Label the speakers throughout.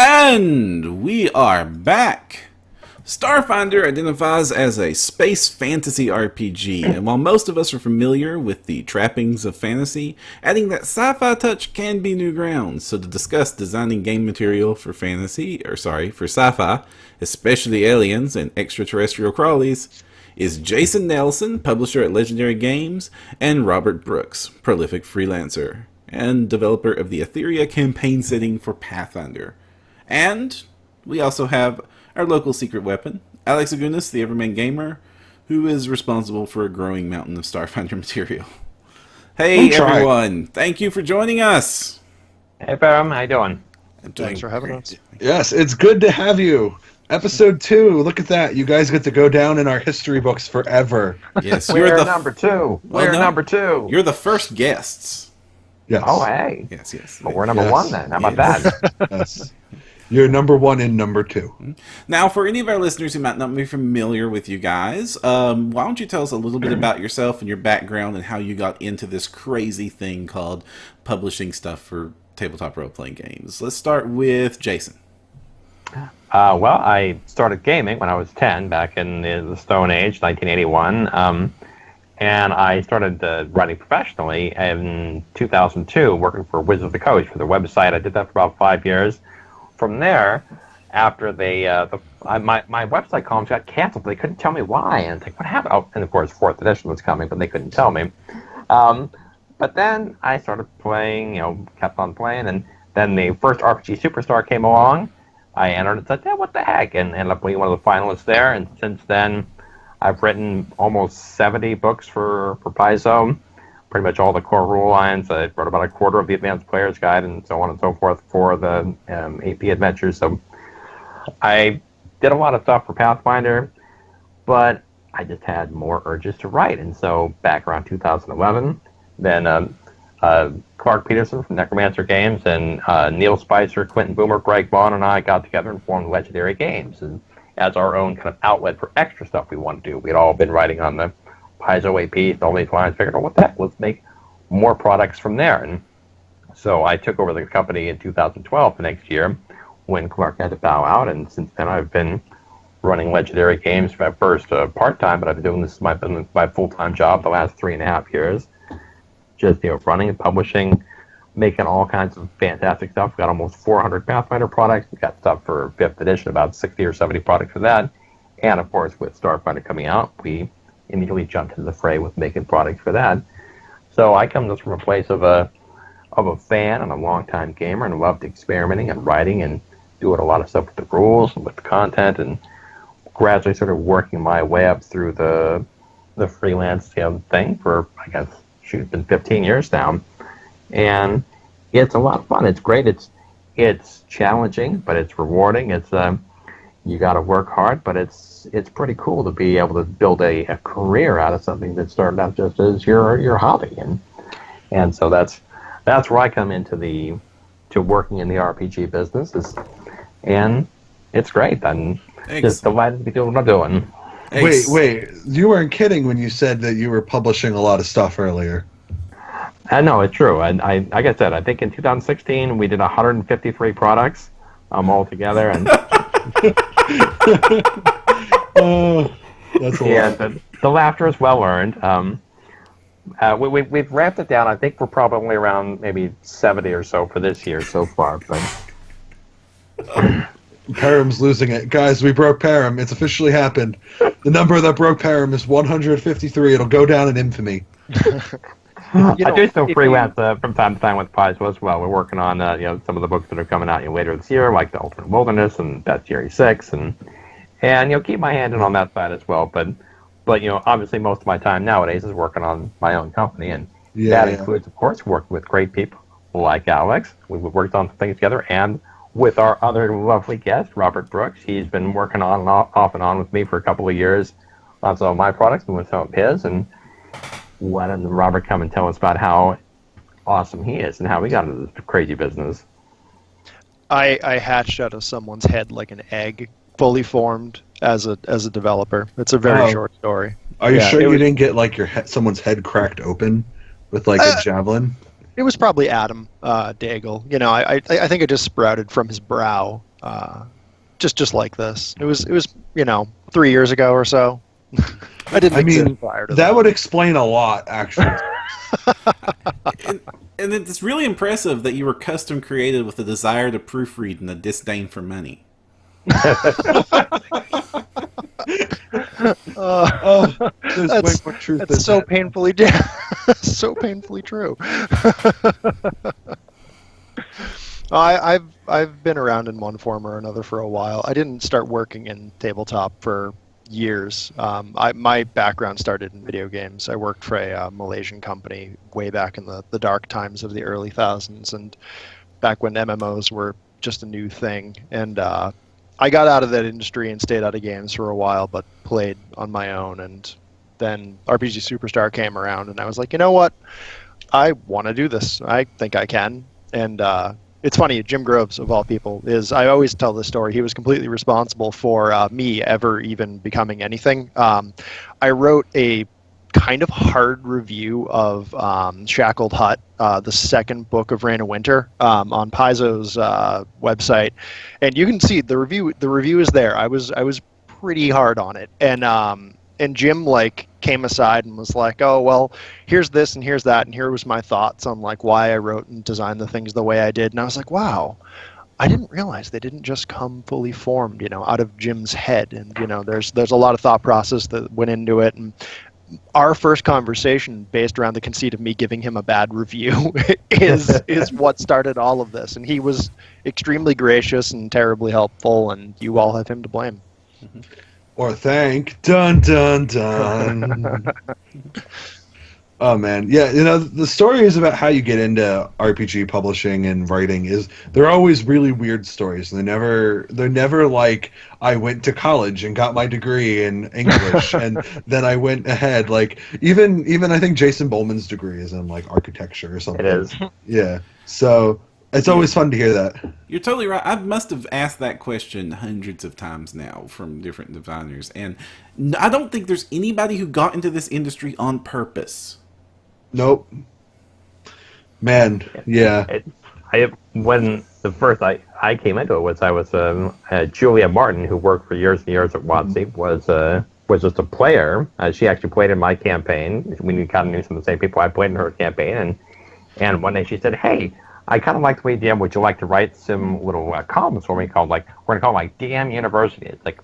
Speaker 1: And we are back. Starfinder identifies as a space fantasy RPG, and while most of us are familiar with the trappings of fantasy, adding that sci-fi touch can be new ground. So to discuss designing game material for for sci-fi, especially aliens and extraterrestrial crawlies, is Jason Nelson, publisher at Legendary Games, and Robert Brooks, prolific freelancer and developer of the Etheria campaign setting for Pathfinder. And we also have our local secret weapon, Alex Agunas, the Everman Gamer, who is responsible for a growing mountain of Starfinder material. Hey everyone, thank you for joining us.
Speaker 2: Hey Barum, how you doing?
Speaker 3: Thanks for having us.
Speaker 4: Yes, it's good to have you. Episode 2, look at that. You guys get to go down in our history books forever.
Speaker 1: Yes,
Speaker 2: we're number 2. Number 2.
Speaker 1: You're the first guests.
Speaker 4: Yes.
Speaker 2: Oh, hey.
Speaker 1: Yes.
Speaker 2: But we're number 1 then. How about that?
Speaker 4: Yes. You're number 1 in number 2.
Speaker 1: Now, for any of our listeners who might not be familiar with you guys, why don't you tell us a little bit about yourself and your background and how you got into this crazy thing called publishing stuff for tabletop role-playing games. Let's start with Jason.
Speaker 2: Well, I started gaming when I was 10, back in the Stone Age, 1981. And I started writing professionally in 2002, working for Wizards of the Coast for their website. I did that for about 5 years. From there, after my website columns got canceled, they couldn't tell me why. And it's like, what happened? Oh, and of course, 4th edition was coming, but they couldn't tell me. But then I started playing, kept on playing, and then the first RPG Superstar came along. I entered and said, yeah, what the heck? And ended up being one of the finalists there. And since then, I've written almost 70 books for Paizo, pretty much all the core rule lines. I wrote about a quarter of the Advanced Player's Guide and so on and so forth for the AP Adventures. So I did a lot of stuff for Pathfinder, but I just had more urges to write. And so back around 2011, then Clark Peterson from Necromancer Games and Neil Spicer, Quentin Boomer, Greg Vaughn, and I got together and formed Legendary Games and as our own kind of outlet for extra stuff we want to do. We'd all been writing on the Paizo AP, all these lines, figured, what the heck, let's make more products from there. And so I took over the company in 2012, the next year, when Clark had to bow out, and since then I've been running Legendary Games at first part-time, but I've been doing this as my full-time job the last 3.5 years. Just running and publishing, making all kinds of fantastic stuff. We've got almost 400 Pathfinder products. We've got stuff for 5th edition, about 60 or 70 products for that. And of course, with Starfinder coming out, we immediately jumped into the fray with making products for that. So I come just from a place of a fan and a longtime gamer, and loved experimenting and writing and doing a lot of stuff with the rules and with the content, and gradually sort of working my way up through the freelance thing for, I guess, it's been 15 years now, and it's a lot of fun. It's great. It's challenging, but it's rewarding. It's you got to work hard, but it's pretty cool to be able to build a career out of something that started out just as your hobby, and so that's where I come into to working in the RPG business, and it's great. I'm just delighted to be doing what I'm doing.
Speaker 4: Wait, you weren't kidding when you said that you were publishing a lot of stuff earlier.
Speaker 2: No, it's true. I like I said, I think in 2016 we did 153 products all together, and
Speaker 4: that's a lot.
Speaker 2: The laughter is well earned. We've ramped it down. I think we're probably around maybe 70 or so for this year so far. But
Speaker 4: Param's losing it. Guys, we broke Param. It's officially happened. The number that broke Param is 153. It'll go down in infamy.
Speaker 2: I do still freelance from time to time with Paizo as well. We're working on some of the books that are coming out later this year, like The Ultimate Wilderness and Bestiary 6, and keep my hand in on that side as well. But obviously most of my time nowadays is working on my own company, and that includes, of course, working with great people like Alex. We've worked on some things together, and with our other lovely guest, Robert Brooks. He's been working on and off and on with me for a couple of years on some of my products and with some of his. And why doesn't Robert come and tell us about how awesome he is and how we got into this crazy business?
Speaker 3: I hatched out of someone's head like an egg, fully formed as a developer. It's a very short story.
Speaker 4: Are you sure you didn't get like someone's head cracked open with like a javelin?
Speaker 3: It was probably Adam Daigle. I think it just sprouted from his brow. just like this. It was 3 years ago or so. I didn't exist prior to
Speaker 4: that would explain a lot, actually.
Speaker 1: And it's really impressive that you were custom created with a desire to proofread and a disdain for money.
Speaker 4: There's way more truth.
Speaker 3: That's so painfully, so painfully true. I've been around in one form or another for a while. I didn't start working in tabletop for years. My background started in video games. I worked for a Malaysian company way back in the dark times of the early thousands, and back when MMOs were just a new thing. And I got out of that industry and stayed out of games for a while, but played on my own. And then RPG Superstar came around, and I was like, you know what? I want to do this. I think I can. And it's funny, Jim Groves, of all people, I always tell this story. He was completely responsible for me ever even becoming anything. I wrote a kind of hard review of Shackled Hut, the second book of Reign of Winter, on Paizo's website, and you can see the review. The review is there. I was pretty hard on it, and Jim came aside and was like, oh, well, here's this and here's that, and here was my thoughts on why I wrote and designed the things the way I did. And I was like, wow, I didn't realize they didn't just come fully formed, out of Jim's head. And there's a lot of thought process that went into it. And our first conversation, based around the conceit of me giving him a bad review, is what started all of this. And he was extremely gracious and terribly helpful, and you all have him to blame.
Speaker 1: Mm-hmm.
Speaker 4: Or thank. Dun, dun, dun. Oh, man. Yeah, the stories about how you get into RPG publishing and writing they're always really weird stories. They're never like, I went to college and got my degree in English and then I went ahead. Even I think Jason Bowman's degree is in architecture or something.
Speaker 2: It is.
Speaker 4: Yeah. So it's always fun to hear that.
Speaker 1: You're totally right. I must have asked that question hundreds of times now from different designers, and I don't think there's anybody who got into this industry on purpose.
Speaker 4: Nope. Man, yeah.
Speaker 2: When the first I came into it I was Julia Martin, who worked for years and years at WotC, was just a player. She actually played in my campaign. We kind of knew some of the same people I played in her campaign, and one day she said, hey, I kind of like the way DM, would you like to write some little columns for me called we're going to call them DM University. It's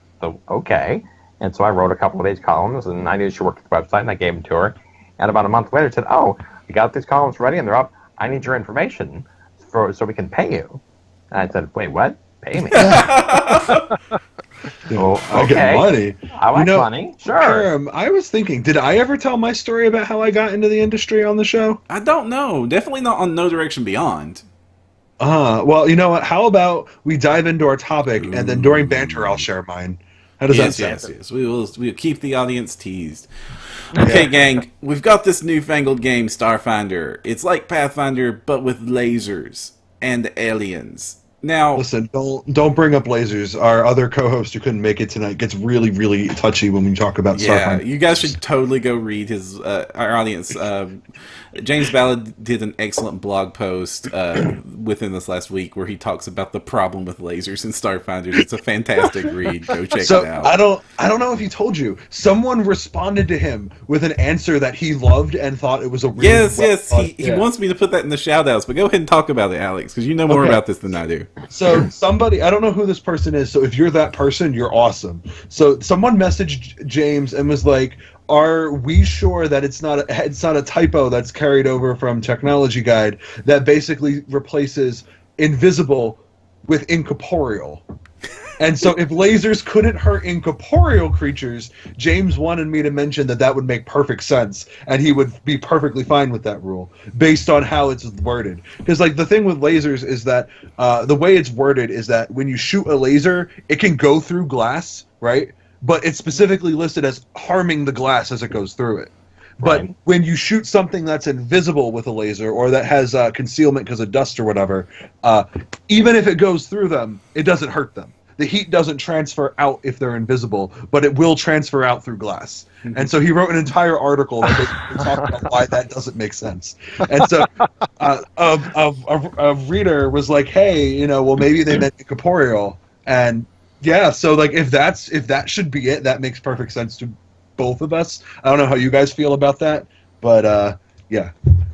Speaker 2: okay. And so I wrote a couple of these columns, and I knew she worked at the website, and I gave them to her. And about a month later, said, oh, we got these columns ready, and they're up. I need your information so we can pay you. And I said, wait, what? Pay me?
Speaker 4: Oh, I get money.
Speaker 2: I like money. Sure.
Speaker 4: I was thinking, did I ever tell my story about how I got into the industry on the show?
Speaker 1: I don't know. Definitely not on No Direction Beyond.
Speaker 4: Well, you know what? How about we dive into our topic, and then during banter, I'll share mine. How does that sound?
Speaker 1: Yes. We'll keep the audience teased. Okay, gang, we've got this newfangled game, Starfinder. It's like Pathfinder, but with lasers and aliens. Now,
Speaker 4: listen, don't bring up lasers. Our other co-host who couldn't make it tonight gets really, really touchy when we talk about Starfinder.
Speaker 1: Yeah, you guys should totally go read his. Our audience, James Ballard did an excellent blog post within this last week where he talks about the problem with lasers in Starfinder. It's a fantastic read. Go check it out.
Speaker 4: I don't know if he told you. Someone responded to him with an answer that he loved and thought it was a really
Speaker 1: yes. He wants me to put that in the shout-outs, but go ahead and talk about it, Alex, because you know more about this than I do.
Speaker 4: So somebody, I don't know who this person is, so if you're that person, you're awesome. So someone messaged James and was like, are we sure that it's not a typo that's carried over from Technology Guide that basically replaces invisible with incorporeal? And so if lasers couldn't hurt incorporeal creatures, James wanted me to mention that would make perfect sense, and he would be perfectly fine with that rule, based on how it's worded. Because the thing with lasers is that the way it's worded is that when you shoot a laser, it can go through glass, right? But it's specifically listed as harming the glass as it goes through it. But when you shoot something that's invisible with a laser, or that has concealment because of dust or whatever, even if it goes through them, it doesn't hurt them. The heat doesn't transfer out if they're invisible, but it will transfer out through glass. And so he wrote an entire article that basically talked about why that doesn't make sense. And so a reader was like, hey, well, maybe they meant incorporeal. And yeah, so like if that should be it, that makes perfect sense to both of us. I don't know how you guys feel about that, but yeah,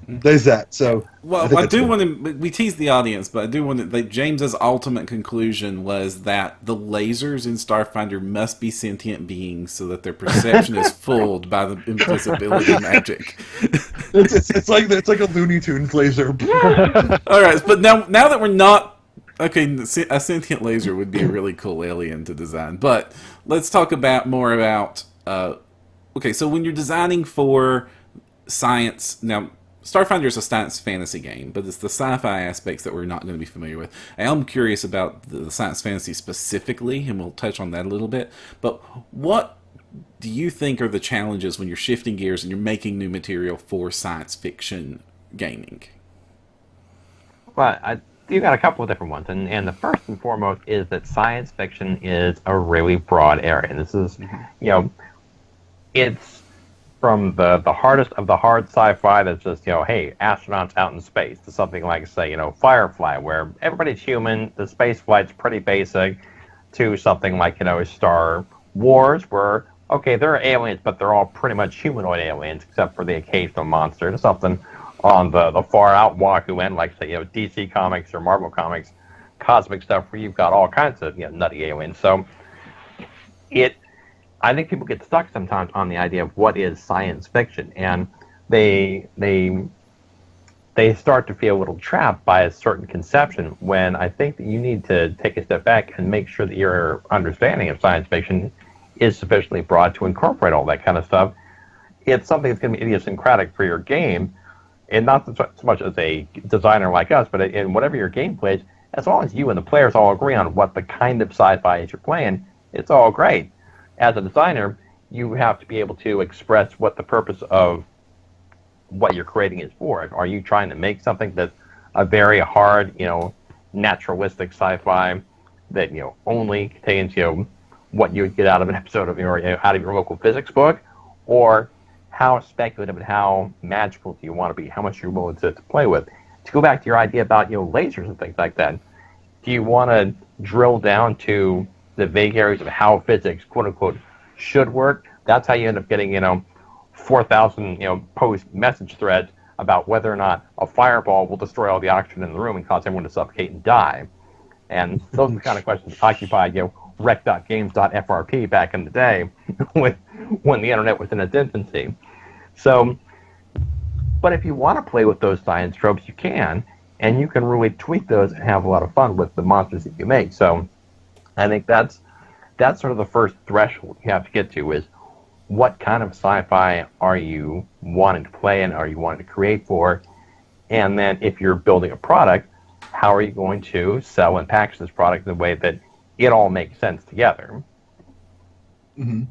Speaker 4: there's that. So
Speaker 1: Well, I do want to. We tease the audience, but I do want to. Like, James's ultimate conclusion was that the lasers in Starfinder must be sentient beings, so that their perception is fooled by the invisibility magic.
Speaker 4: it's like a Looney Tunes laser.
Speaker 1: All right, but now that we're not okay, a sentient laser would be a really cool alien to design. But let's talk more about. Okay, so when you're designing for science now. Starfinder is a science fantasy game, but it's the sci-fi aspects that we're not going to be familiar with. I am curious about the science fantasy specifically, and we'll touch on that a little bit. But what do you think are the challenges when you're shifting gears and you're making new material for science fiction gaming?
Speaker 2: Well, you got a couple of different ones, and the first and foremost is that science fiction is a really broad area. And this is, it's from the hardest of the hard sci-fi that's just, hey, astronauts out in space, to something like, say, Firefly, where everybody's human, the space flight's pretty basic, to something like, Star Wars, where, okay, there are aliens, but they're all pretty much humanoid aliens, except for the occasional monster, to something on the far out wahoo end, like, say, DC Comics or Marvel Comics, cosmic stuff, where you've got all kinds of, nutty aliens. So, I think people get stuck sometimes on the idea of what is science fiction, and they start to feel a little trapped by a certain conception, when I think that you need to take a step back and make sure that your understanding of science fiction is sufficiently broad to incorporate all that kind of stuff. It's something that's going to be idiosyncratic for your game, and not so much as a designer like us, but in whatever your game plays, as long as you and the players all agree on what the kind of sci-fi is you're playing, it's all great. As a designer, you have to be able to express what the purpose of what you're creating is for. Are you trying to make something that's a very hard, naturalistic sci-fi that, only contains, what you would get out of an episode of out of your local physics book? Or how speculative and how magical do you want to be? How much you're willing to play with? To go back to your idea about, lasers and things like that, do you want to drill down to the vague areas of how physics, quote unquote, should work? That's how you end up getting, 4,000, post message threads about whether or not a fireball will destroy all the oxygen in the room and cause everyone to suffocate and die. And those are the kind of questions that occupied, rec.games.frp back in the day when the internet was in its infancy. So, but if you want to play with those science tropes, you can, and you can really tweak those and have a lot of fun with the monsters that you make. So, I think that's sort of the first threshold you have to get to, is what kind of sci-fi are you wanting to play and are you wanting to create for? And then if you're building a product, how are you going to sell and package this product in a way that it all makes sense together?
Speaker 4: Mm-hmm.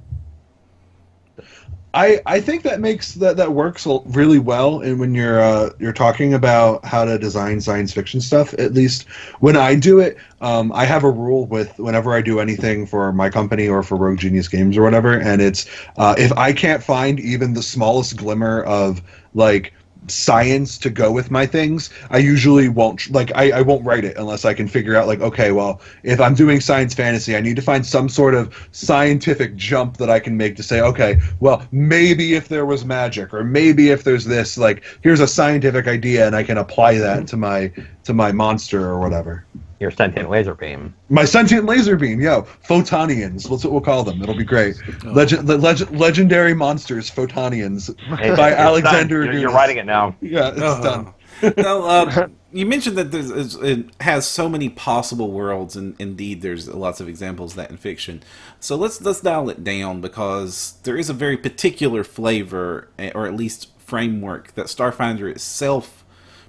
Speaker 4: I think that makes that works really well, and when you're talking about how to design science fiction stuff, at least when I do it, I have a rule with whenever I do anything for my company or for Rogue Genius Games or whatever, and it's if I can't find even the smallest glimmer of like science to go with my things, I usually won't I won't write it unless I can figure out okay, well, if I'm doing science fantasy, I need to find some sort of scientific jump that I can make to say, okay, well, maybe if there was magic, or maybe if there's this, here's a scientific idea and I can apply that to my monster or whatever.
Speaker 2: Your sentient laser beam.
Speaker 4: My sentient laser beam, Photonians. That's what we'll call them. It'll be great. Legendary monsters, Photonians, by Alexander.
Speaker 2: You're writing it now.
Speaker 4: Yeah, it's done.
Speaker 1: Now, you mentioned that it has so many possible worlds, and indeed there's lots of examples of that in fiction. So let's dial it down, because there is a very particular flavor, or at least framework, that Starfinder itself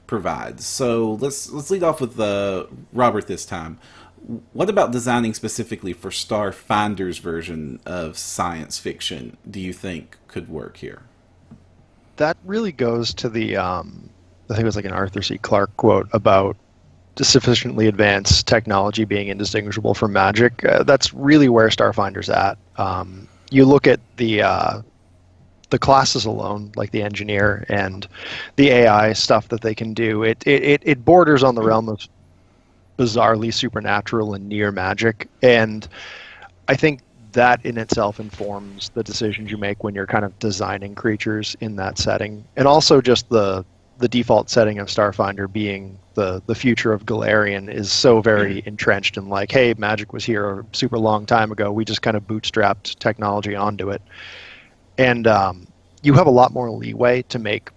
Speaker 1: provides. So let's lead off with Robert this time. What about designing specifically for Starfinder's version of science fiction do you think could work here?
Speaker 3: That really goes to the I think it was an Arthur C. Clarke quote about sufficiently advanced technology being indistinguishable from magic. That's really where Starfinder's at. You look at the classes alone, like the engineer and the AI stuff that they can do, it borders on the realm of bizarrely supernatural and near magic. And I think that in itself informs the decisions you make when you're kind of designing creatures in that setting. And also just the default setting of Starfinder being the future of Galarian is so very entrenched in like, hey, magic was here a super long time ago. We just kind of bootstrapped technology onto it. And you have a lot more leeway to make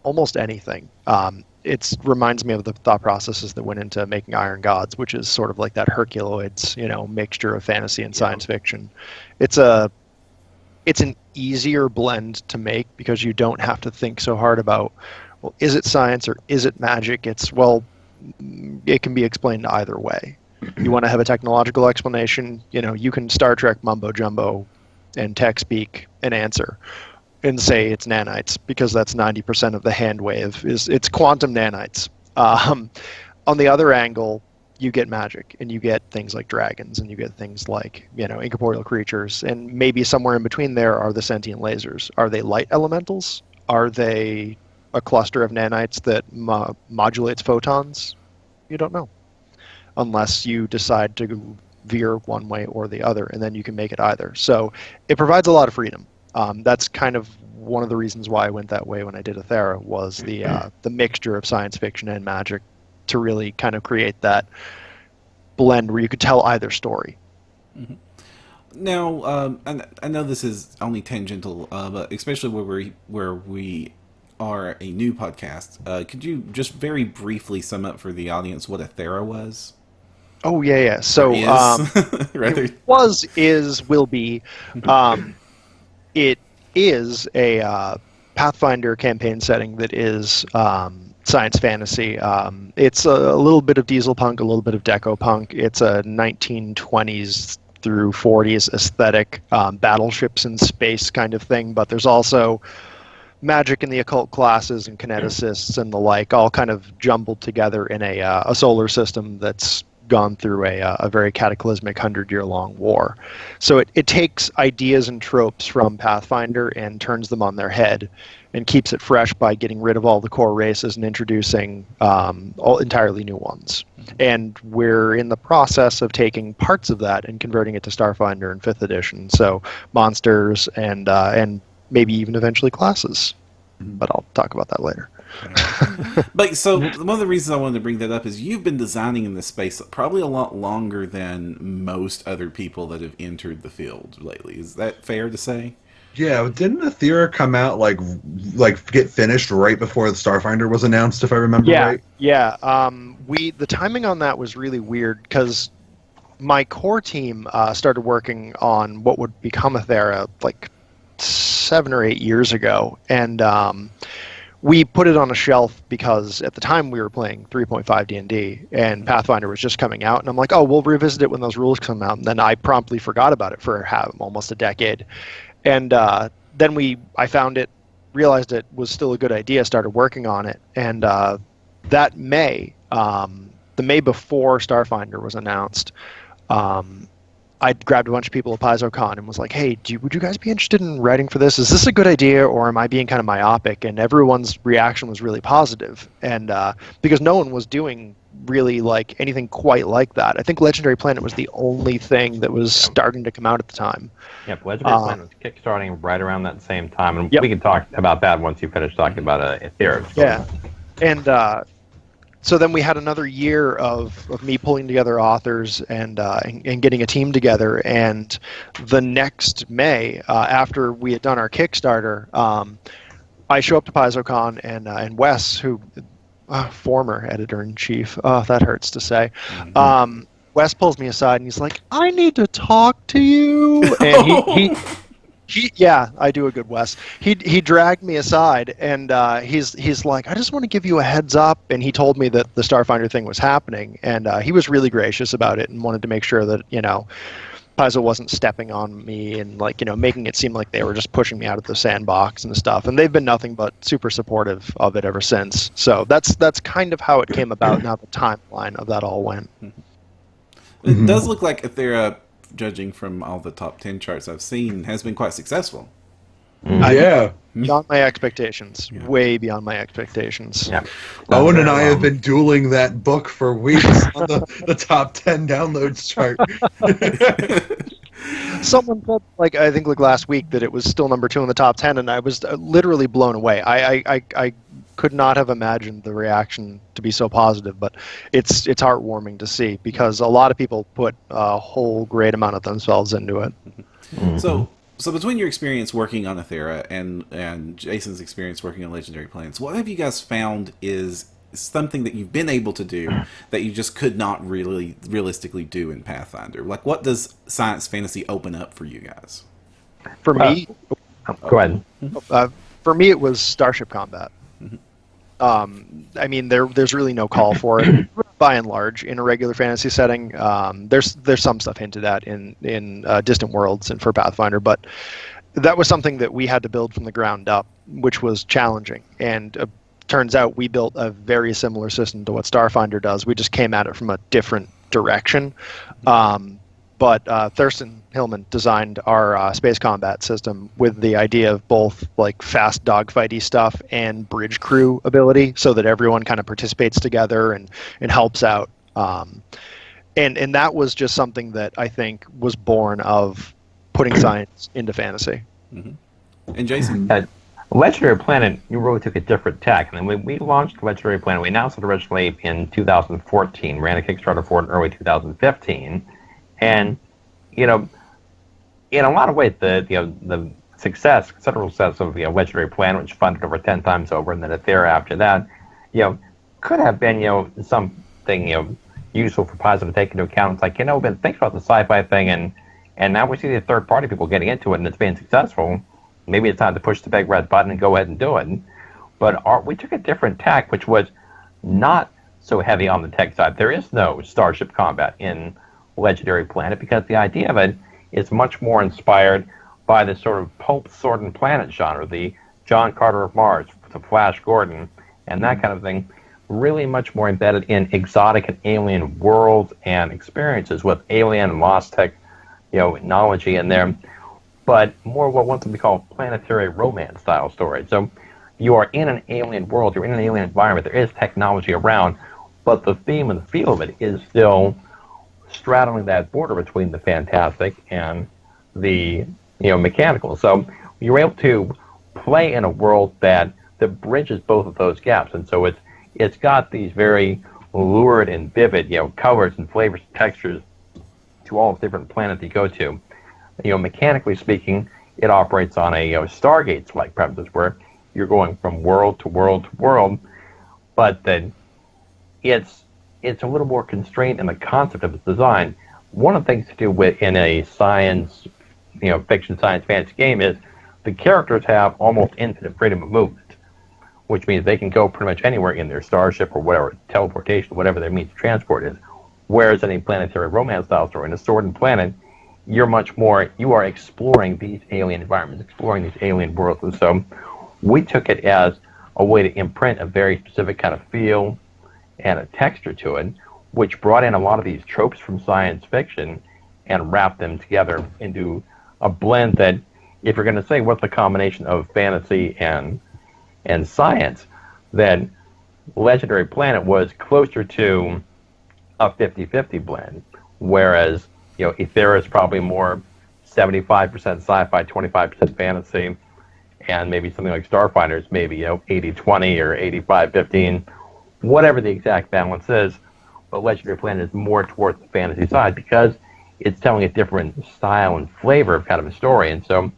Speaker 3: almost anything. It reminds me of the thought processes that went into making Iron Gods, which is sort of like that Herculoids, mixture of fantasy and science fiction. It's an easier blend to make because you don't have to think so hard about, well, is it science or is it magic? It can be explained either way. You want to have a technological explanation, you can Star Trek mumbo jumbo and tech speak an answer and say it's nanites because that's 90% of the hand wave it's quantum nanites. On the other angle, you get magic and you get things like dragons and you get things like incorporeal creatures, and maybe somewhere in between there are the sentient lasers. Are they light elementals? Are they a cluster of nanites that modulates photons? You don't know unless you decide to veer one way or the other, and then you can make it either. So it provides a lot of freedom. That's kind of one of the reasons why I went that way when I did Athera, was the mixture of science fiction and magic to really kind of create that blend where you could tell either story.
Speaker 1: Mm-hmm. Now, I know this is only tangential, but especially where we are a new podcast, could you just very briefly sum up for the audience what Athera was?
Speaker 3: Oh, yeah. So
Speaker 1: rather
Speaker 3: it is, will be. It is a Pathfinder campaign setting that is science fantasy. It's a little bit of diesel punk, a little bit of deco punk. It's a 1920s through 40s aesthetic, battleships in space kind of thing, but there's also magic in the occult classes and kineticists and the like, all kind of jumbled together in a solar system that's gone through a very cataclysmic 100-year-long war. So it takes ideas and tropes from Pathfinder and turns them on their head and keeps it fresh by getting rid of all the core races and introducing all entirely new ones. And we're in the process of taking parts of that and converting it to Starfinder in 5th edition. So monsters and maybe even eventually classes. But I'll talk about that later.
Speaker 1: But so one of the reasons I wanted to bring that up is you've been designing in this space probably a lot longer than most other people that have entered the field lately. Is that fair to say?
Speaker 4: Yeah, didn't Athera come out like get finished right before the Starfinder was announced, if I remember right?
Speaker 3: Yeah. The timing on that was really weird because my core team started working on what would become Athera like 7 or 8 years ago, and we put it on a shelf because at the time we were playing 3.5 D&D and Pathfinder was just coming out, and I'm like, oh, we'll revisit it when those rules come out, and then I promptly forgot about it for almost a decade. And then I found it, realized it was still a good idea, started working on it, and that May, the May before Starfinder was announced, I grabbed a bunch of people at PaizoCon and was like, hey, would you guys be interested in writing for this? Is this a good idea, or am I being kind of myopic? And everyone's reaction was really positive. And because no one was doing really like anything quite like that. I think Legendary Planet was the only thing that was starting to come out at the time.
Speaker 2: Yep, Legendary Planet was kickstarting right around that same time. And we can talk about that once you finish talking about Athera.
Speaker 3: Yeah. And so then we had another year of me pulling together authors and getting a team together. And the next May, after we had done our Kickstarter, I show up to PaizoCon and Wes, who former editor-in-chief, that hurts to say, Wes pulls me aside and he's like, I need to talk to you. And yeah, I do a good Wes. He dragged me aside and he's like, I just want to give you a heads up. And he told me that the Starfinder thing was happening, and he was really gracious about it and wanted to make sure that Paizo wasn't stepping on me and making it seem like they were just pushing me out of the sandbox and stuff. And they've been nothing but super supportive of it ever since. So that's kind of how it came about and how the timeline of that all went.
Speaker 1: It does look like Athera, judging from all the top 10 charts I've seen, has been quite successful.
Speaker 4: Yeah.
Speaker 3: Beyond my expectations, way beyond my expectations.
Speaker 2: Yeah.
Speaker 4: Owen and I have
Speaker 2: Um,
Speaker 4: been dueling that book for weeks on the top 10 downloads chart.
Speaker 3: Someone said, like I think like last week, that it was still number 2 in the top 10, and I was literally blown away. I could not have imagined the reaction to be so positive, but it's heartwarming to see, because a lot of people put a whole great amount of themselves into it.
Speaker 1: So between your experience working on Aethera and Jason's experience working on Legendary Planets, what have you guys found is something that you've been able to do that you just could not really realistically do in Pathfinder? Like, what does science fantasy open up for you guys?
Speaker 3: For me,
Speaker 2: Go ahead.
Speaker 3: for me, it was starship combat. I mean, there's really no call for it, by and large, in a regular fantasy setting. There's some stuff hinted at in Distant Worlds and for Pathfinder, but that was something that we had to build from the ground up, which was challenging. And turns out we built a very similar system to what Starfinder does. We just came at it from a different direction. But Thurston Hillman designed our space combat system with the idea of both like fast dogfighty stuff and bridge crew ability, so that everyone kind of participates together and helps out. And that was just something that I think was born of putting science into fantasy.
Speaker 1: And Jason?
Speaker 2: Legendary Planet, you really took a different tack. And when we launched Legendary Planet, we announced it originally in 2014, ran a Kickstarter for it in early 2015. And, in a lot of ways, the success, considerable success of Legendary Planet, which funded over 10 times over, and then Aethera after that, could have been, something, useful for positive to take into account. It's like, we've been thinking about the sci-fi thing, and now we see the third-party people getting into it, and it's being successful. Maybe it's time to push the big red button and go ahead and do it. But we took a different tack, which was not so heavy on the tech side. There is no starship combat in Legendary Planet, because the idea of it is much more inspired by the sort of pulp sword and planet genre, the John Carter of Mars, the Flash Gordon, and that kind of thing. Really much more embedded in exotic and alien worlds and experiences with alien and lost technology in there, but more what we call planetary romance style stories. So you are in an alien world, you're in an alien environment, there is technology around, but the theme and the feel of it is still straddling that border between the fantastic and the mechanical. So you're able to play in a world that bridges both of those gaps, and so it's got these very lurid and vivid colors and flavors and textures to all the different planets you go to. Mechanically speaking, it operates on a Stargates-like premises where you're going from world to world to world, but then it's a little more constrained in the concept of its design. One of the things to do with in a science, fiction, science fantasy game is the characters have almost infinite freedom of movement, which means they can go pretty much anywhere in their starship or whatever, teleportation, whatever their means of transport is. Whereas in a planetary romance style story, in a Sword and Planet, you are exploring these alien environments, exploring these alien worlds. And so we took it as a way to imprint a very specific kind of feel and a texture to it, which brought in a lot of these tropes from science fiction and wrapped them together into a blend that, if you're going to say what's the combination of fantasy and science, then Legendary Planet was closer to a 50-50 blend, whereas Aethera is probably more 75% sci-fi, 25% fantasy, and maybe something like Starfinder is maybe 80-20 or 85-15, whatever the exact balance is. But Legendary Planet is more towards the fantasy side because it's telling a different style and flavor of kind of a story. And so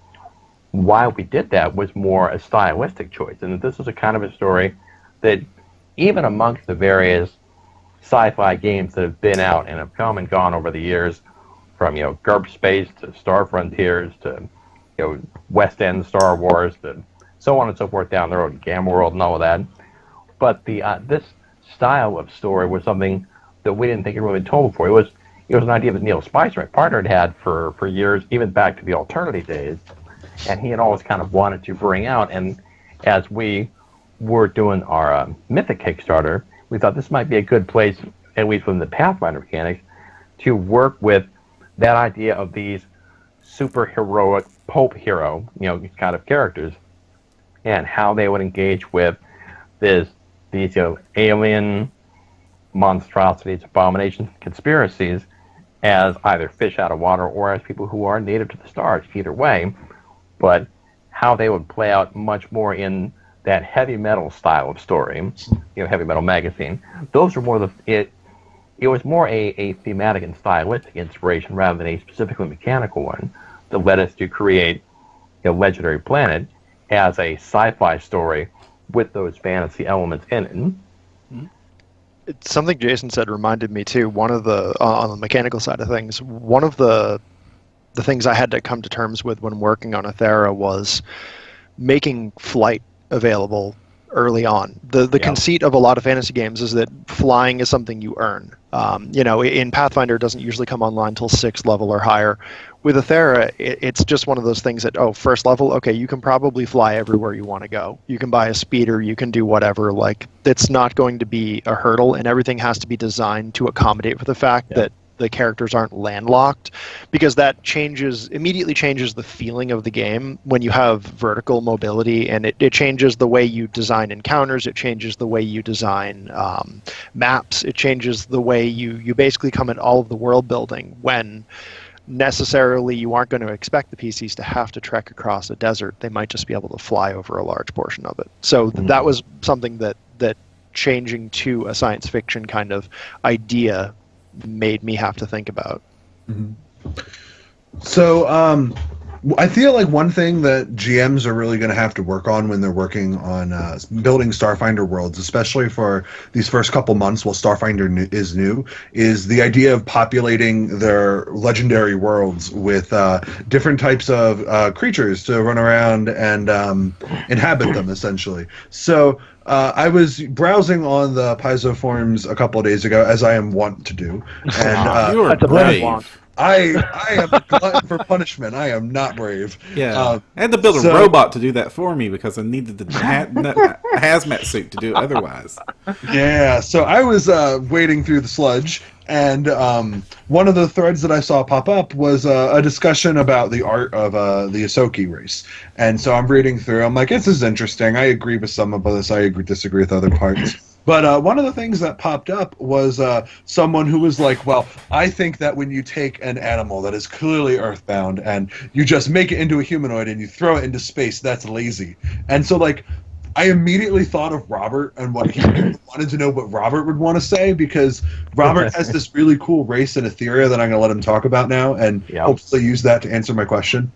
Speaker 2: why we did that was more a stylistic choice, and that this is a kind of a story that even amongst the various sci-fi games that have been out and have come and gone over the years, from GURP Space to Star Frontiers to West End Star Wars to so on and so forth down the road, Gamma World and all of that. But this style of story was something that we didn't think it really been told before. It was an idea that Neil Spicer, my partner, had for years, even back to the Alternity days, and he had always kind of wanted to bring out. And as we were doing our Mythic Kickstarter, we thought this might be a good place, at least from the Pathfinder mechanics, to work with that idea of these superheroic pulp hero, kind of characters, and how they would engage with these alien monstrosities, abominations, conspiracies as either fish out of water or as people who are native to the stars, either way, but how they would play out much more in that heavy metal style of story, heavy metal magazine. Those are more it was more a thematic and stylistic inspiration rather than a specifically mechanical one that led us to create Legendary Planet as a sci-fi story with those fantasy elements in it.
Speaker 3: It's something Jason said reminded me too. One of the on the mechanical side of things, one of the things I had to come to terms with when working on Aethera was making flight available early on. The conceit of a lot of fantasy games is that flying is something you earn. In Pathfinder, it doesn't usually come online until 6th level or higher. With Aethera, it's just one of those things that, first level, okay, you can probably fly everywhere you want to go. You can buy a speeder, you can do whatever. Like, it's not going to be a hurdle, and everything has to be designed to accommodate for the fact that the characters aren't landlocked, because that immediately changes the feeling of the game when you have vertical mobility, and it changes the way you design encounters, it changes the way you design maps, it changes the way you basically come at all of the world building when necessarily you aren't going to expect the PCs to have to trek across a desert. They might just be able to fly over a large portion of it. So that was something that changing to a science fiction kind of idea made me have to think about.
Speaker 4: So I feel like one thing that GMs are really going to have to work on when they're working on building Starfinder worlds, especially for these first couple months while Starfinder is new, is the idea of populating their legendary worlds with different types of creatures to run around and inhabit them, essentially. So I was browsing on the Paizo forums a couple of days ago, as I am wont to do. And
Speaker 1: you are brave.
Speaker 4: I am a glutton for punishment. I am not brave.
Speaker 1: Yeah, I had to build a robot to do that for me because I needed the hazmat suit to do it otherwise.
Speaker 4: Yeah, so I was wading through the sludge, and one of the threads that I saw pop up was a discussion about the art of the Ahsoki race. And so I'm reading through. I'm like, this is interesting. I agree with some of this. I disagree with other parts. But one of the things that popped up was someone who was like, well, I think that when you take an animal that is clearly earthbound and you just make it into a humanoid and you throw it into space, that's lazy. And so, like, I immediately thought of Robert and what he wanted to know what Robert would want to say, because Robert has this really cool race in Etheria that I'm going to let him talk about now and hopefully use that to answer my question.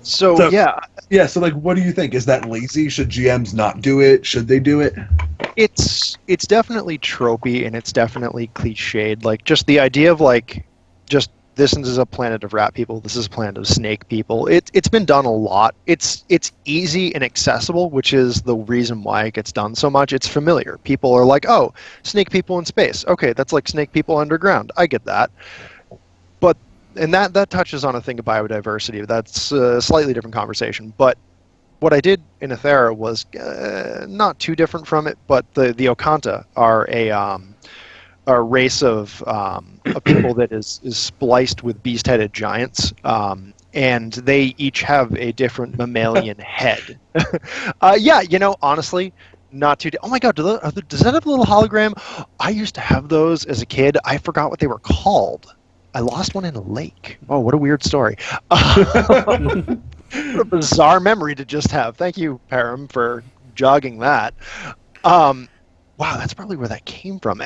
Speaker 4: So, so like, what do you think? Is that lazy? Should GMs not do it? Should they do it?
Speaker 3: It's definitely tropey and it's definitely cliched. Like, just the idea of, like, just this is a planet of rat people, this is a planet of snake people. It's been done a lot. It's easy and accessible, which is the reason why it gets done so much. It's familiar. People are like, oh, snake people in space. Okay, that's like snake people underground. I get that. And that touches on a thing of biodiversity. That's a slightly different conversation. But what I did in Aethera was not too different from it, but the Okanta are a race of people that is spliced with beast-headed giants, and they each have a different mammalian head. Honestly, not too... Oh my god, does that have a little hologram? I used to have those as a kid. I forgot what they were called. I lost one in a lake. Oh, what a weird story. What a bizarre memory to just have. Thank you, Param, for jogging that. Wow, that's probably where that came from.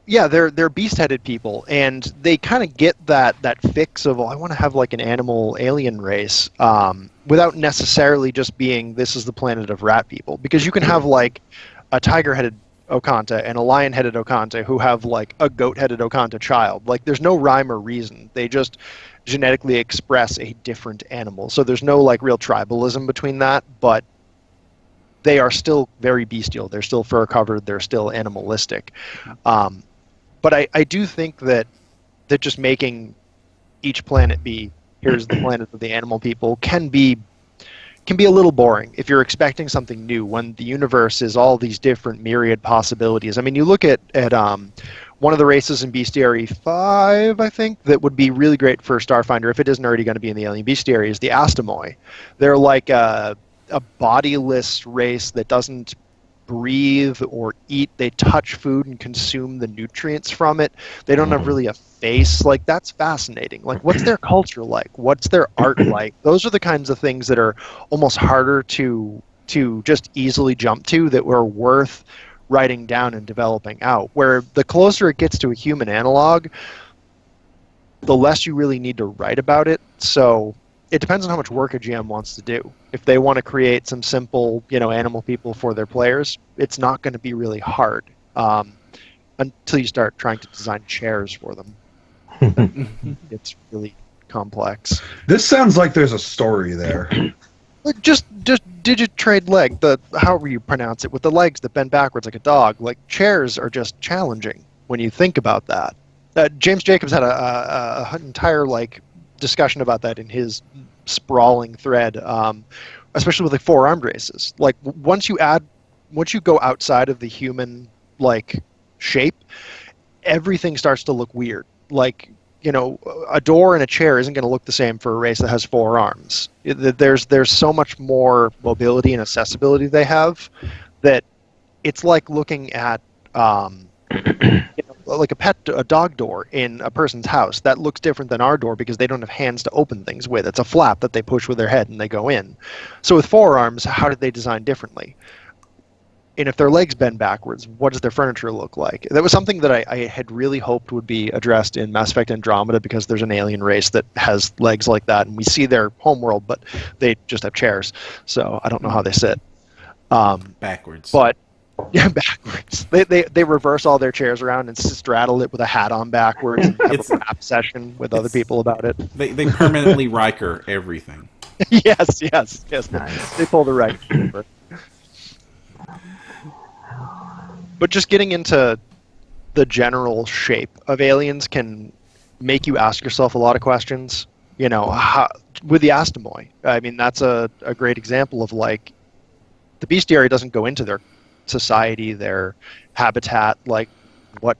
Speaker 3: They're beast-headed people, and they kind of get that fix of, I want to have like an animal alien race, without necessarily just being, this is the planet of rat people. Because you can have like a tiger-headed Okanta and a lion-headed Okanta who have like a goat-headed Okanta child. Like, there's no rhyme or reason. They just genetically express a different animal. So there's no like real tribalism between that, but they are still very bestial. They're still fur-covered. They're still animalistic. But I do think that just making each planet be, here's the planet of the animal people, can be a little boring if you're expecting something new when the universe is all these different myriad possibilities. I mean, you look at one of the races in Bestiary 5, I think, that would be really great for Starfinder, if it isn't already going to be in the Alien Bestiary, is the Astomoi. They're like a bodiless race that doesn't breathe or eat. They touch food and consume the nutrients from it. They don't have really a face. Like, that's fascinating. Like, what's their culture like? What's their art like? Those are the kinds of things that are almost harder to just easily jump to, that were worth writing down and developing out. Where the closer it gets to a human analog, the less you really need to write about it. So it depends on how much work a GM wants to do. If they want to create some simple, animal people for their players, it's not going to be really hard until you start trying to design chairs for them. It's really complex.
Speaker 4: This sounds like there's a story there.
Speaker 3: Just Digitrade leg, however you pronounce it, with the legs that bend backwards like a dog. Like, chairs are just challenging when you think about that. James Jacobs had an entire discussion about that in his sprawling thread, especially with four-armed races. Like, once you go outside of the human shape, everything starts to look weird. Like, a door and a chair isn't going to look the same for a race that has four arms. There's so much more mobility and accessibility they have, that it's like looking at like a dog door in a person's house. That looks different than our door because they don't have hands to open things with. It's a flap that they push with their head and they go in. So with forearms, how did they design differently? And if their legs bend backwards, what does their furniture look like? That was something that I had really hoped would be addressed in Mass Effect Andromeda, because there's an alien race that has legs like that, and we see their homeworld, but they just have chairs. So I don't know how they sit.
Speaker 1: Backwards.
Speaker 3: But yeah, backwards. They reverse all their chairs around and straddle it with a hat on backwards and have a rap session with other people about it.
Speaker 1: They permanently Riker everything.
Speaker 3: Yes.
Speaker 2: Nice.
Speaker 3: They pull the right over. But just getting into the general shape of aliens can make you ask yourself a lot of questions. With the Astomoi, I mean, that's a great example of the bestiary doesn't go into their society, their habitat. Like, what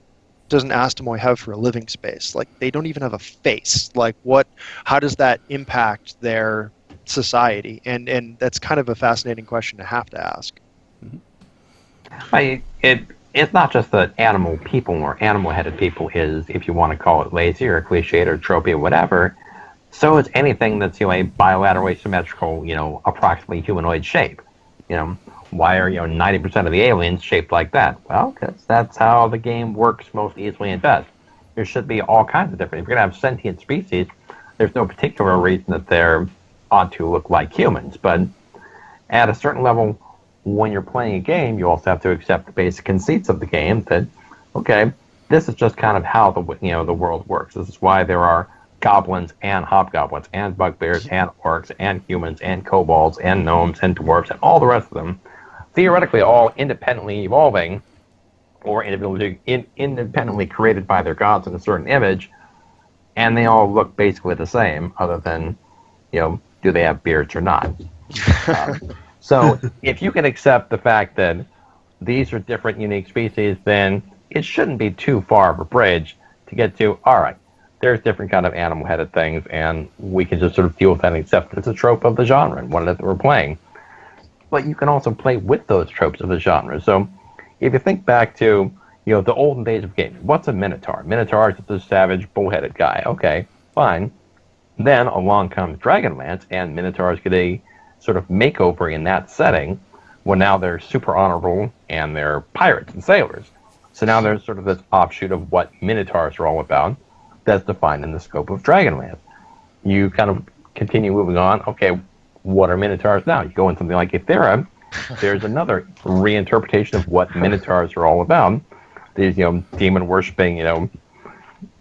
Speaker 3: does an Astomoi have for a living space? Like, they don't even have a face. Like, how does that impact their society? And that's kind of a fascinating question to have to ask.
Speaker 2: It's not just that animal people or animal-headed people is, if you want to call it lazy or cliched or tropey or whatever, so is anything that's a bilaterally symmetrical, approximately humanoid shape. Why are 90% of the aliens shaped like that? Well, because that's how the game works most easily and best. There should be all kinds of different. If you're going to have sentient species, there's no particular reason that they're ought to look like humans, but at a certain level, when you're playing a game, you also have to accept the basic conceits of the game. That, okay, this is just kind of how the world works. This is why there are goblins and hobgoblins and bugbears and orcs and humans and kobolds and gnomes and dwarves and all the rest of them, theoretically all independently evolving or independently created by their gods in a certain image, and they all look basically the same, other than, do they have beards or not? So if you can accept the fact that these are different, unique species, then it shouldn't be too far of a bridge to get to, all right, there's different kind of animal-headed things, and we can just sort of deal with that and accept it's a trope of the genre and one that we're playing. But you can also play with those tropes of the genre. So if you think back to, the olden days of gaming, what's a Minotaur? Minotaur is just a savage, bull-headed guy. Okay, fine. Then along comes Dragonlance, and Minotaurs get a sort of makeover in that setting, when now they're super honorable and they're pirates and sailors. So now there's sort of this offshoot of what Minotaurs are all about that's defined in the scope of Dragonlance. You kind of continue moving on. Okay, what are Minotaurs now? You go into something like Ithera, there's another reinterpretation of what Minotaurs are all about. These, demon-worshipping,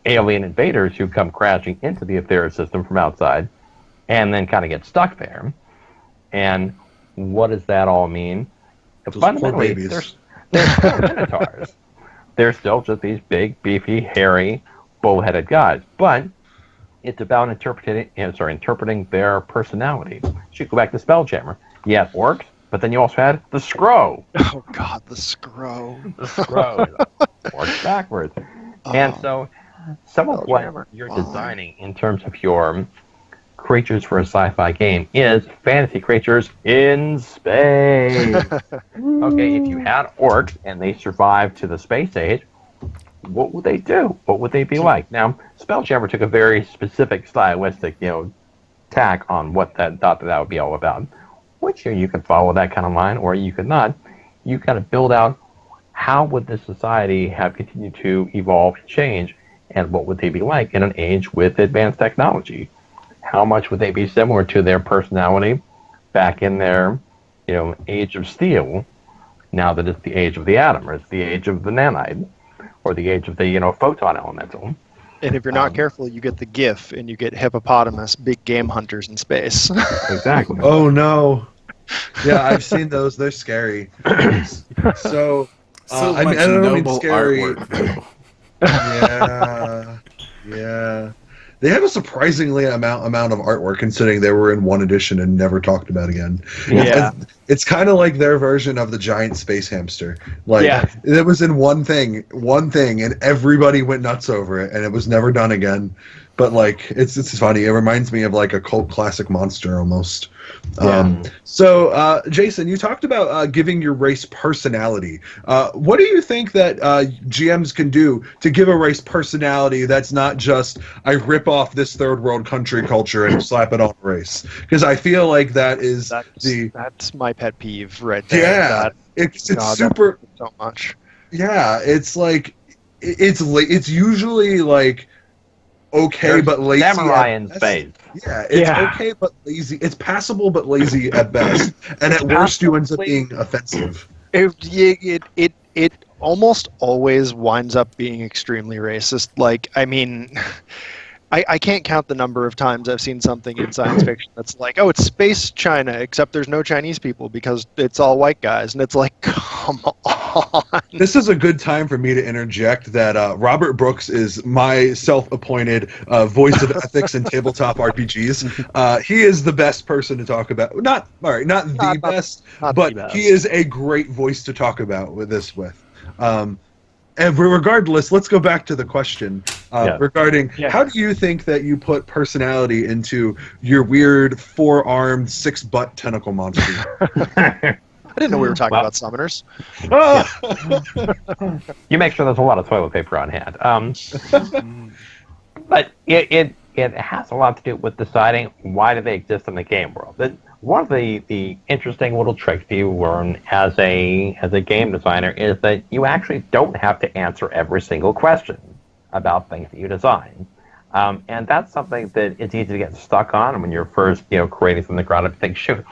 Speaker 2: alien invaders who come crashing into the Ithera system from outside and then kind of get stuck there. And what does that all mean? Fundamentally, they're still Minotaurs. They're still just these big, beefy, hairy, bull-headed guys. But it's about interpreting their personality. You should go back to Spelljammer. You had orcs, but then you also had the Skrull.
Speaker 3: Oh God, the Skrull.
Speaker 2: The Skrull. Orcs backwards. And so some of what
Speaker 3: Spelljammer.
Speaker 2: you're designing in terms of your creatures for a sci-fi game is fantasy creatures in space. Okay, if you had orcs and they survived to the space age, what would they do? What would they be like? Now, Spelljammer took a very specific stylistic, tack on what that thought that would be all about. Which you can follow that kind of line, or you could not. You kind of build out how would this society have continued to evolve and change, and what would they be like in an age with advanced technology? How much would they be similar to their personality back in their, age of steel? Now that it's the age of the atom, or it's the age of the nanite, or the age of the photon elemental.
Speaker 3: And if you're not careful, you get the GIF, and you get hippopotamus, big game hunters in space.
Speaker 2: Exactly.
Speaker 4: Oh no. Yeah, I've seen those. They're scary. So,
Speaker 1: So
Speaker 4: I
Speaker 1: much
Speaker 4: don't mean
Speaker 1: noble
Speaker 4: scary.
Speaker 1: artwork, though.
Speaker 4: Yeah. They have a surprisingly amount of artwork, considering they were in one edition and never talked about again.
Speaker 3: Yeah.
Speaker 4: It's kind of like their version of the giant space hamster. Like, it was in one thing, and everybody went nuts over it, and it was never done again. But like, it's funny. It reminds me of like a cult classic monster almost. So, Jason, you talked about giving your race personality. What do you think that GMs can do to give a race personality that's not just, I rip off this third world country culture and slap it on a race? Because I feel like that's
Speaker 3: my pet peeve right there.
Speaker 4: Yeah, it's super
Speaker 3: so much.
Speaker 4: Yeah, it's like it's usually like okay, but lazy.
Speaker 2: Samurai in space.
Speaker 4: Yeah, it's okay but lazy. It's passable but lazy at best, and at worst, you ends up being offensive.
Speaker 3: It almost always winds up being extremely racist. Like, I mean, I can't count the number of times I've seen something in science fiction that's like, oh, it's space China, except there's no Chinese people because it's all white guys, and it's like, come on.
Speaker 4: This is a good time for me to interject that Robert Brooks is my self-appointed voice of ethics in tabletop RPGs. He is the best person to talk about. Not the best, but he is a great voice to talk about this with. And regardless, let's go back to the question regarding how do you think that you put personality into your weird 4-armed, 6-butt tentacle monster?
Speaker 3: I didn't know we were talking about summoners.
Speaker 2: You make sure there's a lot of toilet paper on hand. But it has a lot to do with deciding why do they exist in the game world. One of the interesting little tricks you learn as a game designer is that you actually don't have to answer every single question about things that you design. And that's something that it's easy to get stuck on when you're first creating from the ground up. You think, shoot,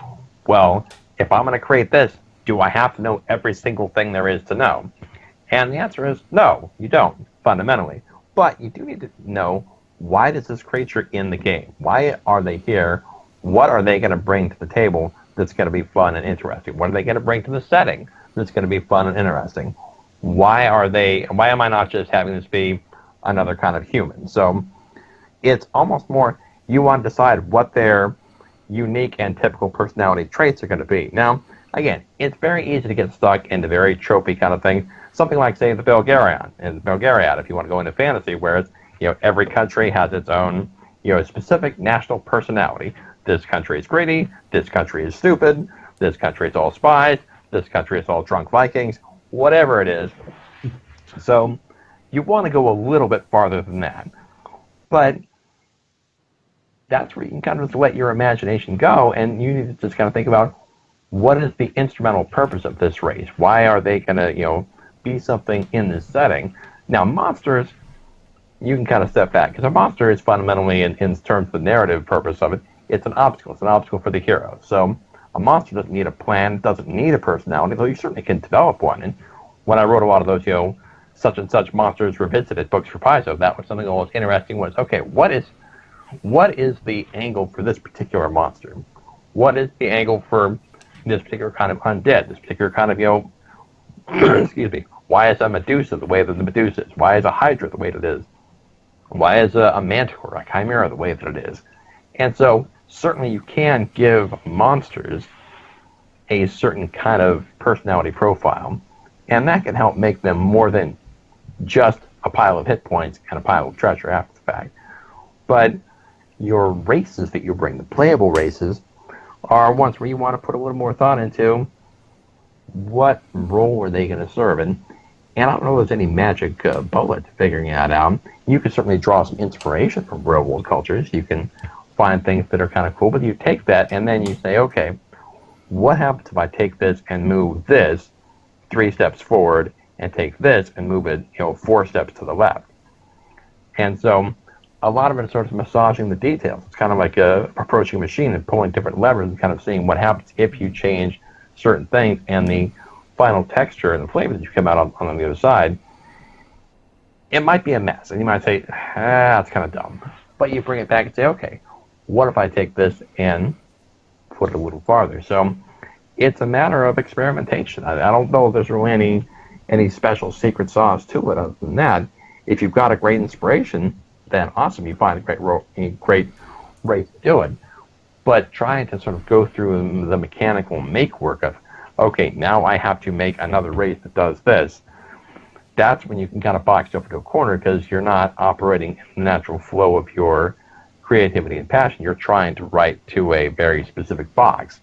Speaker 2: well, if I'm going to create this, do I have to know every single thing there is to know? And the answer is no, you don't, fundamentally. But you do need to know, why does this creature in the game? Why are they here? What are they going to bring to the table that's going to be fun and interesting? What are they going to bring to the setting that's going to be fun and interesting? Why am I not just having this be another kind of human? So it's almost more, you want to decide what their unique and typical personality traits are going to be. Now, again, it's very easy to get stuck into very tropey kind of things. Something like, say, the Belgariad, if you want to go into fantasy, where it's, every country has its own, specific national personality. This country is greedy, this country is stupid, this country is all spies, this country is all drunk Vikings, whatever it is. So you want to go a little bit farther than that. But that's where you can kind of just let your imagination go, and you need to just kind of think about, what is the instrumental purpose of this race? Why are they going to, be something in this setting? Now, monsters, you can kind of step back, because a monster is fundamentally, in terms of the narrative purpose of it, it's an obstacle. It's an obstacle for the hero. So a monster doesn't need a plan, doesn't need a personality, though you certainly can develop one. And when I wrote a lot of those, such and such monsters revisited books for Paizo, that was something that was interesting, was, okay, what is the angle for this particular monster? What is the angle for this particular kind of undead, this particular kind of, excuse me, why is a Medusa the way that the Medusa is? Why is a Hydra the way that it is? Why is a Manticore, a Chimera, the way that it is? And so, certainly you can give monsters a certain kind of personality profile, and that can help make them more than just a pile of hit points and a pile of treasure after the fact. But your races that you bring, the playable races, are ones where you want to put a little more thought into what role are they going to serve. And I don't know if there's any magic bullet to figuring that out. You can certainly draw some inspiration from real world cultures. You can find things that are kind of cool, but you take that and then you say, okay, what happens if I take this and move this 3 steps forward and take this and move it 4 steps to the left? And so a lot of it is sort of massaging the details. It's kind of like approaching a machine and pulling different levers and kind of seeing what happens if you change certain things, and the final texture and the flavor that you come out on the other side, it might be a mess. And you might say, that's kind of dumb. But you bring it back and say, okay, what if I take this and put it a little farther? So it's a matter of experimentation. I don't know if there's really any special secret sauce to it other than that. If you've got a great inspiration, then awesome, you find a great way to do it. But trying to sort of go through the mechanical make work of, okay, now I have to make another race that does this, that's when you can kind of box yourself into a corner, because you're not operating in the natural flow of your creativity and passion. You're trying to write to a very specific box.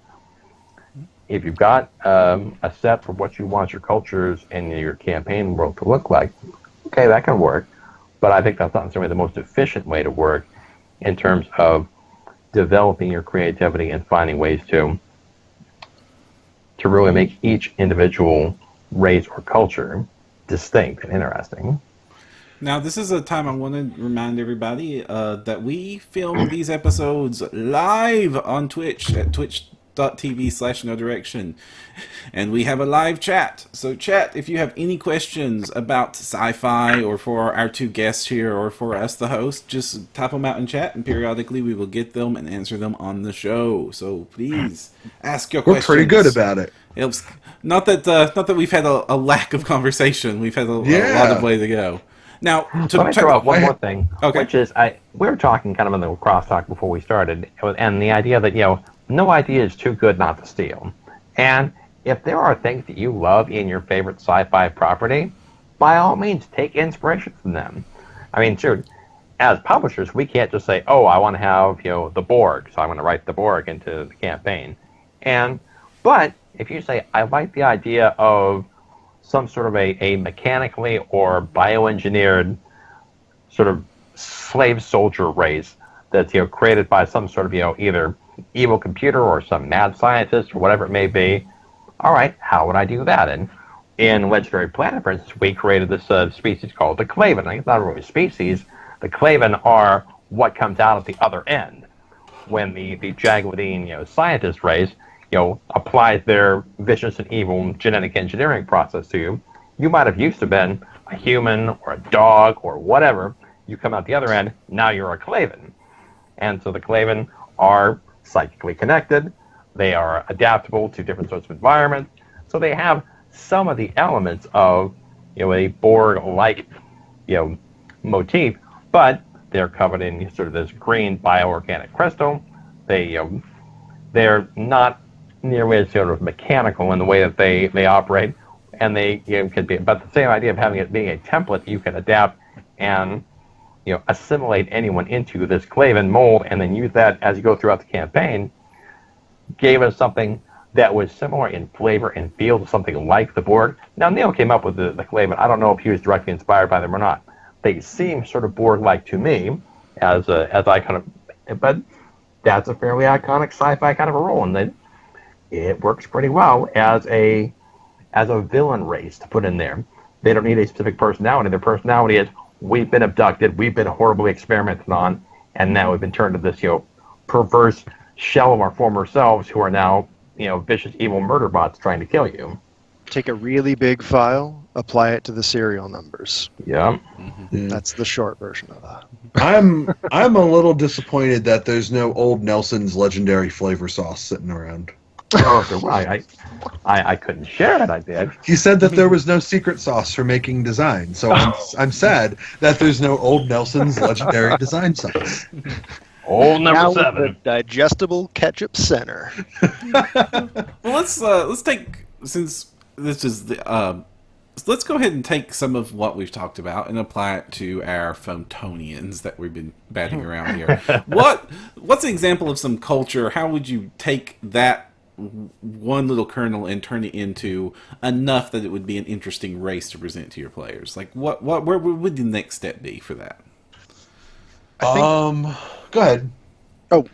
Speaker 2: If you've got a set for what you want your cultures and your campaign world to look like, okay, that can work. But I think that's not necessarily the most efficient way to work in terms of developing your creativity and finding ways to really make each individual race or culture distinct and interesting.
Speaker 1: Now, this is a time I want to remind everybody that we film these episodes live on Twitch at twitch.tv/no direction. And we have a live chat. So chat, if you have any questions about sci-fi, or for our 2 guests here, or for us, the host, just type them out in chat, and periodically we will get them and answer them on the show. So please ask your questions.
Speaker 4: We're pretty good about it.
Speaker 1: It's not that we've had a lack of conversation. We've had a lot of way to go. Now,
Speaker 2: let me throw out one more thing,
Speaker 1: okay.
Speaker 2: Which is we were talking kind of in the crosstalk before we started, and the idea that no idea is too good not to steal. And if there are things that you love in your favorite sci-fi property, by all means, take inspiration from them. I mean, sure, as publishers, we can't just say, oh, I want to have, the Borg, so I'm going to write the Borg into the campaign. But if you say, I like the idea of some sort of a mechanically or bioengineered sort of slave soldier race that's, created by some sort of, either evil computer or some mad scientist or whatever it may be. All right, how would I do that? And in Legendary Planet, for instance, we created this species called the Klavan. I think it's not really a species. The Klavan are what comes out at the other end when the Jaguadine, scientist race, applies their vicious and evil genetic engineering process to you. You might have used to been a human or a dog or whatever. You come out the other end, now you're a Klavan. And so the Klavan are psychically connected. They are adaptable to different sorts of environments. So they have some of the elements of, a Borg-like, motif, but they're covered in sort of this green bioorganic crystal. They're not nearly as sort of mechanical in the way that they operate, and they can be. But the same idea of having it being a template you can adapt and assimilate anyone into this Klavan mold, and then use that as you go throughout the campaign, gave us something that was similar in flavor and feel to something like the Borg. Now, Neil came up with the Klavan. I don't know if he was directly inspired by them or not. They seem sort of Borg-like to me, as I kind of, but that's a fairly iconic sci-fi kind of a role, and it works pretty well as a villain race to put in there. They don't need a specific personality. Their personality is, we've been abducted, we've been horribly experimented on, and now we've been turned to this, perverse shell of our former selves who are now, vicious, evil murder bots trying to kill you.
Speaker 3: Take a really big file, apply it to the serial numbers.
Speaker 2: Yeah.
Speaker 3: Mm-hmm. That's the short version of that.
Speaker 4: I'm a little disappointed that there's no old Nelson's legendary flavor sauce sitting around.
Speaker 2: I couldn't share it. I did.
Speaker 4: He said that there was no secret sauce for making design, so I'm sad that there's no old Nelson's legendary design sauce.
Speaker 2: Old number
Speaker 3: now
Speaker 2: 7.
Speaker 3: The digestible ketchup center.
Speaker 1: Well, let's take, since this is the let's go ahead and take some of what we've talked about and apply it to our Photonians that we've been batting around here. What's an example of some culture? How would you take that one little kernel and turn it into enough that it would be an interesting race to present to your players? Like, where would the next step be for that?
Speaker 4: Go ahead.
Speaker 3: Oh,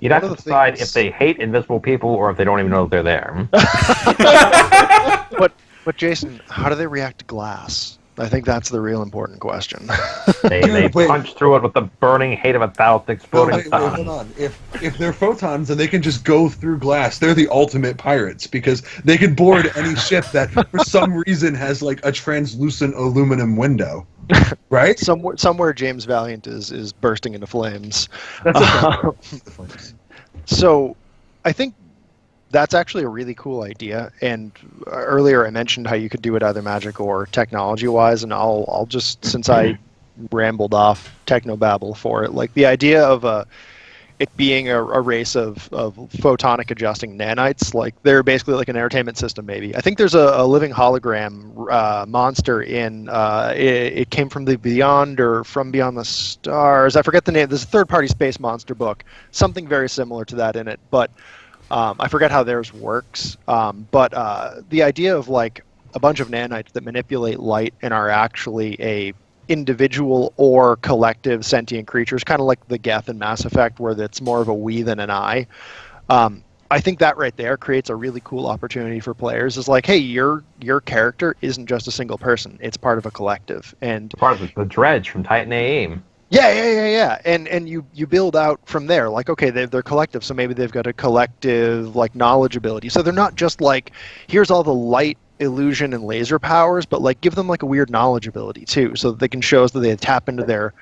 Speaker 2: You'd have to decide if they hate invisible people or if they don't even know that they're there.
Speaker 3: But Jason, how do they react to glass? I think that's the real important question.
Speaker 2: They punch through it with the burning hate of 1,000 exploding
Speaker 4: wait,
Speaker 2: suns.
Speaker 4: hold on. If they're photons and they can just go through glass, they're the ultimate pirates because they can board any ship that for some reason has like a translucent aluminum window. Right?
Speaker 3: Somewhere James Valiant is bursting into flames.
Speaker 4: That's
Speaker 3: So I think that's actually a really cool idea. And earlier I mentioned how you could do it either magic or technology-wise, and I'll just, since I rambled off technobabble for it, like the idea of it being a race of photonic adjusting nanites, like they're basically like an entertainment system maybe. I think there's a living hologram monster in, it came from the Beyond or From Beyond the Stars. I forget the name. There's a third-party space monster book, something very similar to that in it, but I forget how theirs works. But the idea of like a bunch of nanites that manipulate light and are actually a individual or collective sentient creatures, kind of like the Geth in Mass Effect, where it's more of a we than an I. I think that right there creates a really cool opportunity for players. Is like, hey, your character isn't just a single person; it's part of a collective, and
Speaker 2: Part of the dredge from Titan AIM.
Speaker 3: yeah. And you build out from there. Like, okay, they're collective, so maybe they've got a collective like knowledge ability. So they're not just like, here's all the light, illusion, and laser powers, but like give them like a weird knowledge ability too, so that they can show us that they tap into their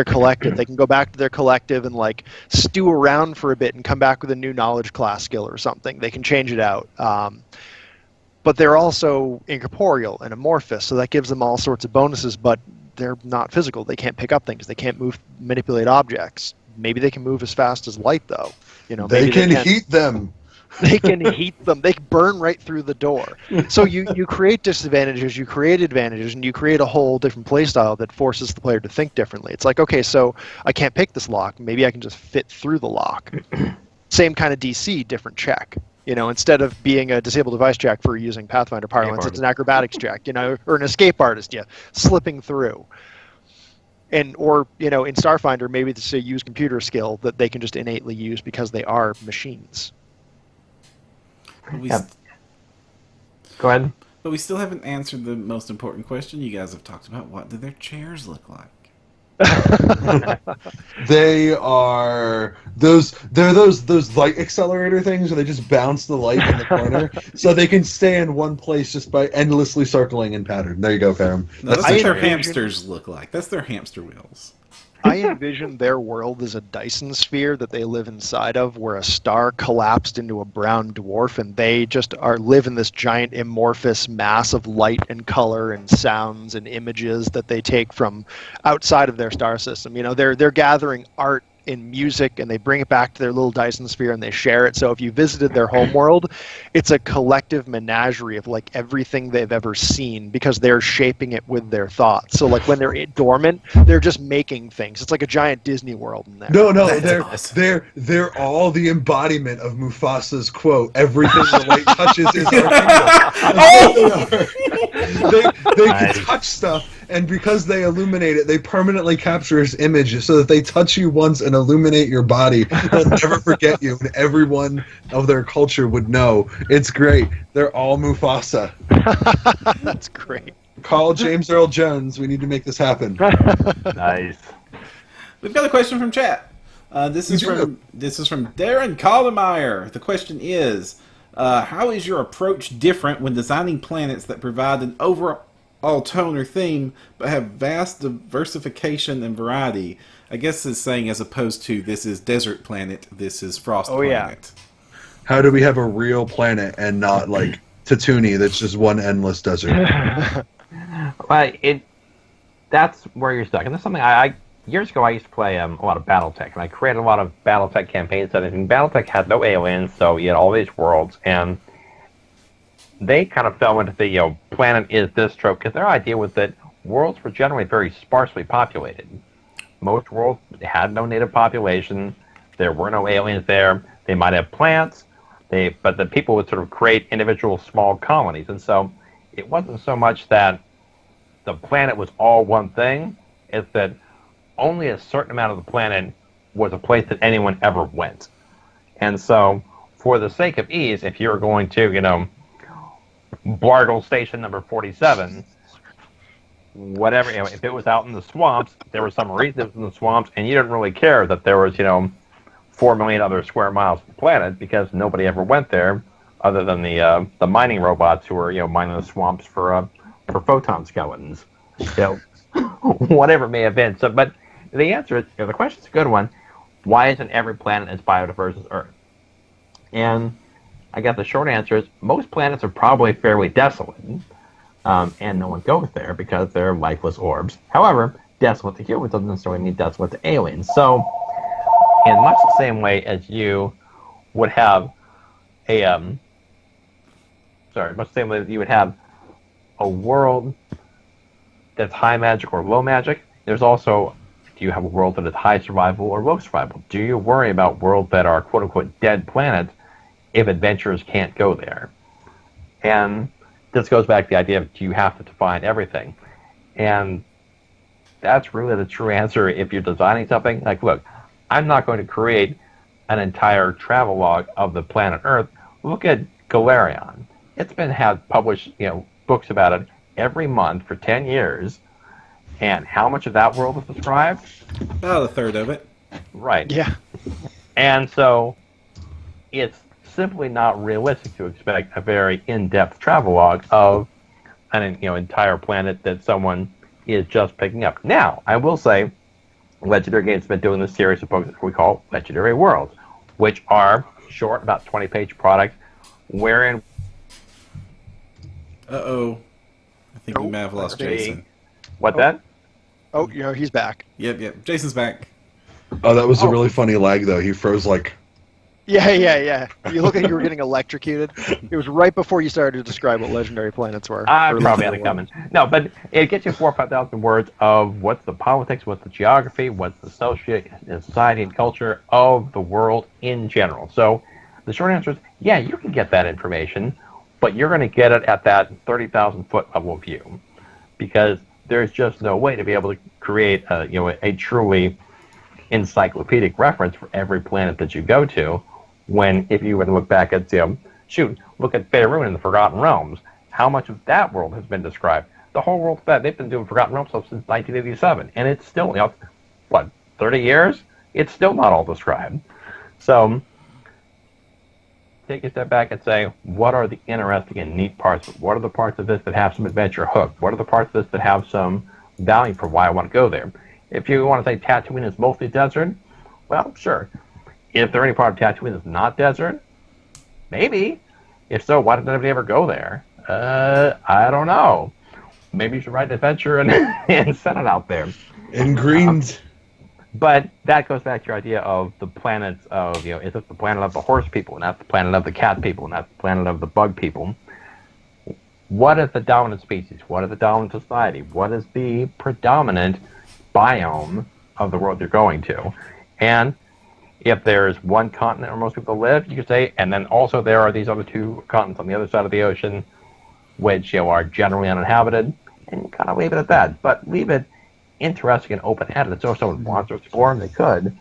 Speaker 3: collective. They can go back to their collective and like stew around for a bit and come back with a new knowledge class skill or something. They can change it out. But they're also incorporeal and amorphous, so that gives them all sorts of bonuses, but they're not physical. They can't pick up things. They can't manipulate objects. Maybe they can move as fast as light, though. You know,
Speaker 4: they can heat them.
Speaker 3: They can heat them. They burn right through the door. So you create disadvantages, you create advantages, and you create a whole different playstyle that forces the player to think differently. It's like, okay, so I can't pick this lock. Maybe I can just fit through the lock. Same kind of DC, different check. You know, instead of being a disabled device check for using Pathfinder parlance, it's an acrobatics check, you know, or an escape artist, slipping through. Or, you know, in Starfinder, maybe it's a use computer skill that they can just innately use because they are machines.
Speaker 2: Go ahead.
Speaker 1: But we still haven't answered the most important question. You guys have talked about what do their chairs look like?
Speaker 4: They are those light accelerator things where they just bounce the light in the corner, so they can stay in one place just by endlessly circling in pattern. There you go, Ferrum.
Speaker 1: No, that's what their hamsters look like. That's their hamster wheels.
Speaker 3: I envision their world as a Dyson sphere that they live inside of, where a star collapsed into a brown dwarf, and they just live in this giant amorphous mass of light and color and sounds and images that they take from outside of their star system. You know, they're gathering art in music, and they bring it back to their little Dyson sphere and they share it. So if you visited their home world, it's a collective menagerie of like everything they've ever seen, because they're shaping it with their thoughts. So like when they're dormant, they're just making things. It's like a giant Disney World in there.
Speaker 4: No, they're all the embodiment of Mufasa's quote, everything the light touches is our kingdom. They can touch stuff, and because they illuminate it, they permanently capture its image so that they touch you once and illuminate your body. They'll never forget you, and everyone of their culture would know. It's great. They're all Mufasa.
Speaker 3: That's great.
Speaker 4: Call James Earl Jones. We need to make this happen.
Speaker 2: Nice.
Speaker 1: We've got a question from chat. This is from Darren Kaldemeyer. The question is, how is your approach different when designing planets that provide an overall tone or theme, but have vast diversification and variety? I guess it's saying as opposed to this is desert planet, this is frost planet.
Speaker 4: How do we have a real planet and not like Tatooine that's just one endless desert?
Speaker 2: Well, that's where you're stuck. And that's something years ago I used to play a lot of BattleTech, and I created a lot of BattleTech campaigns. And BattleTech had no aliens, so you had all these worlds, and they kind of fell into the planet is this trope because their idea was that worlds were generally very sparsely populated. Most worlds had no native population. There were no aliens there. They might have plants, but the people would sort of create individual small colonies. And so it wasn't so much that the planet was all one thing, it's that only a certain amount of the planet was a place that anyone ever went. And so, for the sake of ease, if you were going to, Bartle Station number 47, whatever, if it was out in the swamps, there was some reason it was in the swamps, and you didn't really care that there was, 4 million other square miles of the planet because nobody ever went there, other than the mining robots who were, mining the swamps for photon skeletons, whatever it may have been. So, but the answer is, the question's a good one. Why isn't every planet as biodiverse as Earth? And I guess the short answer is most planets are probably fairly desolate, and no one goes there because they're lifeless orbs. However, desolate to humans doesn't necessarily mean desolate to aliens. So, in much the same way as you would have much the same way as you would have a world that's high magic or low magic, there's also, do you have a world that is high survival or low survival? Do you worry about worlds that are quote-unquote dead planets if adventurers can't go there? And this goes back to the idea of, do you have to define everything? And that's really the true answer if you're designing something. Like, look, I'm not going to create an entire travelogue of the planet Earth. Look at Galarian. It's been published, books about it every month for 10 years. And how much of that world is described?
Speaker 1: About a third of it.
Speaker 2: Right.
Speaker 3: Yeah.
Speaker 2: And so it's simply not realistic to expect a very in-depth travelogue of an entire planet that someone is just picking up. Now, I will say, Legendary Games has been doing this series of books that we call Legendary Worlds, which are short, about 20-page products, wherein...
Speaker 1: Uh-oh. I think we may have lost Jason.
Speaker 2: What that?
Speaker 3: Oh, he's back.
Speaker 1: Yep. Jason's back.
Speaker 4: Oh, that was a really funny lag, though. He froze like...
Speaker 3: Yeah. You look like you were getting electrocuted. It was right before you started to describe what legendary planets were.
Speaker 2: I probably had it coming. No, but it gets you 4,000 or 5,000 words of what's the politics, what's the geography, what's the society and culture of the world in general. So the short answer is, yeah, you can get that information, but you're going to get it at that 30,000-foot level view, because there's just no way to be able to create a truly encyclopedic reference for every planet that you go to. When, if you were to look back at, look at Faerun and the Forgotten Realms, how much of that world has been described? The whole world, they've been doing Forgotten Realms since 1987, and it's still, 30 years? It's still not all described. So, take a step back and say, what are the interesting and neat parts? What are the parts of this that have some adventure hook? What are the parts of this that have some value for why I want to go there? If you want to say Tatooine is mostly desert, well, sure. Is there any part of Tatooine that's not desert? Maybe. If so, why did nobody ever go there? I don't know. Maybe you should write an adventure and send it out there.
Speaker 4: In greens.
Speaker 2: But that goes back to your idea of the planets of, is this the planet of the horse people, and that's the planet of the cat people, and that's the planet of the bug people? What is the dominant species? What is the dominant society? What is the predominant biome of the world you're going to? And if there's one continent where most people live, you could say, and then also there are these other two continents on the other side of the ocean, which are generally uninhabited, and kind of leave it at that. But leave it interesting and open-ended. So if someone wants to explore them, they could.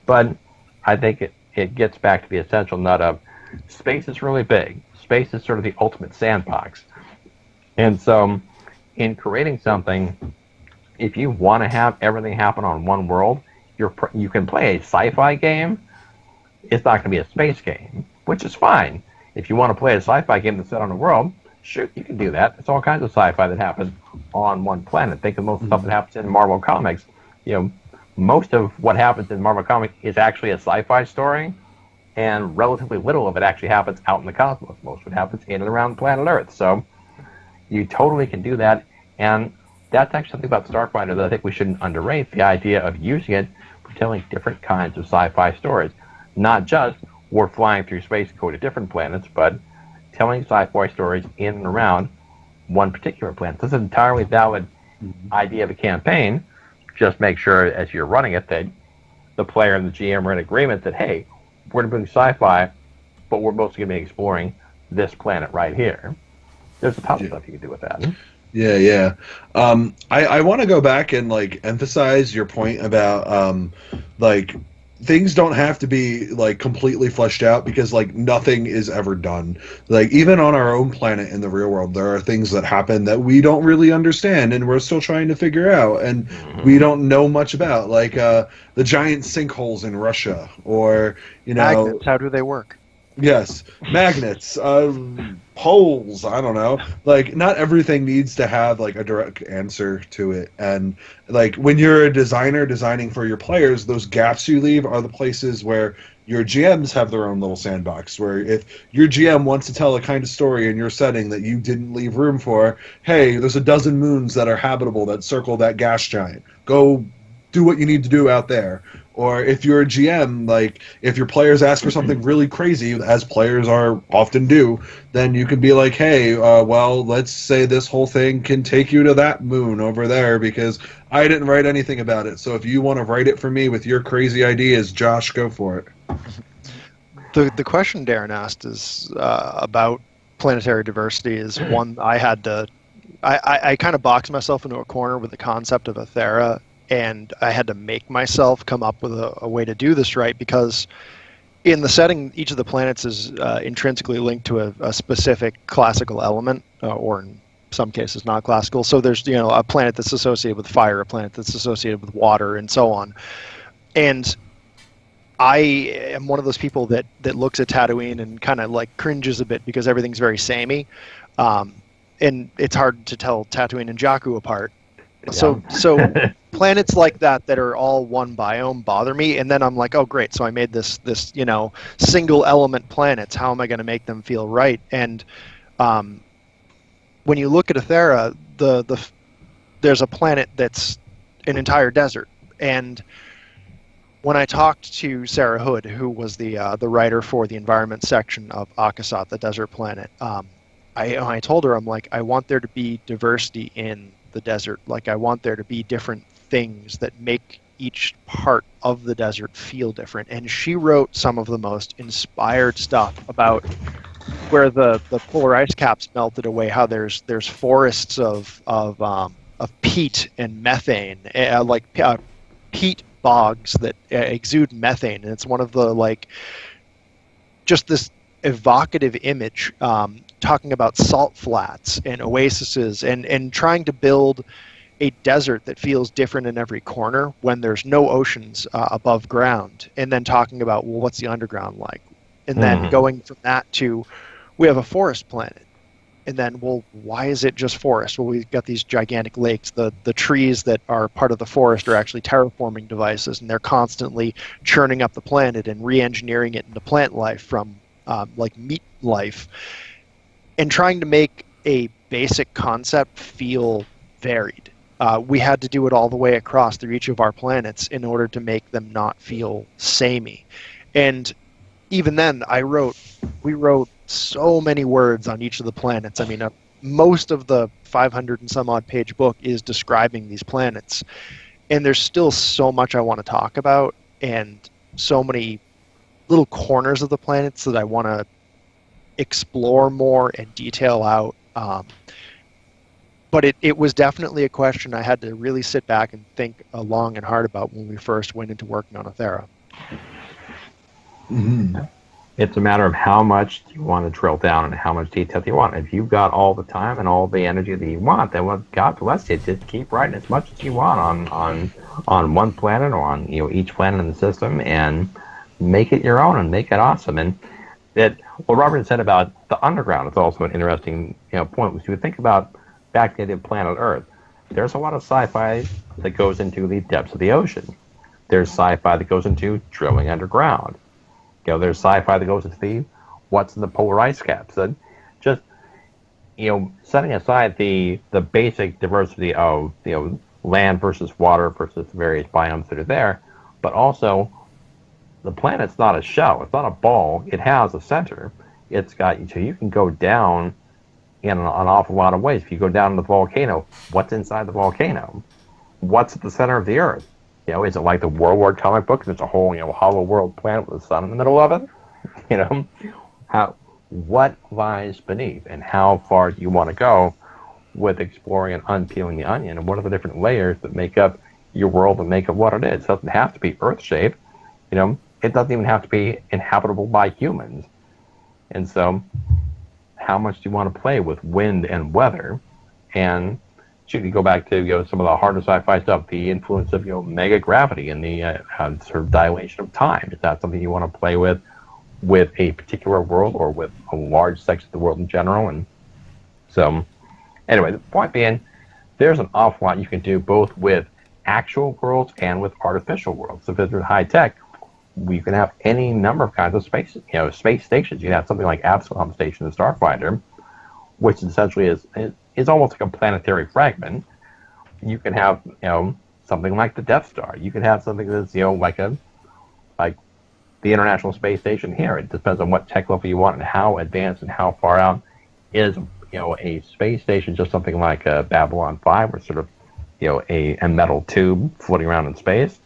Speaker 2: But I think it gets back to the essential nut of space is really big. Space is sort of the ultimate sandbox. And so in creating something, if you want to have everything happen on one world, you can play a sci-fi game. It's not going to be a space game, which is fine. If you want to play a sci-fi game that's set on a world, shoot, you can do that. There's all kinds of sci-fi that happens on one planet. Think of most of the stuff that happens in Marvel Comics. Most of what happens in Marvel Comics is actually a sci-fi story, and relatively little of it actually happens out in the cosmos. Most of it happens in and around planet Earth. So you totally can do that, and that's actually something about Starfinder that I think we shouldn't underrate, the idea of using it for telling different kinds of sci-fi stories. Not just we're flying through space going to different planets, but telling sci-fi stories in and around one particular planet. This is an entirely valid idea of a campaign. Just make sure as you're running it that the player and the GM are in agreement that, hey, we're going to bring sci-fi, but we're mostly going to be exploring this planet right here. There's a ton of stuff you can do with that.
Speaker 4: Yeah. I want to go back and like emphasize your point about like things don't have to be like completely fleshed out because like nothing is ever done. Like even on our own planet in the real world, there are things that happen that we don't really understand and we're still trying to figure out and we don't know much about. Like the giant sinkholes in Russia, or
Speaker 3: Magnets, how do they work?
Speaker 4: Yes, magnets, poles. I don't know. Like, not everything needs to have like a direct answer to it. And like when you're a designer designing for your players, those gaps you leave are the places where your GMs have their own little sandbox. Where if your GM wants to tell a kind of story in your setting that you didn't leave room for, hey, there's a dozen moons that are habitable that circle that gas giant. Go do what you need to do out there. Or if you're a GM, like if your players ask for something really crazy, as players are often do, then you can be like, hey, well, let's say this whole thing can take you to that moon over there because I didn't write anything about it. So if you want to write it for me with your crazy ideas, Josh, go for it.
Speaker 3: The question Darren asked is about planetary diversity is one I had to... I kind of boxed myself into a corner with the concept of Athera, and I had to make myself come up with a way to do this right, because in the setting, each of the planets is intrinsically linked to a specific classical element, or in some cases not classical. So there's a planet that's associated with fire, a planet that's associated with water, and so on. And I am one of those people that looks at Tatooine and kind of like cringes a bit because everything's very samey, and it's hard to tell Tatooine and Jakku apart. So planets like that are all one biome bother me, and then I'm like, oh great, so I made this single element planets. How am I going to make them feel right? And when you look at Athera, there's a planet that's an entire desert. And when I talked to Sarah Hood, who was the writer for the environment section of Akasat, the desert planet, I told her, I'm like, I want there to be diversity in the desert. Like, I want there to be different things that make each part of the desert feel different. And she wrote some of the most inspired stuff about where the polar ice caps melted away, how there's forests of peat and methane, peat bogs that exude methane. And it's one of the just this evocative image, talking about salt flats and oases and trying to build a desert that feels different in every corner when there's no oceans above ground, and then talking about, well, what's the underground like? And then going from that to, we have a forest planet. And then, well, why is it just forest? Well, we've got these gigantic lakes. The trees that are part of the forest are actually terraforming devices, and they're constantly churning up the planet and re-engineering it into plant life from meat life, and trying to make a basic concept feel varied. We had to do it all the way across through each of our planets in order to make them not feel samey. And even then, we wrote so many words on each of the planets. I mean, most of the 500 and some odd page book is describing these planets. And there's still so much I want to talk about, and so many little corners of the planets that I want to explore more and detail out. But it was definitely a question I had to really sit back and think long and hard about when we first went into working on Athera.
Speaker 4: Mm-hmm.
Speaker 2: It's a matter of how much you want to drill down and how much detail you want. If you've got all the time and all the energy that you want, then well, God bless you. Just keep writing as much as you want on one planet or on each planet in the system, and make it your own and make it awesome. And that what Robert said about the underground is also an interesting point. Which you would think about back to the planet Earth. There's a lot of sci-fi that goes into the depths of the ocean. There's sci-fi that goes into drilling underground. There's sci-fi that goes into what's in the polar ice caps. And just setting aside the basic diversity of land versus water versus the various biomes that are there, but also the planet's not a shell. It's not a ball. It has a center, it's got so you can go down in an awful lot of ways. If you go down the volcano, what's inside the volcano? What's at the center of the Earth? Is it like the World War comic book? There's a whole hollow world planet with the sun in the middle of it. What lies beneath, and how far do you want to go with exploring and unpeeling the onion? And what are the different layers that make up your world and make up what it is? It doesn't have to be Earth-shaped. It doesn't even have to be inhabitable by humans. And so, how much do you want to play with wind and weather? And should you go back to some of the harder sci-fi stuff, the influence of mega gravity and the sort of dilation of time? Is that something you want to play with a particular world or with a large section of the world in general? And so, anyway, the point being, there's an awful lot you can do both with actual worlds and with artificial worlds. So if it's high tech, we can have any number of kinds of space stations. You can have something like Absalom Station in Starfinder, which essentially is almost like a planetary fragment. You can have something like the Death Star. You can have something that's like the International Space Station here. It depends on what tech level you want and how advanced and how far out is a space station. Just something like Babylon 5, or sort of a metal tube floating around in space,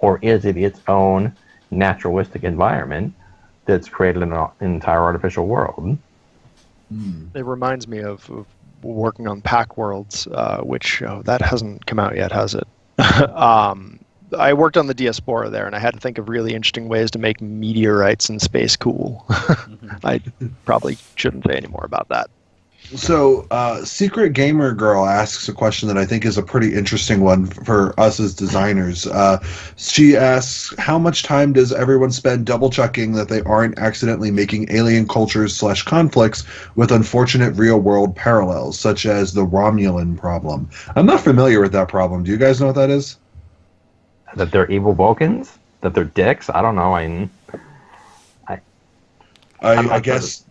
Speaker 2: or is it its own naturalistic environment that's created an entire artificial world?
Speaker 3: It reminds me of working on Pack Worlds, which that hasn't come out yet, has it? I worked on the Diaspora there, and I had to think of really interesting ways to make meteorites in space cool. I probably shouldn't say any more about that.
Speaker 4: So, Secret Gamer Girl asks a question that I think is a pretty interesting one for us as designers. She asks, how much time does everyone spend double-checking that they aren't accidentally making alien cultures / conflicts with unfortunate real-world parallels, such as the Romulan problem? I'm not familiar with that problem. Do you guys know what that is?
Speaker 2: That they're evil Vulcans? That they're dicks? I don't know.
Speaker 4: I guess,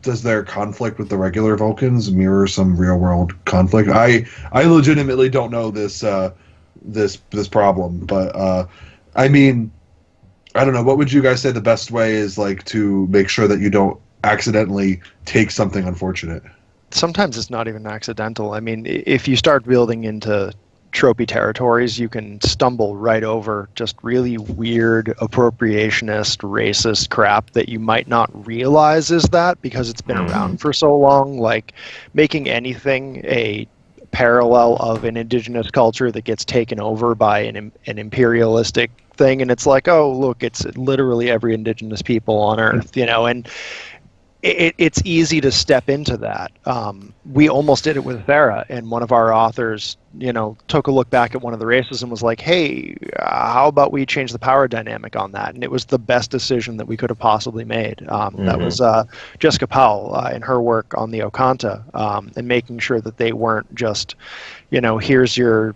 Speaker 4: does their conflict with the regular Vulcans mirror some real world conflict? I legitimately don't know this problem, but I mean, I don't know. What would you guys say the best way is to make sure that you don't accidentally take something unfortunate?
Speaker 3: Sometimes it's not even accidental. I mean, if you start building into tropey territories, you can stumble right over just really weird appropriationist, racist crap that you might not realize is that because it's been around for so long. Like making anything a parallel of an indigenous culture that gets taken over by an imperialistic thing, and it's like, oh, look, it's literally every indigenous people on Earth, and it's easy to step into that. We almost did it with Vera, and one of our authors, took a look back at one of the races and was like, hey, how about we change the power dynamic on that? And it was the best decision that we could have possibly made. That was Jessica Powell in her work on the Okanta, and making sure that they weren't just, here's your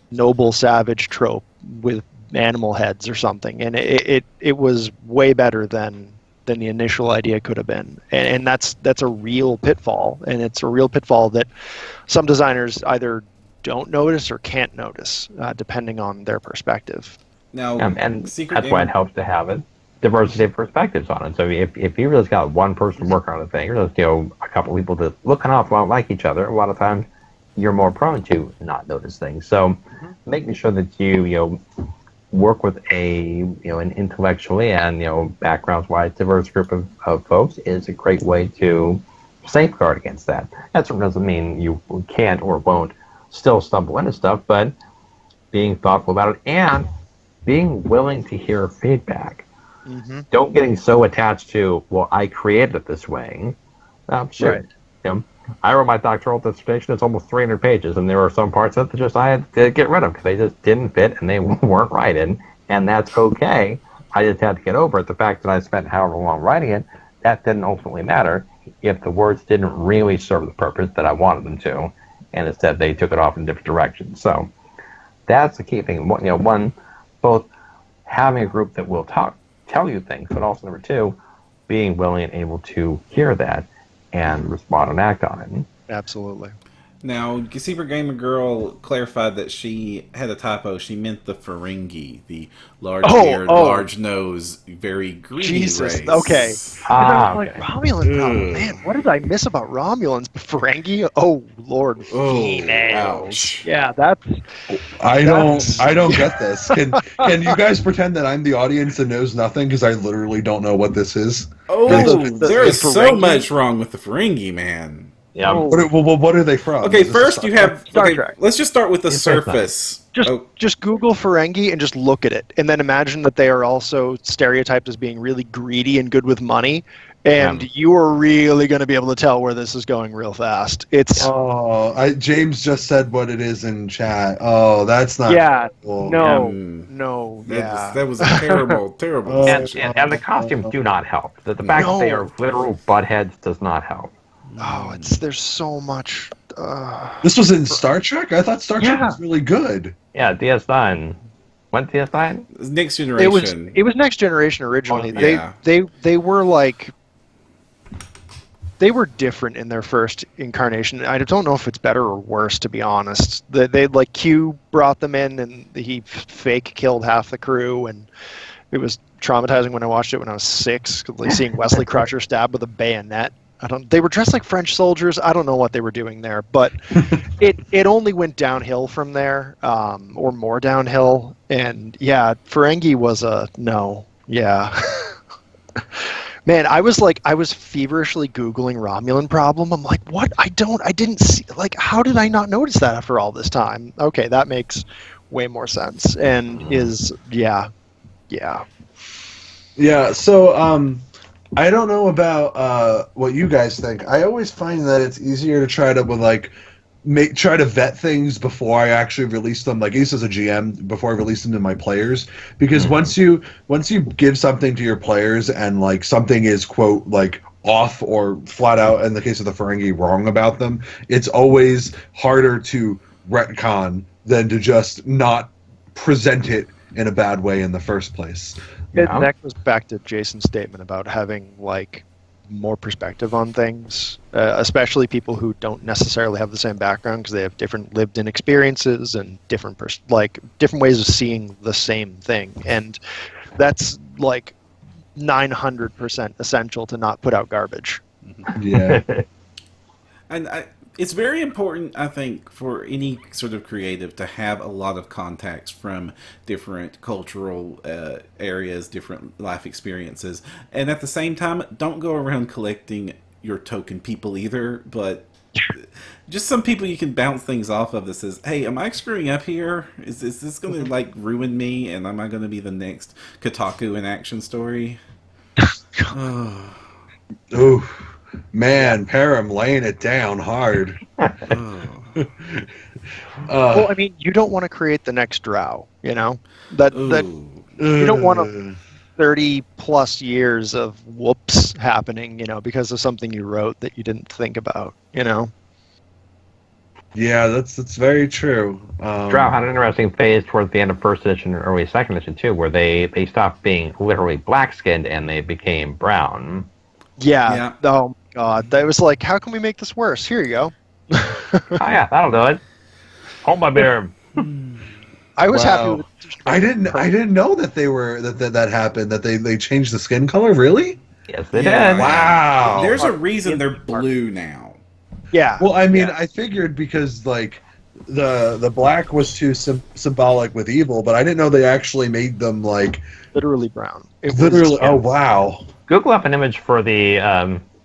Speaker 3: noble savage trope with animal heads or something. And it was way better than the initial idea could have been, and that's a real pitfall, and it's a real pitfall that some designers either don't notice or can't notice, depending on their perspective.
Speaker 1: Now,
Speaker 2: and that's why it helps to have a diversity of perspectives on it. So if you just got one person working on a thing, or just a couple of people that look an awful lot like each other, a lot of times you're more prone to not notice things. So making sure that you work with an intellectually and backgrounds-wise diverse group of folks is a great way to safeguard against that. That certainly doesn't mean you can't or won't still stumble into stuff, but being thoughtful about it and being willing to hear feedback. Don't getting so attached to, well, I created it this way. Sure. Right. I wrote my doctoral dissertation. It's almost 300 pages, and there were some parts of it that just I had to get rid of because they just didn't fit and they weren't right, and that's okay. I just had to get over it. The fact that I spent however long writing it, that didn't ultimately matter if the words didn't really serve the purpose that I wanted them to, and instead they took it off in different directions. So that's the key thing. One, both having a group that will tell you things, but also number two, being willing and able to hear that and respond and act on it.
Speaker 3: Absolutely.
Speaker 1: Now, Super Gamer Girl clarified that she had a typo. She meant the Ferengi, the large beard, large nose, very greedy
Speaker 3: Jesus.
Speaker 1: race.
Speaker 3: Okay.
Speaker 2: Ah,
Speaker 3: Like
Speaker 2: okay.
Speaker 3: Romulan problem. Man, what did I miss about Romulans? Ferengi? Oh Lord,
Speaker 1: Oh,
Speaker 3: females.
Speaker 1: ouch.
Speaker 3: Yeah, that's
Speaker 4: I don't get this. Can you guys pretend that I'm the audience that knows nothing because I literally don't know what this is?
Speaker 1: Oh, there is so
Speaker 3: Ferengi?
Speaker 1: much wrong with the Ferengi, man.
Speaker 2: Yeah.
Speaker 3: Oh.
Speaker 4: What are they from?
Speaker 1: Okay,
Speaker 4: Is this
Speaker 1: first
Speaker 4: a
Speaker 1: you
Speaker 4: Star
Speaker 1: have...
Speaker 3: Star
Speaker 1: okay,
Speaker 3: Trek.
Speaker 1: let's just start with the
Speaker 2: It's Space Knight.
Speaker 1: surface.
Speaker 3: just Google Ferengi and just look at it, and then imagine that they are also stereotyped as being really greedy and good with money. And you are really going to be able to tell where this is going real fast. It's
Speaker 4: James just said what it is in chat. Oh, that's not.
Speaker 3: yeah,
Speaker 4: cool.
Speaker 3: no,
Speaker 1: That was a terrible, terrible
Speaker 2: And,
Speaker 1: decision.
Speaker 2: and the costumes do not help. The fact that they are literal buttheads does not help.
Speaker 3: Oh, there's so much.
Speaker 4: This was in Star Trek. I thought Star Trek
Speaker 3: Yeah.
Speaker 4: was really good.
Speaker 2: Yeah, DS9. When's DS9?
Speaker 1: Next Generation.
Speaker 3: It was Next Generation originally.
Speaker 1: Oh, yeah.
Speaker 3: They were like. They were different in their first incarnation. I don't know if it's better or worse, to be honest. They like Q brought them in, and he fake killed half the crew, and it was traumatizing when I watched it when I was 6. Like seeing Wesley Crusher stabbed with a bayonet. They were dressed like French soldiers. I don't know what they were doing there, but it only went downhill from there, or more downhill. And yeah, Ferengi was a no. Yeah. Man, I was feverishly Googling Romulan problem. I'm like, what? I didn't see, like, how did I not notice that after all this time? Okay, that makes way more sense. And yeah.
Speaker 4: Yeah. So, I don't know about what you guys think. I always find that it's easier to try to vet things before I actually release them. Like, at least as a GM, before I release them to my players, because once you give something to your players and like something is quote like off or flat out in the case of the Ferengi wrong about them, it's always harder to retcon than to just not present it in a bad way in the first place.
Speaker 3: That goes back to Jason's statement about having like more perspective on things, especially people who don't necessarily have the same background because they have different lived-in experiences and different ways of seeing the same thing, and that's like 900% essential to not put out garbage.
Speaker 4: Yeah.
Speaker 1: And it's very important, I think, for any sort of creative to have a lot of contacts from different cultural areas, different life experiences. And at the same time, don't go around collecting your token people either, but just some people you can bounce things off of that says, hey, am I screwing up here? Is this going to like ruin me? And am I going to be the next Kotaku in action story?
Speaker 4: Ooh. Man, Param laying it down hard.
Speaker 3: Well, I mean, you don't want to create the next Drow, you know? That you don't want 30 plus years of whoops happening, you know, because of something you wrote that you didn't think about, you know?
Speaker 4: Yeah, that's very true.
Speaker 2: Drow had an interesting phase towards the end of first edition and early second edition too, where they stopped being literally black skinned and they became brown.
Speaker 3: Yeah. Oh my god. That was like, how can we make this worse? Here you go.
Speaker 2: Oh yeah, that'll do it. Hold my beer.
Speaker 3: I was happy
Speaker 4: Wow.
Speaker 3: with
Speaker 4: I didn't know that they were that happened, that they changed the skin color, really?
Speaker 2: Yes, they
Speaker 1: Yeah.
Speaker 2: did.
Speaker 4: Wow.
Speaker 1: There's a reason they're blue now.
Speaker 3: Yeah.
Speaker 4: Well, I mean, I figured because like the black was too symbolic with evil, but I didn't know they actually made them like
Speaker 3: literally brown. It was-
Speaker 4: literally. Oh wow.
Speaker 2: Google up an image for the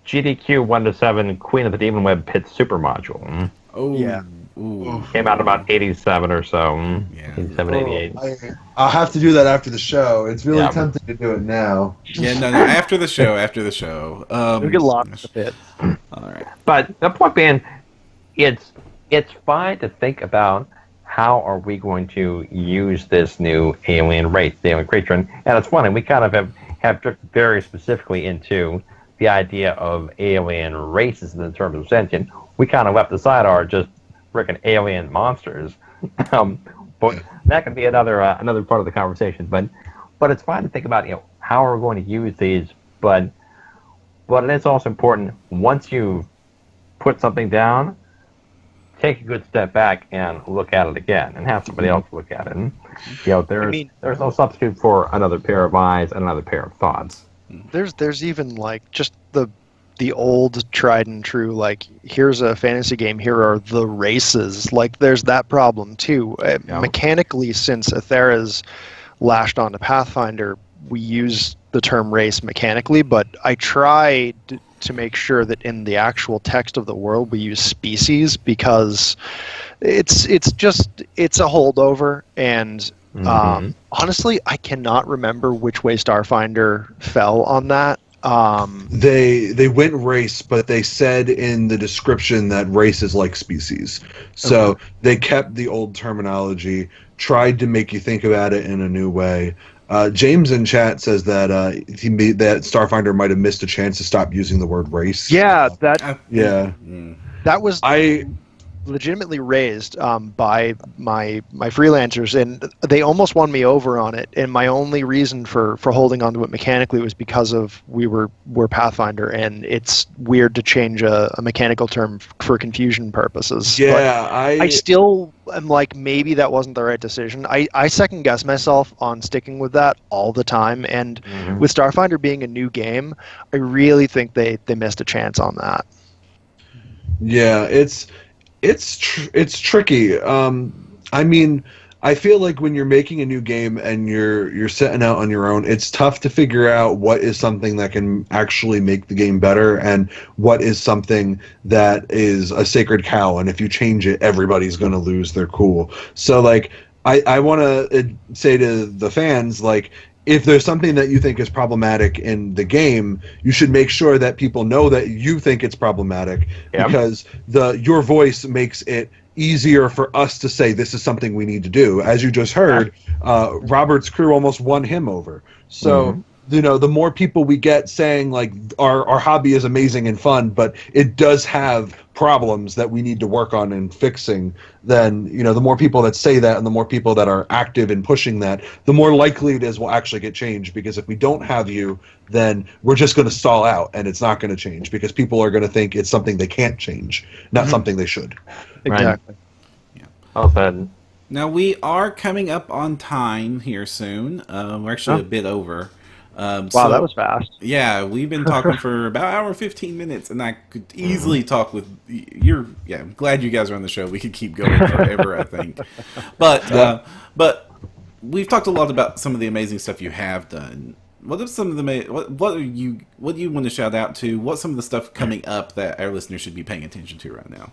Speaker 2: GDQ 1-7 Queen of the Demon Web Pit Super Module.
Speaker 1: Oh,
Speaker 3: Yeah.
Speaker 1: Ooh.
Speaker 2: Came out about 87 or so.
Speaker 1: Yeah.
Speaker 2: 87, 88.
Speaker 4: I'll have to do that after the show. It's really
Speaker 2: Yeah.
Speaker 4: tempting to do it now.
Speaker 1: Yeah, no, after the show.
Speaker 3: We get lost in the pit.
Speaker 1: All right.
Speaker 2: But the point being, it's fine to think about how are we going to use this new alien race, the alien creature. And it's funny, we kind of have drifted very specifically into the idea of alien races in terms of sentient. We kind of left aside our just freaking alien monsters. But that could be another part of the conversation. But it's fine to think about, how are we going to use these, but it is also important once you put something down, take a good step back and look at it again, and have somebody else look at it. And, there's no substitute for another pair of eyes and another pair of thoughts.
Speaker 3: There's even like just the old tried and true, like, here's a fantasy game, here are the races. Like, there's that problem too. Mechanically, since Aethera's lashed onto Pathfinder, we use the term race mechanically, but I tried to make sure that in the actual text of the world we use species, because it's a holdover, and honestly I cannot remember which way Starfinder fell on that.
Speaker 4: They went race, but they said in the description that race is like species. So they kept the old terminology, tried to make you think about it in a new way. James in chat says that that Starfinder might have missed a chance to stop using the word race.
Speaker 3: Yeah,
Speaker 4: Yeah.
Speaker 3: that was legitimately raised by my freelancers, and they almost won me over on it. And my only reason for holding on to it mechanically was because of we're Pathfinder, and it's weird to change a mechanical term for confusion purposes.
Speaker 4: Yeah,
Speaker 3: but I still am like, maybe that wasn't the right decision. I second guess myself on sticking with that all the time, and with Starfinder being a new game, I really think they missed a chance on that.
Speaker 4: Yeah, it's tricky. I mean, I feel like when you're making a new game and you're setting out on your own, it's tough to figure out what is something that can actually make the game better and what is something that is a sacred cow, and if you change it, everybody's going to lose their cool. So, like, I want to say to the fans, like, if there's something that you think is problematic in the game, you should make sure that people know that you think it's problematic, because your voice makes it easier for us to say this is something we need to do. As you just heard, Robert's crew almost won him over. So, the more people we get saying, like, our hobby is amazing and fun, but it does have problems that we need to work on and fixing, then, the more people that say that and the more people that are active in pushing that, the more likely it is we'll actually get changed. Because if we don't have you, then we're just going to stall out and it's not going to change, because people are going to think it's something they can't change, not something they should.
Speaker 3: Exactly.
Speaker 1: Yeah.
Speaker 2: Well said.
Speaker 1: Now, we are coming up on time here soon. We're actually a bit over.
Speaker 3: Wow, that was fast.
Speaker 1: Yeah, we've been talking for about an hour and 15 minutes, and I could easily talk with you. Yeah, I'm glad you guys are on the show. We could keep going forever, I think. But we've talked a lot about some of the amazing stuff you have done. What are some of the what do you want to shout out to? What's some of the stuff coming up that our listeners should be paying attention to right now?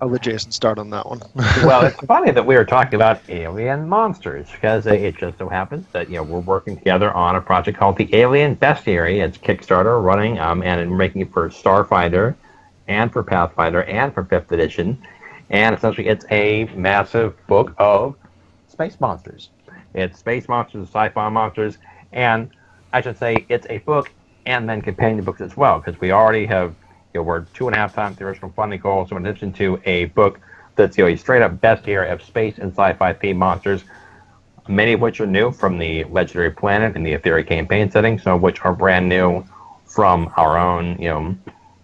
Speaker 3: I'll let Jason start on that one.
Speaker 2: Well, it's funny that we were talking about alien monsters, because it just so happens that we're working together on a project called the Alien Bestiary. It's Kickstarter running, and we're making it for Starfinder, and for Pathfinder, and for 5th edition. And essentially, it's a massive book of space monsters. It's space monsters, sci-fi monsters, and I should say it's a book and then companion books as well, because we already have. We're 2.5 times the original funding goal, so in addition to a book that's a straight-up bestiary of space and sci-fi themed monsters, many of which are new from the Legendary Planet and the Aethera campaign setting, some of which are brand new from our own,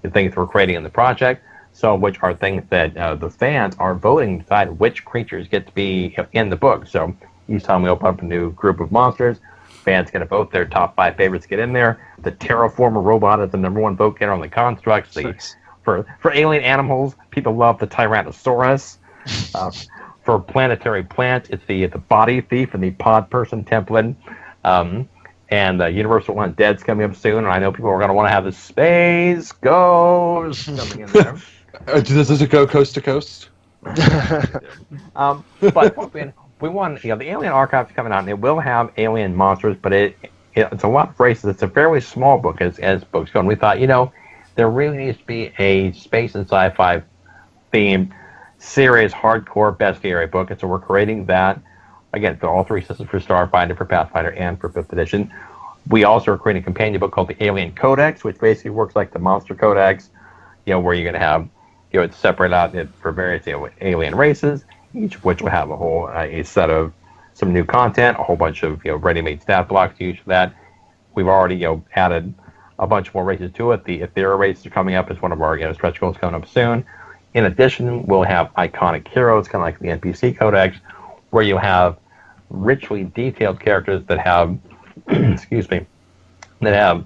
Speaker 2: the things we're creating in the project, some of which are things that the fans are voting to decide which creatures get to be in the book. So each time we open up a new group of monsters, fans get to vote their top 5 favorites get in there. The Terraformer robot is the #1 vote getter on the constructs. For alien animals, people love the Tyrannosaurus. For planetary plants, it's the body thief and the pod person template. And Universal Undead's coming up soon, and I know people are going to want to have the Space Ghost coming in there.
Speaker 4: Does it go coast to coast?
Speaker 2: But we want, the Alien Archive's coming out, and it will have alien monsters, but it's a lot of races. It's a fairly small book as books go. And we thought, there really needs to be a space and sci-fi themed, serious, hardcore bestiary book. And so we're creating that, again, for all 3 systems, for Starfinder, for Pathfinder, and for 5th edition. We also are creating a companion book called the Alien Codex, which basically works like the Monster Codex, where you're going to have, it's separate out for various alien races, each of which will have a set of some new content, a whole bunch of ready-made stat blocks to use for that. We've already added a bunch more races to it. The Aethera race is coming up as one of our stretch goals coming up soon. In addition, we'll have iconic heroes, kind of like the NPC Codex, where you have richly detailed characters that have, excuse me, that have,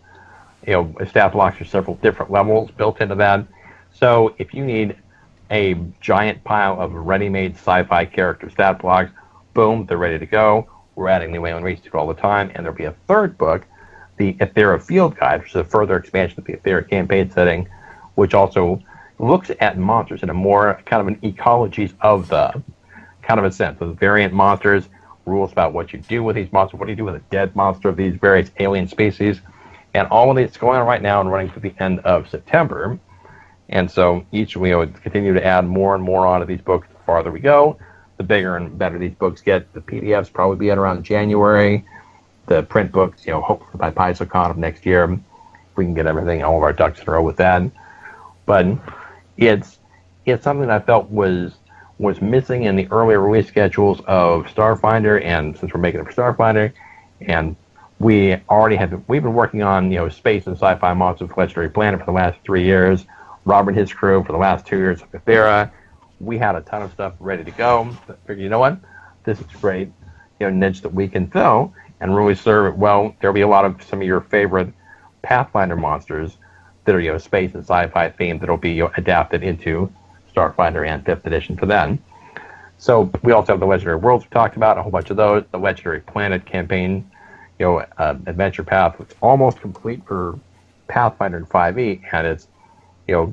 Speaker 2: stat blocks for several different levels built into that. So if you need a giant pile of ready-made sci-fi character stat blocks, boom, they're ready to go. We're adding new alien races to it all the time, and there'll be a third book, the Ethera Field Guide, which is a further expansion of the Ethera campaign setting, which also looks at monsters in a more kind of an ecologies of the kind of a sense of variant monsters, rules about what you do with these monsters, what do you do with a dead monster of these various alien species, and all of it's going on right now and running through the end of September. And so each we would continue to add more and more onto these books. The farther we go, the bigger and better these books get. The PDFs probably be at around January. The print books, hopefully by PaizoCon of next year, we can get everything, all of our ducks in a row with that. But it's something that I felt was missing in the earlier release schedules of Starfinder, and since we're making it for Starfinder, and we've been working on space and sci-fi monsters with Legendary Planet for the last 3 years. Robert and his crew for the last 2 years of Ethera. We had a ton of stuff ready to go. But figured, you know what, this is great, niche that we can fill and really serve it well. There'll be a lot of some of your favorite Pathfinder monsters that are space and sci-fi themed that'll be adapted into Starfinder and 5th edition for them. So we also have the Legendary Worlds we talked about, a whole bunch of those. The Legendary Planet campaign, adventure path was almost complete for Pathfinder and 5e, and it's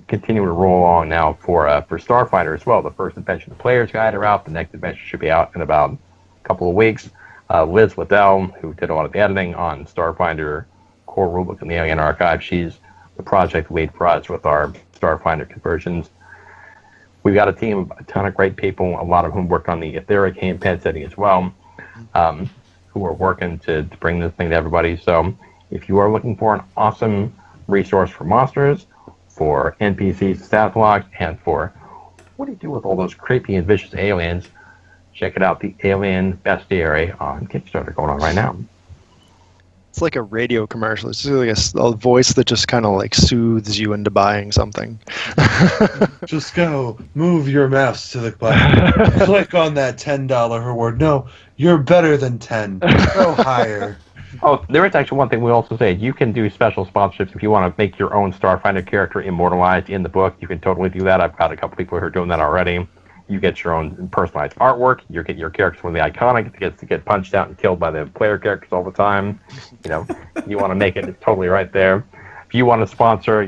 Speaker 2: continuing to roll along now for Starfinder as well. The first adventure, the player's guide are out. The next adventure should be out in about a couple of weeks. Liz Liddell, who did a lot of the editing on Starfinder core rulebook in the Alien Archive, she's the project lead for us with our Starfinder conversions. We've got a team of a ton of great people, a lot of whom worked on the Ethera campaign setting as well, who are working to bring this thing to everybody. So if you are looking for an awesome resource for monsters, for NPCs, stat blocks, and for what do you do with all those creepy and vicious aliens, check it out, the Alien Bestiary on Kickstarter going on right now.
Speaker 3: It's like a radio commercial. It's like a voice that just kind of like soothes you into buying something.
Speaker 4: Just go, move your mouse to the button, click on that $10 reward. No, you're better than 10. Go higher.
Speaker 2: Oh, there is actually one thing we also say. You can do special sponsorships if you want to make your own Starfinder character immortalized in the book. You can totally do that. I've got a couple people who are doing that already. You get your own personalized artwork. You get your characters from the iconic. It gets to get punched out and killed by the player characters all the time. You want to make it totally right there. If you want to sponsor,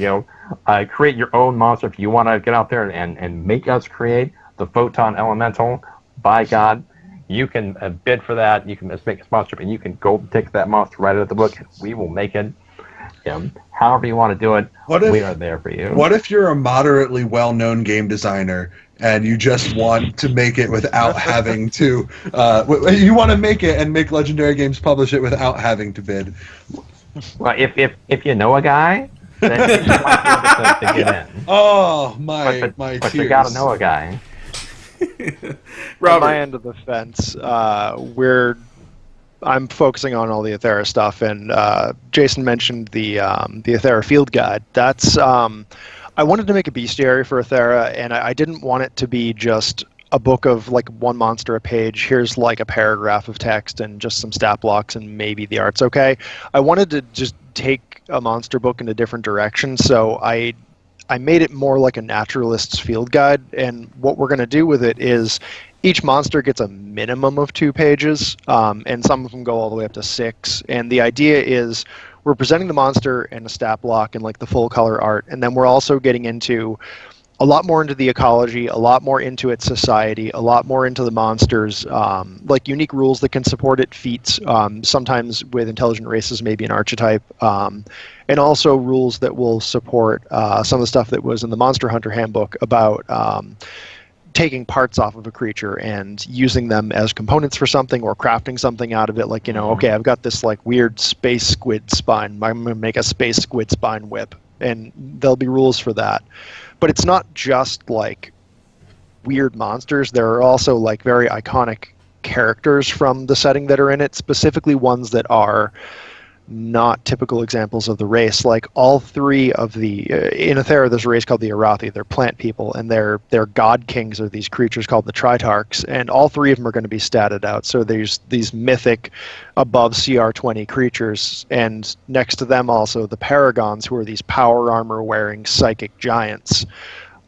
Speaker 2: create your own monster. If you want to get out there and make us create the Photon Elemental, by God, you can bid for that. You can just make a sponsorship, and you can golden ticket that monster right out of the book. We will make it. However you want to do it, we are there for you.
Speaker 4: What if you're a moderately well-known game designer and you just want to make it without having to... you want to make it and make Legendary Games publish it without having to bid?
Speaker 2: Well, if you know a guy, then you might be able to get in.
Speaker 4: Oh, my tears.
Speaker 2: But you got to know a guy.
Speaker 3: On my end of the fence, I'm focusing on all the Ethera stuff, and Jason mentioned the Ethera Field Guide. That's I wanted to make a bestiary for Ethera, and I didn't want it to be just a book of like one monster a page. Here's like a paragraph of text and just some stat blocks, and maybe the art's okay. I wanted to just take a monster book in a different direction, so I made it more like a naturalist's field guide, and what we're going to do with it is each monster gets a minimum of 2 pages, and some of them go all the way up to 6, and the idea is we're presenting the monster and a stat block and like the full color art, and then we're also getting into a lot more into the ecology, a lot more into its society, a lot more into the monsters, like unique rules that can support it, feats, sometimes with intelligent races, maybe an archetype, and also rules that will support some of the stuff that was in the Monster Hunter Handbook about taking parts off of a creature and using them as components for something or crafting something out of it. Like, okay, I've got this like weird space squid spine. I'm going to make a space squid spine whip, and there'll be rules for that. But it's not just like weird monsters. There are also like very iconic characters from the setting that are in it, specifically ones that are not typical examples of the race. Like all three of the in Aethera, there's a race called the Arathi. They're plant people, and their god kings are these creatures called the Tritarchs, and all three of them are going to be statted out. So there's these mythic above CR20 creatures, and next to them also the Paragons, who are these power armor wearing psychic giants.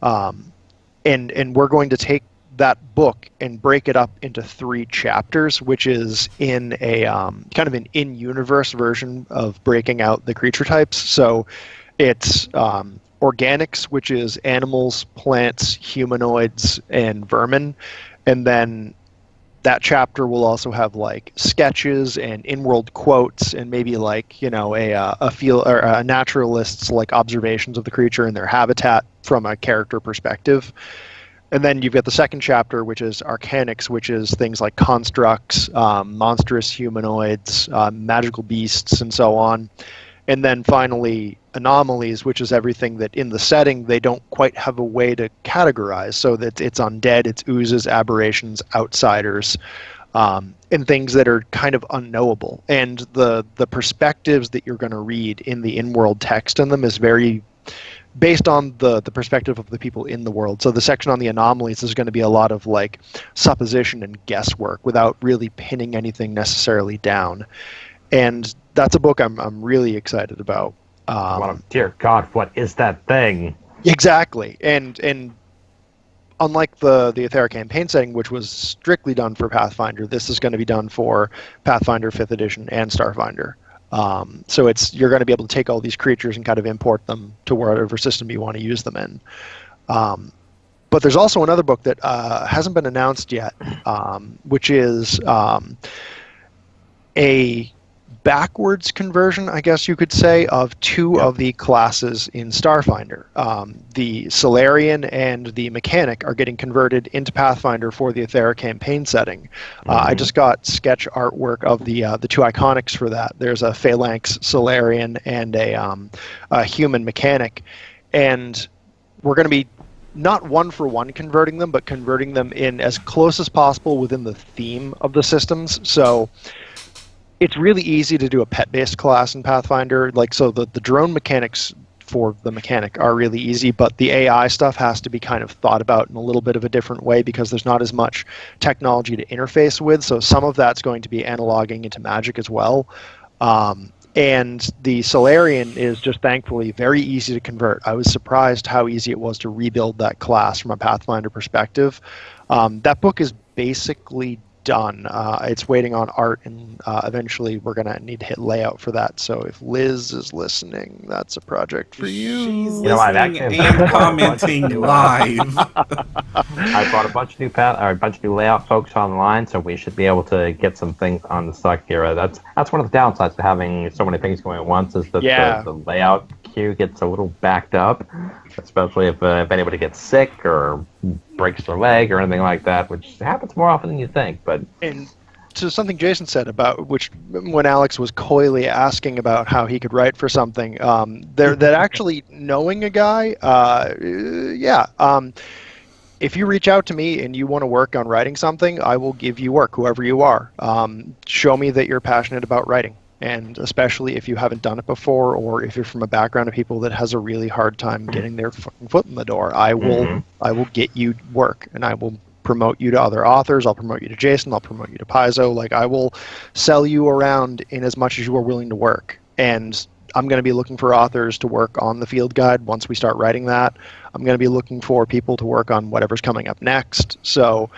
Speaker 3: And we're going to take that book and break it up into 3 chapters, which is in a kind of an in-universe version of breaking out the creature types. So it's organics, which is animals, plants, humanoids, and vermin. And then that chapter will also have like sketches and in-world quotes and maybe like, you know, a naturalist's like observations of the creature and their habitat from a character perspective. And then you've got the second chapter, which is Arcanics, which is things like constructs, monstrous humanoids, magical beasts, and so on. And then finally, Anomalies, which is everything that in the setting they don't quite have a way to categorize. So that it's undead, it's oozes, aberrations, outsiders, and things that are kind of unknowable. And the perspectives that you're going to read in the in-world text in them is very based on the perspective of the people in the world. So the section on the anomalies is going to be a lot of like supposition and guesswork without really pinning anything necessarily down. And that's a book I'm really excited about.
Speaker 2: Dear God, what is that thing?
Speaker 3: Exactly. And unlike the Aethera campaign setting, which was strictly done for Pathfinder, this is going to be done for Pathfinder 5th edition and Starfinder. So you're going to be able to take all these creatures and kind of import them to whatever system you want to use them in. But there's also another book that hasn't been announced yet, which is a backwards conversion, I guess you could say, of 2 of the classes in Starfinder. The Solarian and the Mechanic are getting converted into Pathfinder for the Aethera campaign setting. I just got sketch artwork of the 2 iconics for that. There's a Phalanx Solarian and a human Mechanic. And we're going to be not one-for-one converting them, but converting them in as close as possible within the theme of the systems. So it's really easy to do a pet-based class in Pathfinder. Like, so the drone mechanics for the Mechanic are really easy, but the AI stuff has to be kind of thought about in a little bit of a different way because there's not as much technology to interface with. So some of that's going to be analoguing into magic as well. And the Solarian is just thankfully very easy to convert. I was surprised how easy it was to rebuild that class from a Pathfinder perspective. That book is basically done. It's waiting on art, and eventually we're going to need to hit layout for that. So if Liz is listening, that's a project for you.
Speaker 1: She's listening and commenting live.
Speaker 2: I brought a bunch of new layout folks online, so we should be able to get some things on the stock here. That's one of the downsides to having so many things going at once is that the layout queue gets a little backed up, especially if anybody gets sick or breaks their leg or anything like that, which happens more often than you think.
Speaker 3: And to something Jason said about when Alex was coyly asking about how he could write for something, that actually knowing a guy, if you reach out to me and you want to work on writing something, I will give you work, whoever you are. Show me that you're passionate about writing. And especially if you haven't done it before, or if you're from a background of people that has a really hard time getting their fucking foot in the door, I will get you work, and I will promote you to other authors. I'll promote you to Jason. I'll promote you to Paizo. Like, I will sell you around in as much as you are willing to work. And I'm going to be looking for authors to work on the field guide once we start writing that. I'm going to be looking for people to work on whatever's coming up next. So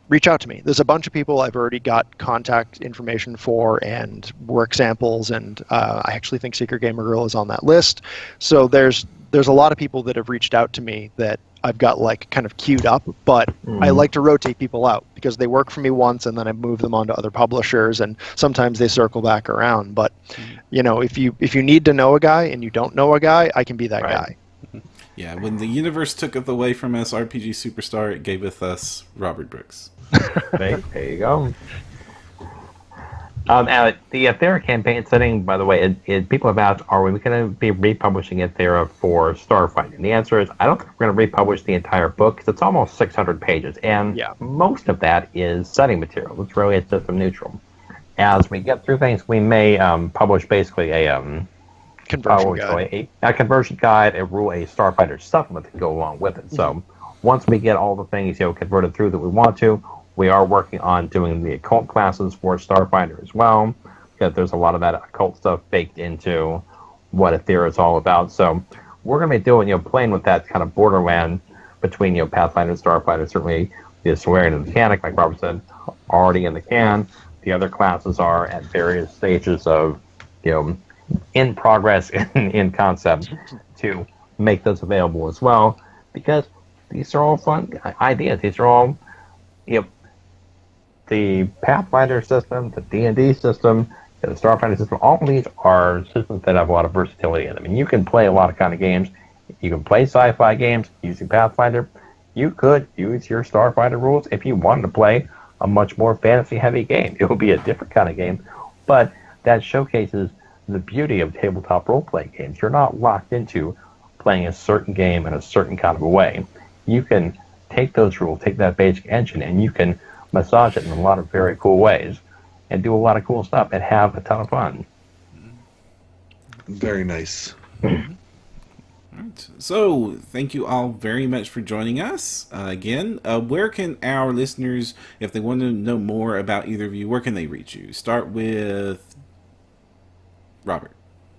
Speaker 3: reach out to me. There's a bunch of people I've already got contact information for and work samples, and I actually think Secret Gamer Girl is on that list. So there's a lot of people that have reached out to me that I've got like kind of queued up, but I like to rotate people out because they work for me once and then I move them on to other publishers, and sometimes they circle back around. But you know, if you need to know a guy and you don't know a guy, I can be that guy.
Speaker 1: Yeah, when the universe tooketh away from us RPG Superstar, it gaveth us Robert Brooks.
Speaker 2: There you go. The Aethera campaign setting, by the way, people have asked, are we going to be republishing Aethera for Starfinder? And the answer is, I don't think we're going to republish the entire book, because it's almost 600 pages, and most of that is setting material. It's really system neutral. as we get through things, we may publish basically a
Speaker 3: Conversion guide.
Speaker 2: a conversion guide, a Starfinder supplement to go along with it. So once we get all the things converted through that we want to, we are working on doing the occult classes for Starfinder as well, because there's a lot of that occult stuff baked into what Aethera is all about. So we're going to be doing, playing with that kind of borderland between, Pathfinder and Starfinder. Certainly the Solarian and Mechanic, like Robert said, already in the can. The other classes are at various stages of, in progress in concept to make those available as well, because these are all fun ideas. These are all, the Pathfinder system, the D&D system, the Starfinder system, all of these are systems that have a lot of versatility in them. And you can play a lot of kind of games. You can play sci-fi games using Pathfinder. You could use your Starfinder rules if you wanted to play a much more fantasy-heavy game. It would be a different kind of game, but that showcases the beauty of tabletop role-playing games. You're not locked into playing a certain game in a certain kind of a way. You can take those rules, take that basic engine, and you can massage it in a lot of very cool ways and do a lot of cool stuff and have a ton of fun.
Speaker 4: Very nice.
Speaker 1: Right. So, thank you all very much for joining us. Again, where can our listeners, if they want to know more about either of you, where can they reach you? Start with Robert.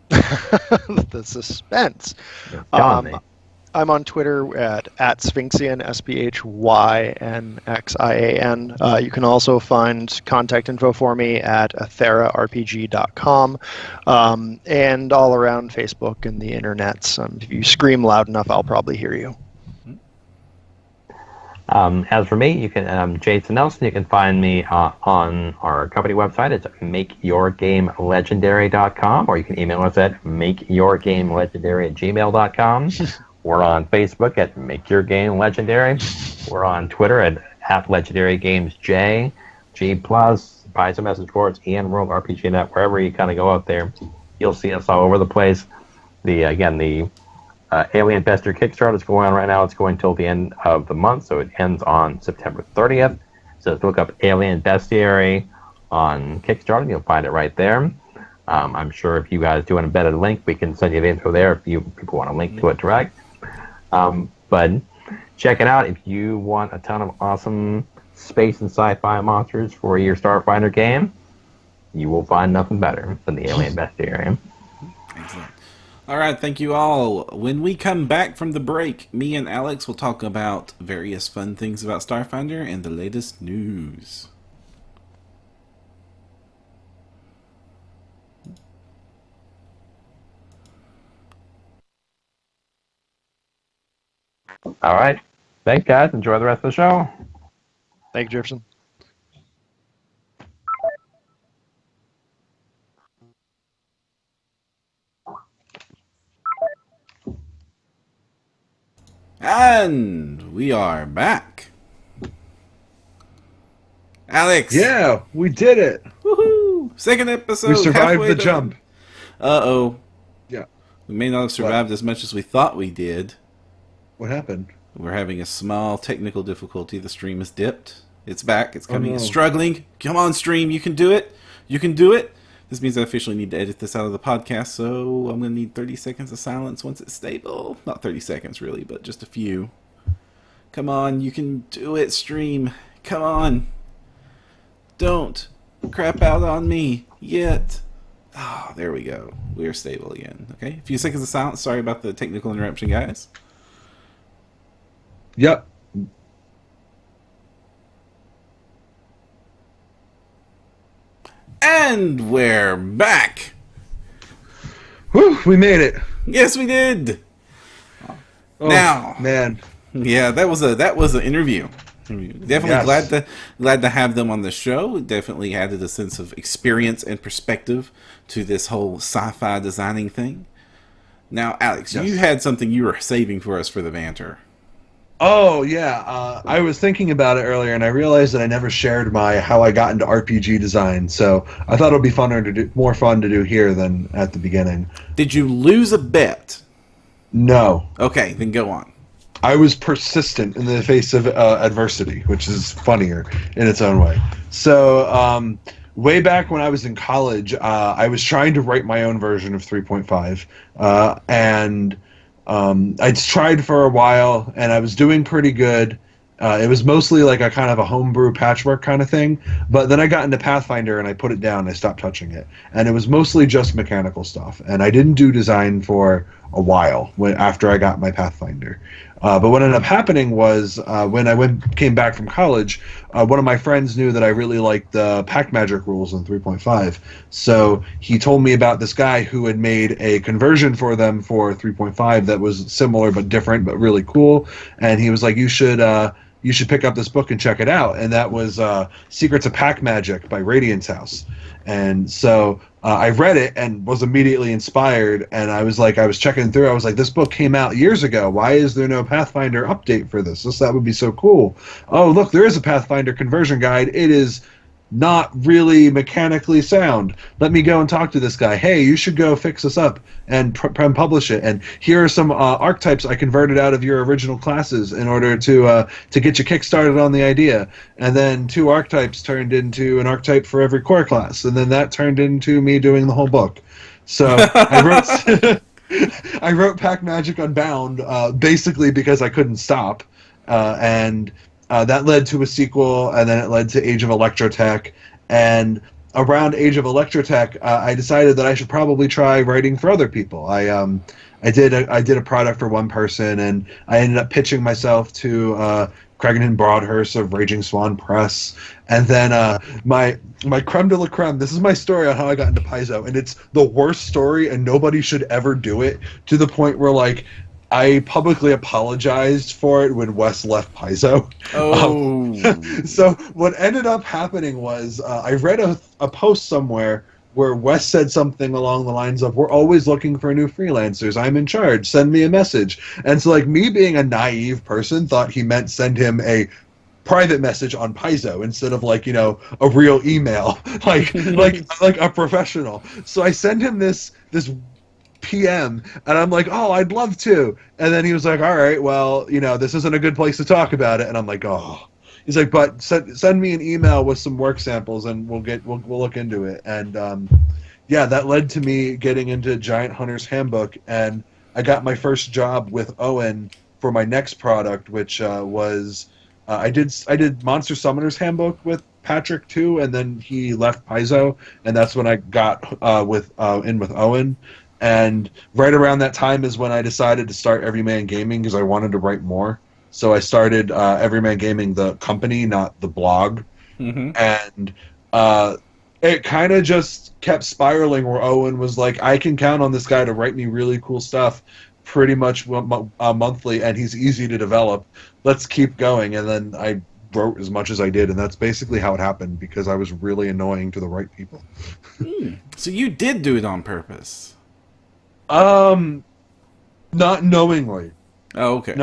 Speaker 3: The suspense. I'm on Twitter at Sphinxian, SPHYNXIAN. You can also find contact info for me at aetherarpg.com, and all around Facebook and the internets. If you scream loud enough, I'll probably hear you.
Speaker 2: As for me, you can Jason Nelson. You can find me on our company website. It's makeyourgamelegendary.com, or you can email us at makeyourgamelegendary@gmail.com. We're on Facebook at Make Your Game Legendary. We're on Twitter at Legendary Games J, G+, buy some message boards, EN World, RPG Net, wherever you kind of go out there, you'll see us all over the place. The Alien Bestiary Kickstarter is going on right now. It's going till the end of the month, so it ends on September 30th. So look up Alien Bestiary on Kickstarter, and you'll find it right there. I'm sure if you guys do an embedded link, we can send you the info there if people want to link to it direct. But check it out if you want a ton of awesome space and sci-fi monsters for your Starfinder game. You will find nothing better than the Alien Bestiary.
Speaker 1: Excellent. All right, thank you all. When we come back from the break, me and Alex will talk about various fun things about Starfinder and the latest news.
Speaker 2: All right. Thanks, guys. Enjoy the rest of the show.
Speaker 3: Thank you, Jefferson.
Speaker 1: And we are back. Alex.
Speaker 4: Yeah, we did it.
Speaker 1: Woohoo! Second episode.
Speaker 4: We survived
Speaker 1: halfway
Speaker 4: the
Speaker 1: done.
Speaker 4: jump.
Speaker 1: Uh-oh.
Speaker 4: Yeah.
Speaker 1: We may not have survived as much as we thought we did.
Speaker 4: What happened?
Speaker 1: We're having a small technical difficulty. The stream is dipped. It's back. It's coming.
Speaker 4: Oh, no.
Speaker 1: It's struggling. Come on, stream. You can do it. You can do it. This means I officially need to edit this out of the podcast, so I'm going to need 30 seconds of silence once it's stable. Not 30 seconds, really, but just a few. Come on. You can do it, stream. Come on. Don't crap out on me yet. Oh, there we go. We're stable again. Okay, a few seconds of silence. Sorry about the technical interruption, guys.
Speaker 4: Yep.
Speaker 1: And we're back.
Speaker 4: Whew, we made it.
Speaker 1: Yes, we did.
Speaker 4: Oh,
Speaker 1: Now,
Speaker 4: man.
Speaker 1: yeah, that was an interview. Definitely
Speaker 4: Yes.
Speaker 1: glad to have them on the show. It definitely added a sense of experience and perspective to this whole sci-fi designing thing. Now, Alex,
Speaker 4: Yes.
Speaker 1: you had something you were saving for us for the banter.
Speaker 4: Oh yeah, I was thinking about it earlier, and I realized that I never shared how I got into RPG design. So I thought it would be more fun to do here than at the beginning.
Speaker 1: Did you lose a bet?
Speaker 4: No,
Speaker 1: Okay, then go on.
Speaker 4: I was persistent in the face of adversity, which is funnier in its own way. So way back when I was in college, I was trying to write my own version of 3.5, and I tried for a while, and I was doing pretty good. It was mostly like a kind of a homebrew patchwork kind of thing, but then I got into Pathfinder and I put it down and I stopped touching it. And it was mostly just mechanical stuff, and I didn't do design for a while after I got my Pathfinder. But what ended up happening was when I came back from college, one of my friends knew that I really liked the pack magic rules in 3.5. So he told me about this guy who had made a conversion for them for 3.5 that was similar but different but really cool. And he was like, you should pick up this book and check it out. And that was Secrets of Pack Magic by Radiance House. And so I read it and was immediately inspired. And I was checking through. I was like, this book came out years ago. Why is there no Pathfinder update for this? That would be so cool. Oh, look, there is a Pathfinder conversion guide. It is not really mechanically sound. Let me go and talk to this guy. Hey, you should go fix this up and publish it. And here are some archetypes I converted out of your original classes in order to get you kickstarted on the idea. And then 2 archetypes turned into an archetype for every core class. And then that turned into me doing the whole book. So I wrote Pack Magic Unbound basically because I couldn't stop. And that led to a sequel, and then it led to Age of Electrotech. And around Age of Electrotech, I decided that I should probably try writing for other people. I did a product for one person, and I ended up pitching myself to Craigenham Broadhurst of Raging Swan Press. And then my creme de la creme, this is my story on how I got into Paizo, and it's the worst story, and nobody should ever do it, to the point where, like, I publicly apologized for it when Wes left Paizo.
Speaker 1: Oh.
Speaker 4: So what ended up happening was I read a post somewhere where Wes said something along the lines of, "We're always looking for new freelancers. I'm in charge. Send me a message." And so, like, me being a naive person thought he meant send him a private message on Paizo instead of, like, you know, a real email, like a professional. So I send him this PM, and I'm like, "Oh, I'd love to." And then he was like, "All right, well, you know, this isn't a good place to talk about it." And I'm like, "Oh." He's like, "But send me an email with some work samples, and we'll look into it." And yeah, that led to me getting into Giant Hunter's Handbook, and I got my first job with Owen for my next product, which was I did Monster Summoner's Handbook with Patrick too, and then he left Paizo, and that's when I got in with Owen. And right around that time is when I decided to start Everyman Gaming, because I wanted to write more. So I started Everyman Gaming, the company, not the blog.
Speaker 1: Mm-hmm.
Speaker 4: And it kind of just kept spiraling, where Owen was like, "I can count on this guy to write me really cool stuff pretty much monthly, and he's easy to develop. Let's keep going." And then I wrote as much as I did, and that's basically how it happened, because I was really annoying to the right people.
Speaker 1: So you did do it on purpose?
Speaker 4: Not knowingly.
Speaker 1: Oh, okay.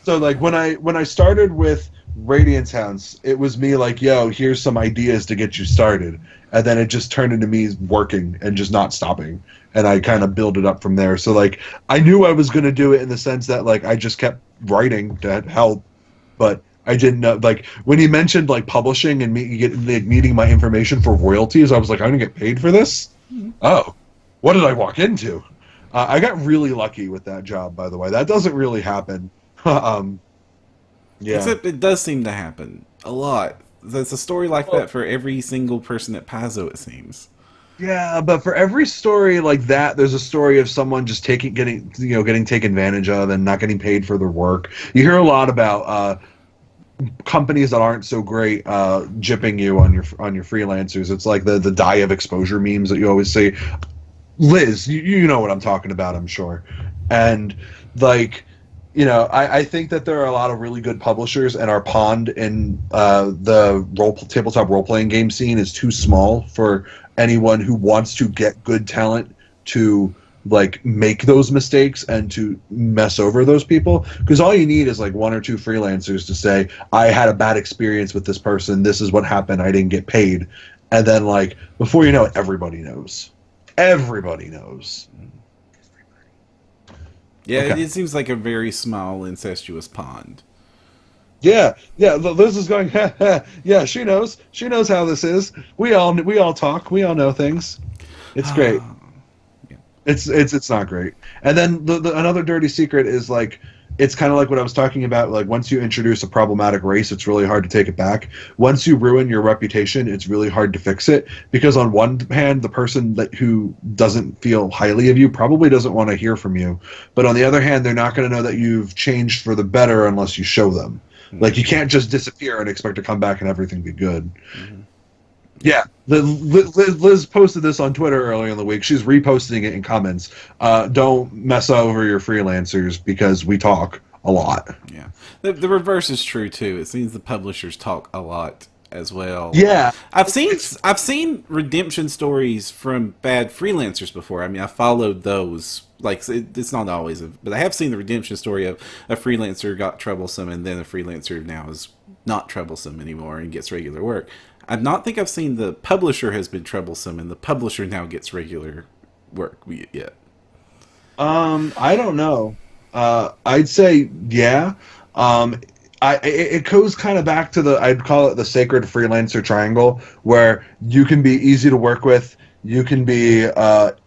Speaker 4: So like when I started with Radiance Hounds, it was me like, "Yo, here's some ideas to get you started," and then it just turned into me working and just not stopping, and I kind of build it up from there. So like I knew I was going to do it in the sense that, like, I just kept writing to help, but I didn't know, like, when he mentioned, like, publishing and needing my information for royalties, I was like, "I'm gonna get paid for this? Oh, what did I walk into?" I got really lucky with that job, by the way. That doesn't really happen. Yeah.
Speaker 1: Except it does seem to happen a lot. There's a story like that for every single person at Paizo, it seems.
Speaker 4: Yeah, but for every story like that, there's a story of someone just getting taken advantage of and not getting paid for their work. You hear a lot about companies that aren't so great gypping you on your freelancers. It's like the die of exposure memes that you always see. Liz, you know what I'm talking about, I'm sure. And, like, you know, I think that there are a lot of really good publishers, and our pond in the tabletop role-playing game scene is too small for anyone who wants to get good talent to, like, make those mistakes and to mess over those people. Because all you need is, like, 1 or 2 freelancers to say, "I had a bad experience with this person, this is what happened, I didn't get paid." And then, like, before you know it, everybody knows. Everybody knows.
Speaker 1: Yeah,
Speaker 4: Okay.
Speaker 1: it seems like a very small, incestuous pond.
Speaker 4: Yeah. Liz is going. Yeah, she knows. She knows how this is. We all talk. We all know things. It's great. It's not great. And then another dirty secret is like it's kind of like what I was talking about. Like once you introduce a problematic race, it's really hard to take it back. Once you ruin your reputation, it's really hard to fix it. Because on one hand, the person who doesn't feel highly of you probably doesn't want to hear from you. But on the other hand, they're not going to know that you've changed for the better unless you show them. Mm-hmm. Like you can't just disappear and expect to come back and everything be good. Mm-hmm. Yeah, Liz posted this on Twitter earlier in the week. She's reposting it in comments. Don't mess over your freelancers because we talk a lot.
Speaker 1: Yeah, the reverse is true too. It seems the publishers talk a lot as well.
Speaker 4: Yeah,
Speaker 1: I've seen redemption stories from bad freelancers before. I mean, I followed those. Like it's not always, but I have seen the redemption story of a freelancer got troublesome and then a freelancer now is not troublesome anymore and gets regular work. I not think I've seen the publisher has been troublesome and the publisher now gets regular work yet.
Speaker 4: I don't know. I'd say yeah. It goes kind of back to I'd call it the sacred freelancer triangle, where you can be easy to work with, you can be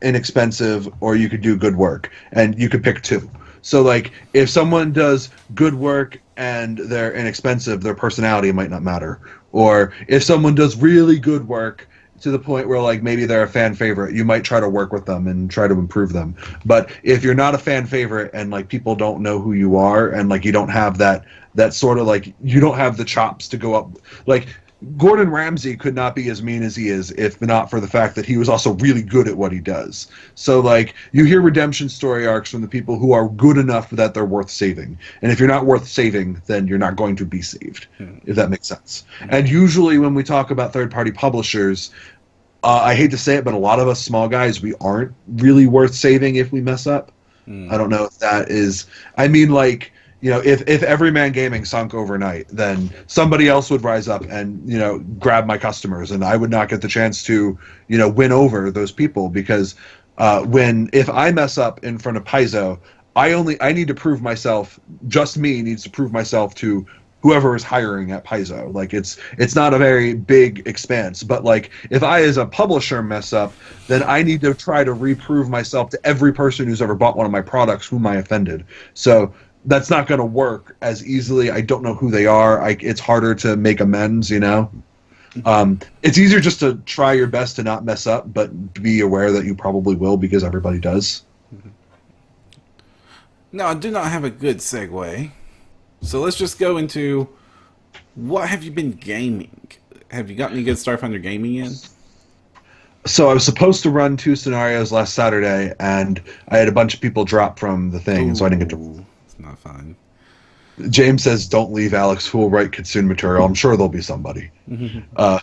Speaker 4: inexpensive, or you could do good work, and you could pick two. So like if someone does good work and they're inexpensive, their personality might not matter. Or if someone does really good work to the point where like maybe they're a fan favorite, you might try to work with them and try to improve them. But if you're not a fan favorite and like people don't know who you are and like you don't have that sort of like you don't have the chops to go up, like Gordon Ramsay could not be as mean as he is if not for the fact that he was also really good at what he does. So like you hear redemption story arcs from the people who are good enough that they're worth saving. And if you're not worth saving, then you're not going to be saved, if that makes sense. And usually when we talk about third-party publishers, I hate to say it, but a lot of us small guys, we aren't really worth saving if we mess up. I don't know if that is... I mean, like... You know, if Everyman Gaming sunk overnight, then somebody else would rise up and, you know, grab my customers, and I would not get the chance to, you know, win over those people because if I mess up in front of Paizo, I need to prove myself. Just me needs to prove myself to whoever is hiring at Paizo. Like it's not a very big expanse, but like if I as a publisher mess up, then I need to try to reprove myself to every person who's ever bought one of my products whom I offended. So that's not going to work as easily. I don't know who they are. It's harder to make amends, you know? It's easier just to try your best to not mess up, but be aware that you probably will because everybody does.
Speaker 1: No, I do not have a good segue. So let's just go into what have you been gaming? Have you got any good Starfinder gaming in?
Speaker 4: So I was supposed to run 2 scenarios last Saturday, and I had a bunch of people drop from the thing, so I didn't get to...
Speaker 1: Not fun.
Speaker 4: James says, "Don't leave Alex, who will write Kitsune material." I'm sure there'll be somebody.
Speaker 1: I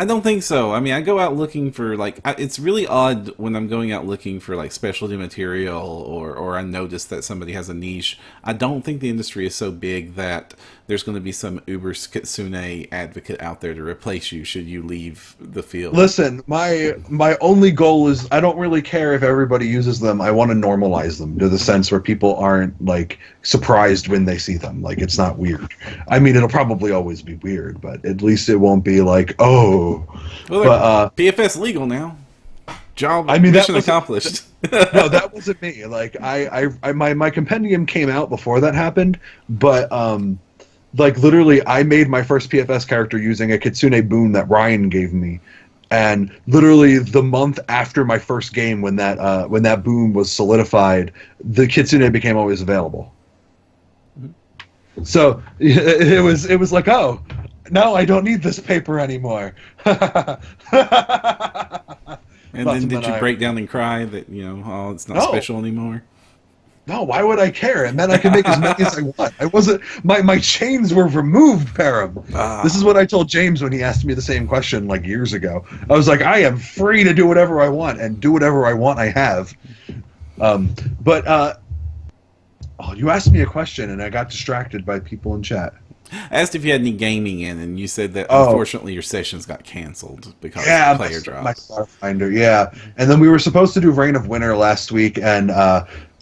Speaker 1: don't think so. I mean, I go out looking for it's really odd when I'm going out looking for like specialty material or I notice that somebody has a niche. I don't think the industry is so big that there's going to be some uber Kitsune advocate out there to replace you should you leave the field.
Speaker 4: Listen, my only goal is I don't really care if everybody uses them. I want to normalize them to the sense where people aren't like surprised when they see them. Like it's not weird. I mean, it'll probably always be weird, but at least it won't be like, oh.
Speaker 1: Well, but PFS legal now. Mission accomplished.
Speaker 4: No, that wasn't me. Like my compendium came out before that happened, but like literally I made my first PFS character using a Kitsune boon that Ryan gave me. And literally the month after my first game when that boon was solidified, the Kitsune became always available. So it was like, oh, no, I don't need this paper anymore.
Speaker 1: And then did you break down and cry that, it's not special anymore?
Speaker 4: No, why would I care? And then I can make as many as I want. I wasn't my chains were removed, Param. This is what I told James when he asked me the same question like years ago. I was like, I am free to do whatever I want, and do whatever I want I have. You asked me a question and I got distracted by people in chat.
Speaker 1: I asked if you had any gaming in, and you said that unfortunately your sessions got canceled because of player drops.
Speaker 4: My Starfinder, yeah. And then we were supposed to do Reign of Winter last week, and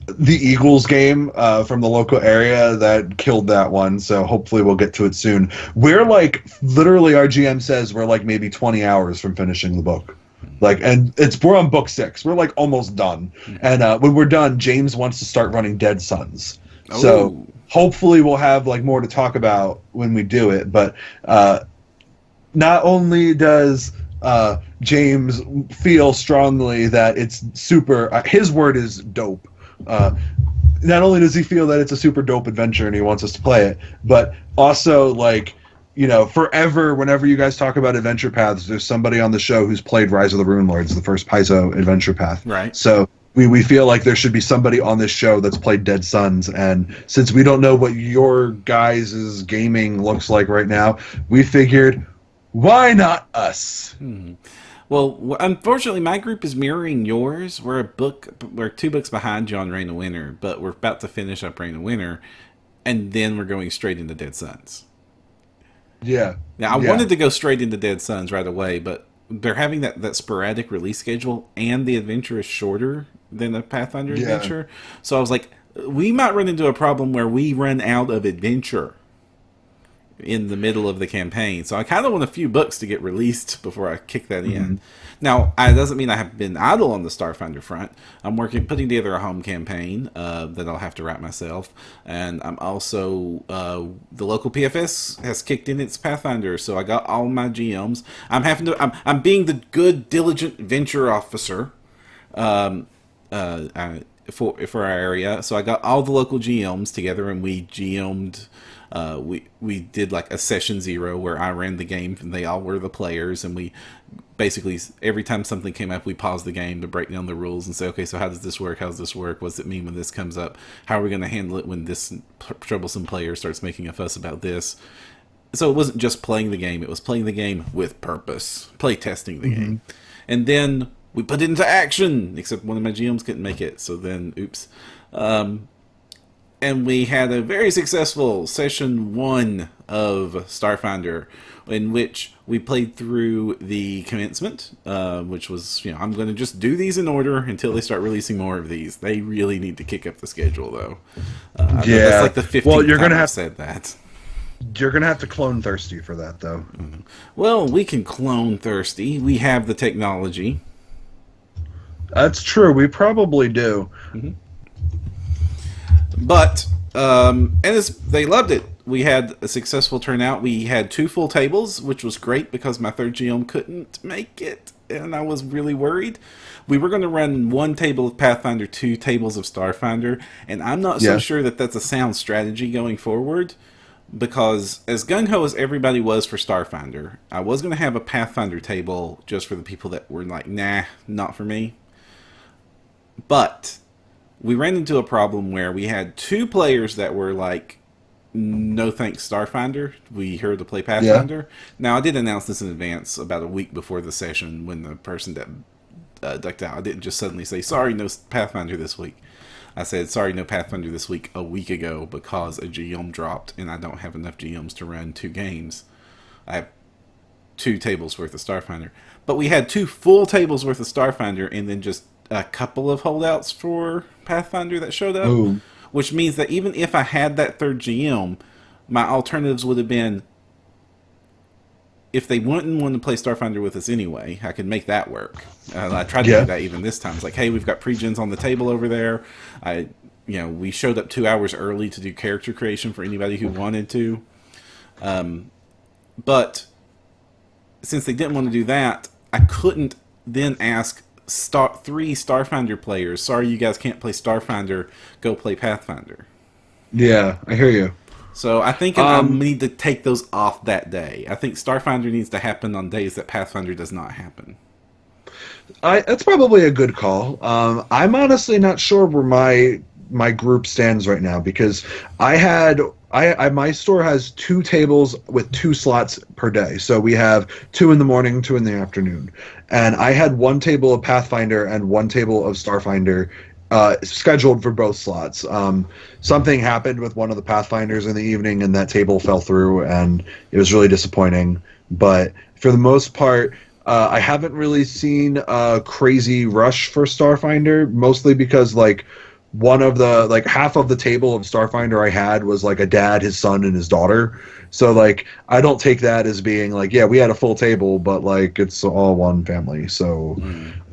Speaker 4: the Eagles game from the local area that killed that one. So hopefully we'll get to it soon. We're like literally, our GM says we're like maybe 20 hours from finishing the book. Like, and we're on book 6. We're like almost done. And when we're done, James wants to start running Dead Sons. So hopefully we'll have like more to talk about when we do it. But not only does James feel strongly that it's super, his word is dope. Not only does he feel that it's a super dope adventure and he wants us to play it, but also like, you know, forever, whenever you guys talk about adventure paths, there's somebody on the show who's played Rise of the Rune Lords, the first Paizo adventure path.
Speaker 1: Right.
Speaker 4: So we feel like there should be somebody on this show that's played Dead Sons, and since we don't know what your guys' gaming looks like right now, we figured, why not us?
Speaker 1: Well, unfortunately, my group is mirroring yours. We're 2 books behind you on Reign of Winter, but we're about to finish up Reign of Winter, and then we're going straight into Dead Sons.
Speaker 4: Yeah.
Speaker 1: Now, I wanted to go straight into Dead Sons right away, but they're having that sporadic release schedule, and the adventure is shorter than a Pathfinder adventure. So I was like, we might run into a problem where we run out of adventure in the middle of the campaign. So I kind of want a few books to get released before I kick that in. Now, it doesn't mean I have been idle on the Starfinder front. I'm putting together a home campaign that I'll have to write myself. And I'm also, the local PFS has kicked in its Pathfinder, so I got all my GMs. I'm being the good, diligent venture officer for our area. So I got all the local GMs together, and we GM'd. We did like a session 0 where I ran the game and they all were the players, and we basically, every time something came up, we paused the game to break down the rules and say, okay, so how does this work? How does this work? What does it mean when this comes up? How are we going to handle it when this troublesome player starts making a fuss about this? So it wasn't just playing the game, it was playing the game with purpose, play testing the game. And then we put it into action, except one of my GMs couldn't make it, so then oops. And we had a very successful session 1 of Starfinder, in which we played through the commencement, which was, you know, I'm going to just do these in order until they start releasing more of these. They really need to kick up the schedule, though. That's like the 15th time I've said that.
Speaker 4: You're going to have to clone Thirsty for that, though.
Speaker 1: Well, we can clone Thirsty. We have the technology.
Speaker 4: That's true. We probably do.
Speaker 1: But, they loved it. We had a successful turnout. We had 2 full tables, which was great because my third GM couldn't make it, and I was really worried. We were going to run 1 table of Pathfinder, 2 tables of Starfinder, and I'm not so sure that that's a sound strategy going forward, because as gung-ho as everybody was for Starfinder, I was going to have a Pathfinder table just for the people that were like, nah, not for me. But we ran into a problem where we had 2 players that were like, no thanks Starfinder, we here to play Pathfinder. Now, I did announce this in advance about a week before the session when the person that ducked out. I didn't just suddenly say, sorry, no Pathfinder this week. I said, sorry, no Pathfinder this week a week ago because a GM dropped and I don't have enough GMs to run 2 games. I have 2 tables worth of Starfinder. But we had 2 full tables worth of Starfinder and then just a couple of holdouts for Pathfinder that showed up. Ooh. Which means that even if I had that third GM, my alternatives would have been, if they wouldn't want to play Starfinder with us anyway, I could make that work. I tried to do that even this time. It's like, hey, we've got pre-gens on the table over there. We showed up 2 hours early to do character creation for anybody who wanted to. But since they didn't want to do that, I couldn't then ask 3 Starfinder players, sorry you guys can't play Starfinder, go play Pathfinder.
Speaker 4: Yeah, I hear you.
Speaker 1: So I think I need to take those off that day. I think Starfinder needs to happen on days that Pathfinder does not happen.
Speaker 4: That's probably a good call. I'm honestly not sure where my group stands right now, because my store has 2 tables with 2 slots per day. So we have 2 in the morning, 2 in the afternoon. And I had 1 table of Pathfinder and 1 table of Starfinder scheduled for both slots. Something happened with one of the Pathfinders in the evening and that table fell through, and it was really disappointing. But for the most part, I haven't really seen a crazy rush for Starfinder, mostly because, like, one of the like half of the table of Starfinder I had was like a dad, his son, and his daughter. So like I don't take that as being like, yeah, we had a full table, but like it's all one family. So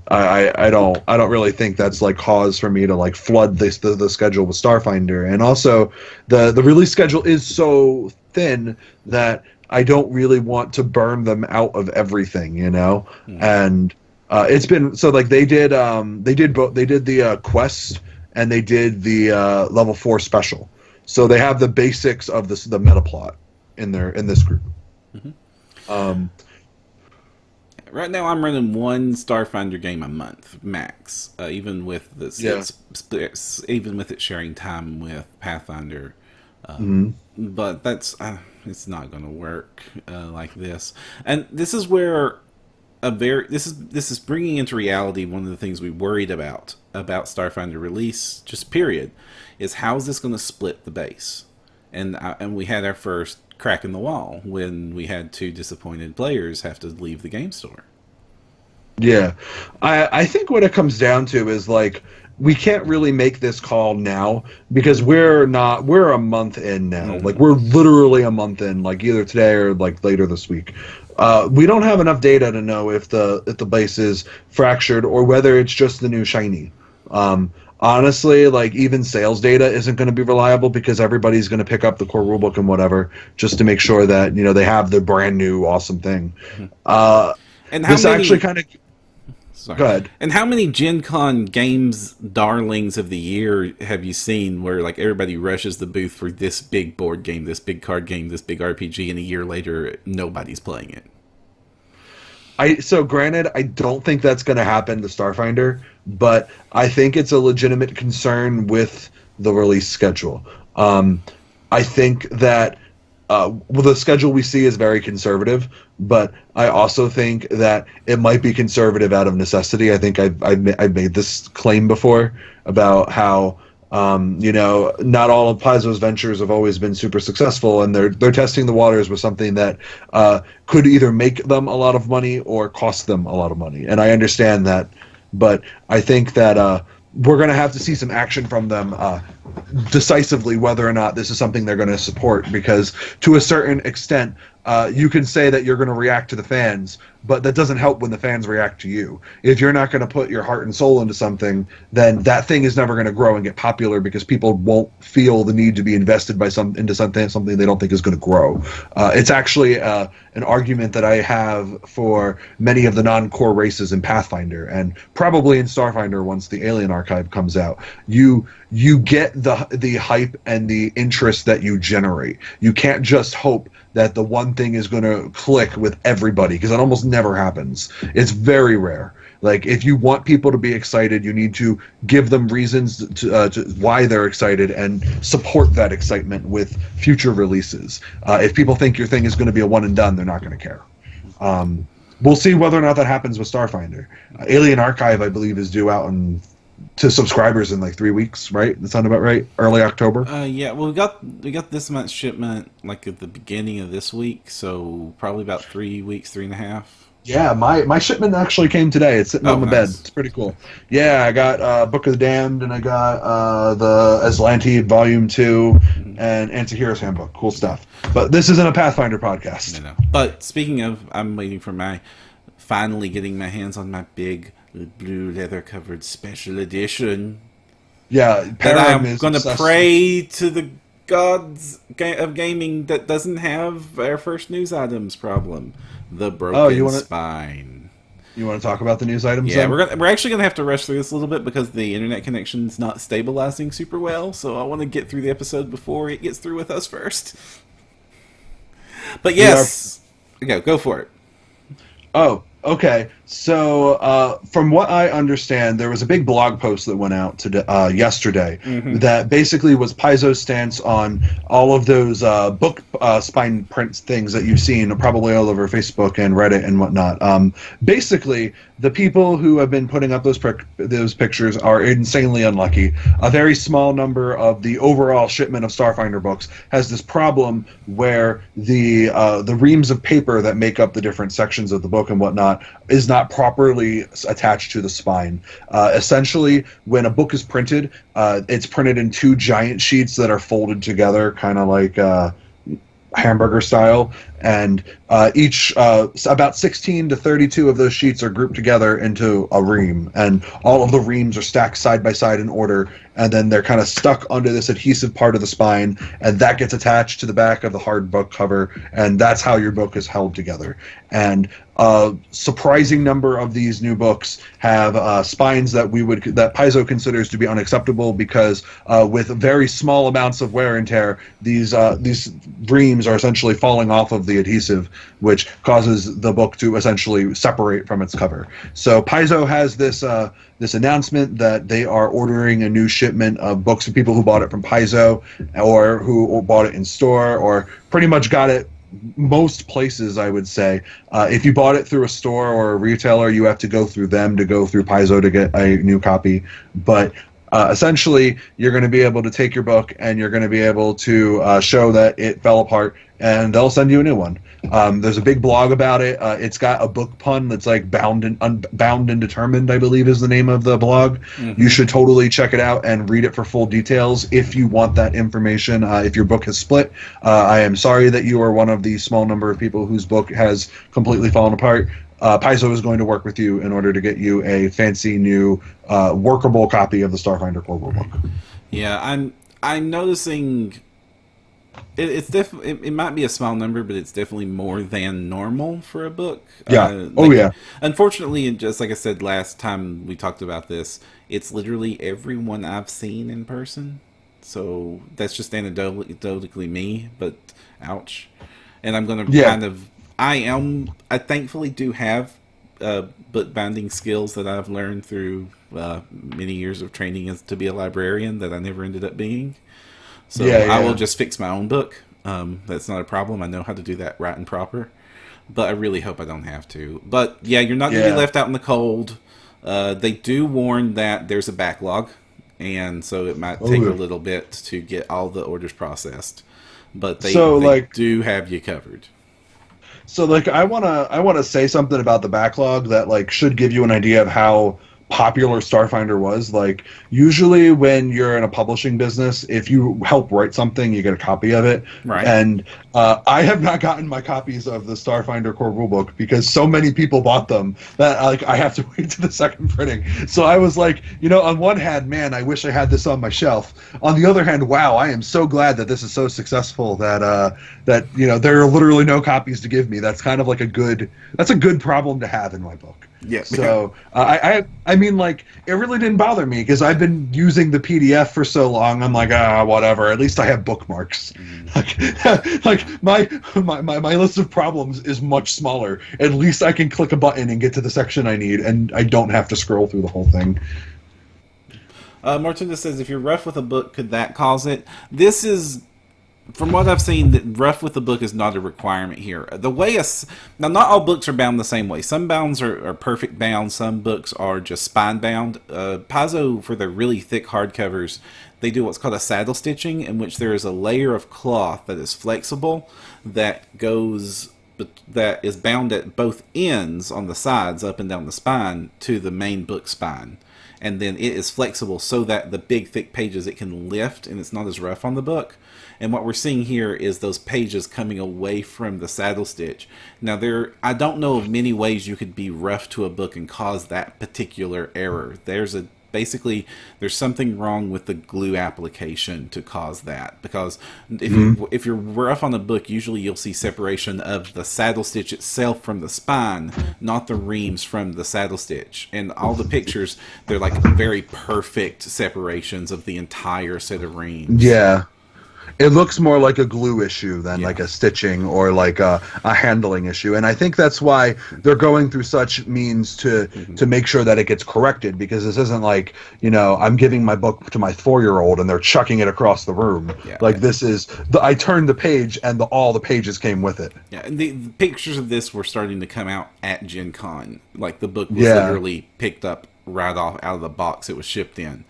Speaker 4: I don't really think that's like cause for me to like flood the schedule with Starfinder. And also the release schedule is so thin that I don't really want to burn them out of everything, you know. And it's been so like they did the quest and they did the level 4 special. So they have the basics of the meta plot in this group.
Speaker 1: Right now, I'm running one Starfinder game a month max, even with even with it sharing time with Pathfinder. But that's it's not going to work like this. And this is where this is bringing into reality one of the things we worried about Starfinder release, just period, is how is this going to split the base? And we had our first crack in the wall when we had 2 disappointed players have to leave the game store.
Speaker 4: Yeah, I think what it comes down to is like we can't really make this call now because we're a month in now. Like we're literally a month in, like either today or like later this week. We don't have enough data to know if the base is fractured or whether it's just the new shiny. Honestly, like even sales data isn't going to be reliable because everybody's going to pick up the core rulebook and whatever just to make sure that they have the brand new awesome thing.
Speaker 1: And how
Speaker 4: this
Speaker 1: many,
Speaker 4: actually kind of
Speaker 1: sorry.
Speaker 4: Go ahead.
Speaker 1: And how many Gen Con games darlings of the year have you seen where like everybody rushes the booth for this big board game, this big card game, this big RPG, and a year later nobody's playing it?
Speaker 4: So granted, I don't think that's going to happen to Starfinder, but I think it's a legitimate concern with the release schedule. I think that the schedule we see is very conservative, but I also think that it might be conservative out of necessity. I think I've made this claim before about how not all of Paizo's ventures have always been super successful, and they're testing the waters with something that could either make them a lot of money or cost them a lot of money. And I understand that, but I think that we're going to have to see some action from them decisively whether or not this is something they're going to support, because to a certain extent, you can say that you're going to react to the fans, but that doesn't help when the fans react to you. If you're not going to put your heart and soul into something, then that thing is never going to grow and get popular because people won't feel the need to be invested into something they don't think is going to grow. It's actually an argument that I have for many of the non-core races in Pathfinder and probably in Starfinder once the Alien Archive comes out. You get the hype and the interest that you generate. You can't just hope that the one thing is going to click with everybody, because that almost never happens. It's very rare. Like, if you want people to be excited, you need to give them reasons to why they're excited and support that excitement with future releases. If people think your thing is going to be a one and done, they're not going to care. We'll see whether or not that happens with Starfinder. Alien Archive, I believe, is due out to subscribers in like 3 weeks, right? That sound about right? Early October?
Speaker 1: Yeah, well, we got this month's shipment like at the beginning of this week, so probably about 3 weeks, 3.5.
Speaker 4: Yeah, my shipment actually came today. It's sitting on my bed. It's pretty cool. Yeah, I got Book of the Damned, and I got the Aslanteid Volume 2 and Antihero's Handbook. Cool stuff. But this isn't a Pathfinder podcast.
Speaker 1: No. But speaking of, I'm waiting for finally getting my hands on my big blue leather-covered special edition.
Speaker 4: Yeah,
Speaker 1: that I'm going to pray to the gods of gaming that doesn't have our first news items problem. The broken spine.
Speaker 4: You want to talk about the news items?
Speaker 1: Yeah, we're actually going to have to rush through this a little bit because the internet connection's not stabilizing super well, so I want to get through the episode before it gets through with us first. But yes, go for it.
Speaker 4: Oh, okay. So, from what I understand, there was a big blog post that went out yesterday that basically was Paizo's stance on all of those book spine print things that you've seen probably all over Facebook and Reddit and whatnot. Basically, the people who have been putting up those pictures are insanely unlucky. A very small number of the overall shipment of Starfinder books has this problem where the reams of paper that make up the different sections of the book and whatnot is not properly attached to the spine. Essentially, when a book is printed, it's printed in two giant sheets that are folded together, kind of like hamburger style, and each about 16 to 32 of those sheets are grouped together into a ream, and all of the reams are stacked side by side in order, and then they're kind of stuck under this adhesive part of the spine, and that gets attached to the back of the hard book cover, and that's how your book is held together. And a surprising number of these new books have spines that Paizo considers to be unacceptable, because with very small amounts of wear and tear, these reams are essentially falling off of the adhesive, which causes the book to essentially separate from its cover. So Paizo has this announcement that they are ordering a new shipment of books for people who bought it from Paizo, or who bought it in store, or pretty much got it most places, I would say. If you bought it through a store or a retailer, you have to go through them to go through Paizo to get a new copy. But essentially, you're going to be able to take your book and you're going to be able to show that it fell apart, and they'll send you a new one. There's a big blog about it. It's got a book pun that's like bound and determined, I believe is the name of the blog. Mm-hmm. You should totally check it out and read it for full details if you want that information. If your book has split, I am sorry that you are one of the small number of people whose book has completely fallen apart. Paizo is going to work with you in order to get you a fancy new workable copy of the Starfinder core rulebook.
Speaker 1: Yeah, I'm noticing it might be a small number, but it's definitely more than normal for a book.
Speaker 4: Yeah. Yeah.
Speaker 1: Unfortunately, and just like I said last time we talked about this, it's literally everyone I've seen in person. So that's just anecdotally me, but ouch. And I'm going to I thankfully do have book binding skills that I've learned through many years of training to be a librarian that I never ended up being. So I will just fix my own book. That's not a problem. I know how to do that right and proper. But I really hope I don't have to. But yeah, you're not going to be left out in the cold. They do warn that there's a backlog, and so it might take a little bit to get all the orders processed. But they do have you covered.
Speaker 4: So I wanna say something about the backlog that should give you an idea of how popular Starfinder was. Usually when you're in a publishing business, if you help write something, you get a copy of it.
Speaker 1: Right.
Speaker 4: And I have not gotten my copies of the Starfinder core rulebook because so many people bought them that I have to wait to the second printing. So I was on one hand, man, I wish I had this on my shelf. On the other hand, wow, I am so glad that this is so successful that there are literally no copies to give me. That's kind of a good problem to have in my book.
Speaker 1: Yes.
Speaker 4: So I mean, it really didn't bother me because I've been using the PDF for so long. I'm whatever. At least I have bookmarks. My list of problems is much smaller. At least I can click a button and get to the section I need, and I don't have to scroll through the whole thing.
Speaker 1: Martinez says, if you're rough with a book, could that cause it? This is, from what I've seen, that rough with the book is not a requirement here. Now, not all books are bound the same way. Some bounds are perfect bound. Some books are just spine bound. Paizo, for their really thick hardcovers, they do what's called a saddle stitching, in which there is a layer of cloth that is flexible that is bound at both ends on the sides, up and down the spine, to the main book spine. And then it is flexible so that the big thick pages it can lift, and it's not as rough on the book. And what we're seeing here is those pages coming away from the saddle stitch. Now, I don't know of many ways you could be rough to a book and cause that particular error. There's something wrong with the glue application to cause that. Because if you're rough on a book, usually you'll see separation of the saddle stitch itself from the spine, not the reams from the saddle stitch. And all the pictures, they're very perfect separations of the entire set of reams.
Speaker 4: Yeah. It looks more like a glue issue than
Speaker 1: Yeah.
Speaker 4: like a stitching or like a handling issue, and I think that's why they're going through such means to make sure that it gets corrected, because this isn't like, I'm giving my book to my 4-year-old and they're chucking it across the room.
Speaker 1: Yeah.
Speaker 4: Like this is I turned the page and all the pages came with it.
Speaker 1: Yeah, and the pictures of this were starting to come out at Gen Con. Like the book was
Speaker 4: Yeah.
Speaker 1: literally picked up right off out of the box it was shipped in.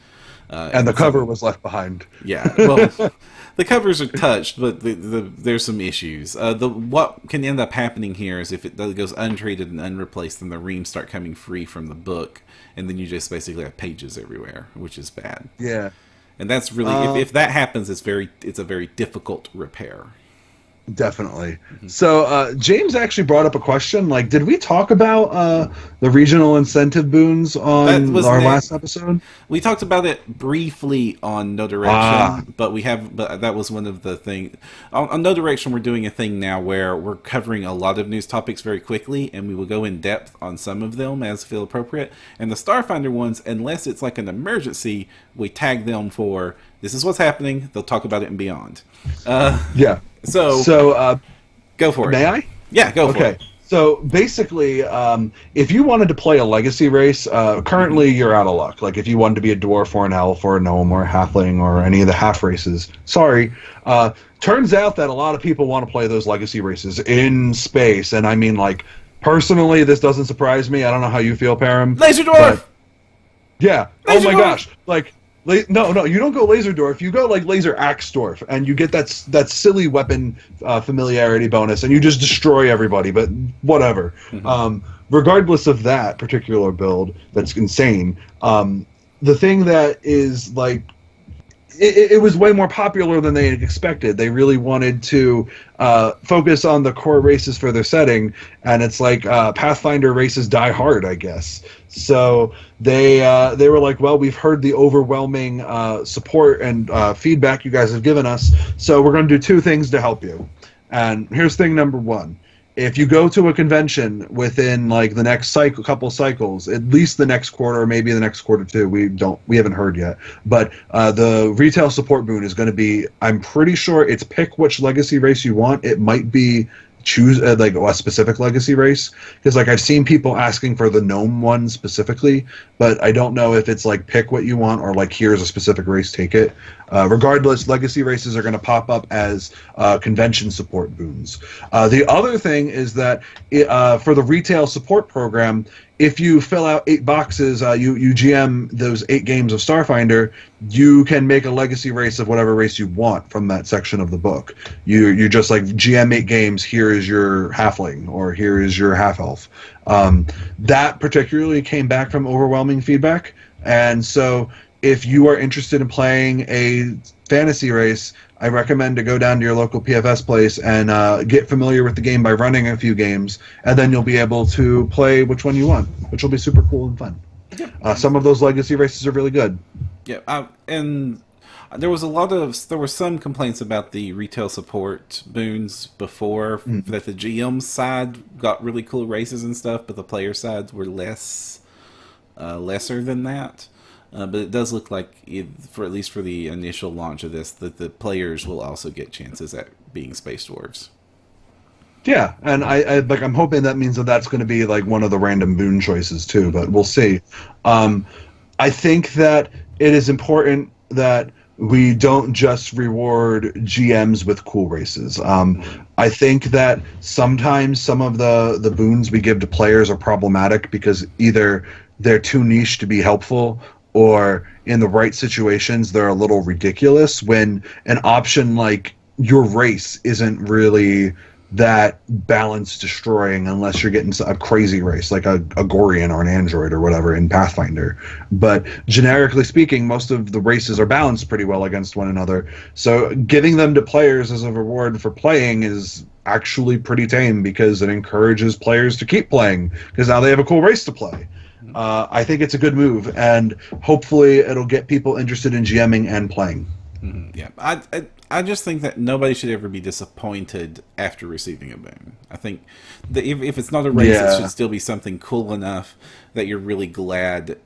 Speaker 4: And the cover was left behind.
Speaker 1: Yeah, well, the covers are touched, but there's some issues. What can end up happening here is if it goes untreated and unreplaced, then the reams start coming free from the book, and then you just basically have pages everywhere, which is bad.
Speaker 4: Yeah.
Speaker 1: And that's really if that happens, it's a very difficult repair.
Speaker 4: Definitely. So James actually brought up a question. Like, did we talk about the regional incentive boons on our last episode?
Speaker 1: We talked about it briefly on No Direction, but that was one of the things. On No Direction, we're doing a thing now where we're covering a lot of news topics very quickly, and we will go in depth on some of them as feel appropriate. And the Starfinder ones, unless it's like an emergency, we tag them for this is what's happening. They'll talk about it and beyond.
Speaker 4: Yeah. So
Speaker 1: go for it.
Speaker 4: May I?
Speaker 1: Yeah, go for it.
Speaker 4: Okay. So basically, if you wanted to play a legacy race, currently you're out of luck. Like if you wanted to be a dwarf or an elf or a gnome or a halfling or any of the half races, sorry. Turns out that a lot of people want to play those legacy races in space, and I mean, like, personally, this doesn't surprise me. I don't know how you feel, Param.
Speaker 1: Laser dwarf.
Speaker 4: Yeah.
Speaker 1: Laser
Speaker 4: oh my
Speaker 1: dwarf!
Speaker 4: gosh. Like. No, you don't go Laser Dwarf. You go like Laser Axe Dwarf, and you get that silly weapon familiarity bonus, and you just destroy everybody. But whatever. Regardless of that particular build, that's insane. The thing that is like, it was way more popular than they had expected. They really wanted to focus on the core races for their setting, and it's like Pathfinder races die hard, I guess. So they were like, well, we've heard the overwhelming support and feedback you guys have given us, so we're going to do two things to help you. And here's thing number one. If you go to a convention within like the next couple cycles, at least the next quarter, or maybe the next quarter too, we haven't heard yet, but the retail support boon is going to be, I'm pretty sure it's pick which legacy race you want. It might be choose like a specific legacy race, because like I've seen people asking for the gnome one specifically, but I don't know if it's like pick what you want or like here's a specific race, take it. Regardless, legacy races are going to pop up as convention support boons. The other thing is that for the retail support program, if you fill out 8 boxes, you GM those 8 games of Starfinder, you can make a legacy race of whatever race you want from that section of the book. You just like GM 8 games, here is your halfling, or here is your half-elf. That particularly came back from overwhelming feedback, and so if you are interested in playing a fantasy race, I recommend to go down to your local PFS place and get familiar with the game by running a few games, and then you'll be able to play which one you want, which will be super cool and fun. Some of those legacy races are really good.
Speaker 1: Yeah, and there were some complaints about the retail support boons before, that the GM side got really cool races and stuff, but the player sides were lesser than that. But it does look like, for at least for the initial launch of this, that the players will also get chances at being space dwarves.
Speaker 4: Yeah, and I'm hoping that means that that's going to be like one of the random boon choices too, but we'll see. I think that it is important that we don't just reward GMs with cool races. I think that sometimes some of the boons we give to players are problematic because either they're too niche to be helpful, or in the right situations they're a little ridiculous, when an option like your race isn't really that balance destroying unless you're getting a crazy race like a Gorian or an android or whatever in Pathfinder. But generically speaking, most of the races are balanced pretty well against one another, so giving them to players as a reward for playing is actually pretty tame, because it encourages players to keep playing because now they have a cool race to play. I think it's a good move, and hopefully it'll get people interested in GMing and playing.
Speaker 1: Yeah, I just think that nobody should ever be disappointed after receiving a boon. I think that if it's not a race, it should still be something cool enough that you're really glad,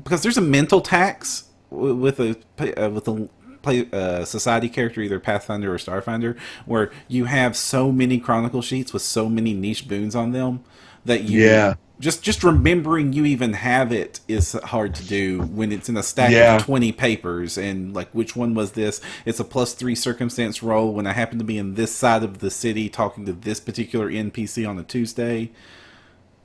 Speaker 1: because there's a mental tax with a society character, either Pathfinder or Starfinder, where you have so many chronicle sheets with so many niche boons on them that you
Speaker 4: Yeah.
Speaker 1: just remembering you even have it is hard to do when it's in a stack
Speaker 4: Yeah.
Speaker 1: of 20 papers, and like, which one was this? It's a +3 circumstance roll when I happen to be in this side of the city talking to this particular NPC on a Tuesday.